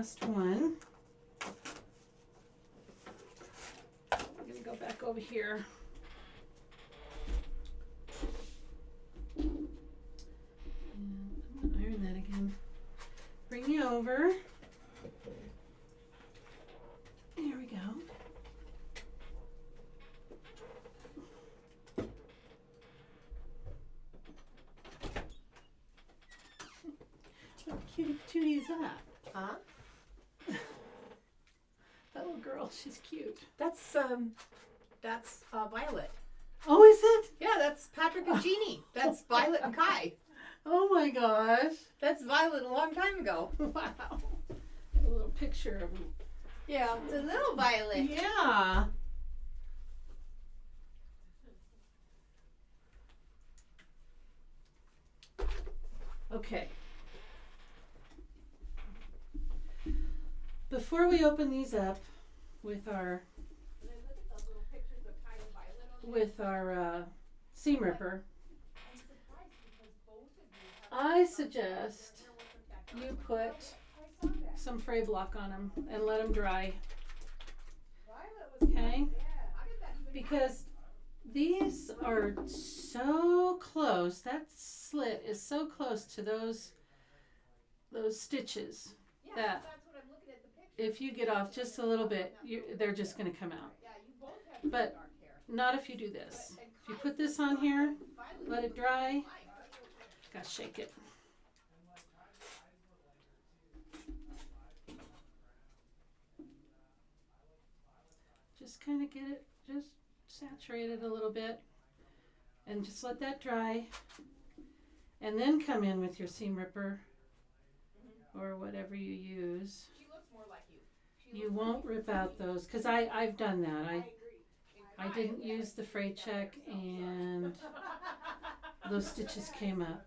last one. I'm gonna go back over here. And I'm gonna iron that again. Bring you over. There we go. What cutie patootie is that? Huh? That little girl, she's cute. That's Violet. Oh, is it? Yeah, that's Patrick and Jeannie. That's Violet and Kai. Oh my gosh. That's Violet a long time ago. Wow. A little picture of them. Yeah, it's a little Violet. Yeah. Okay. Before we open these up with our And then look at those little pictures of Kai and Violet on there. seam ripper, I'm surprised because both of you have I suggest you put some fray block on them and let them dry. Okay? Because these are so close. That slit is so close to those stitches Yeah, that that's what I'm looking at the picture. if you get off just a little bit, they're just going to come out. Yeah, you both have But dark hair. not if you do this. If you put this on here, let it dry. Gotta shake it. Just kind of get it, just saturate it a little bit. And just let that dry. And then come in with your seam ripper or whatever you use. She looks more like you. She You looks won't rip out those, because I've done that. I didn't use the fray check and those stitches came up.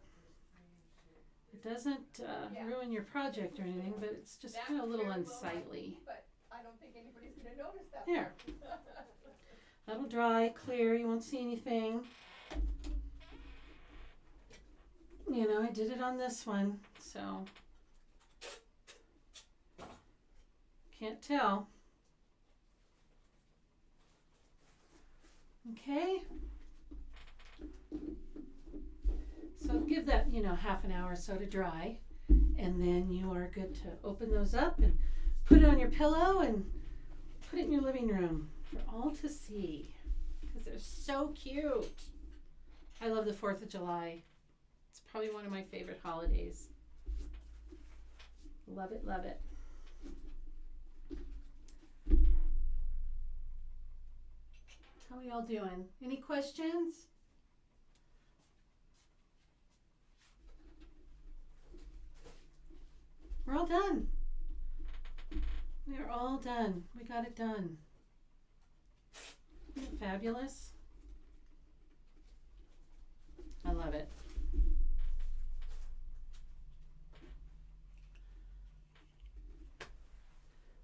It doesn't ruin your project or anything, but it's just kind of a little unsightly. But I don't think anybody's going to notice that. There. That'll dry, clear, you won't see anything. You know, I did it on this one, so can't tell. Okay. So give that, half an hour or so to dry, and then you are good to open those up and put it on your pillow and put it in your living room for all to see, because they're so cute. I love the 4th of July. It's probably one of my favorite holidays. Love it, love it. How are y'all doing? Any questions? We're all done. We are all done. We got it done. Isn't it fabulous? I love it.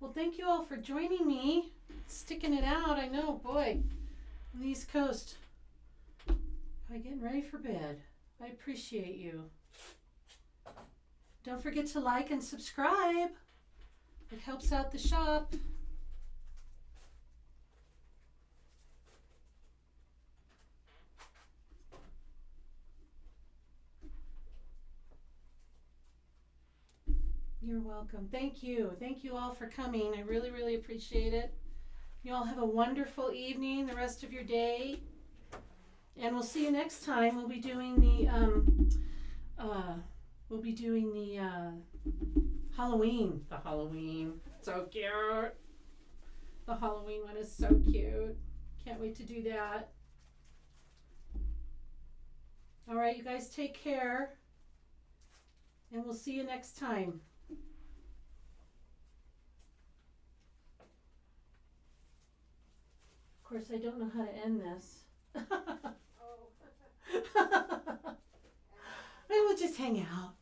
Well, thank you all for joining me. Sticking it out, I know, boy. On the East Coast. Probably getting ready for bed. I appreciate you. Don't forget to like and subscribe. It helps out the shop. You're welcome. Thank you. Thank you all for coming. I really, really appreciate it. You all have a wonderful evening, the rest of your day. And we'll see you next time. We'll be doing the Halloween. The Halloween. So cute. The Halloween one is so cute. Can't wait to do that. All right, you guys take care. And we'll see you next time. Of course, I don't know how to end this. Maybe we'll just hang out.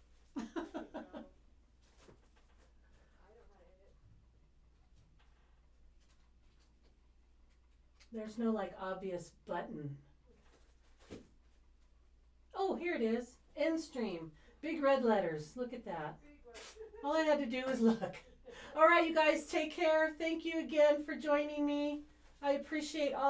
There's no obvious button. Oh, here it is. End stream. Big red letters. Look at that. All I had to do was look. All right, you guys, take care. Thank you again for joining me. I appreciate all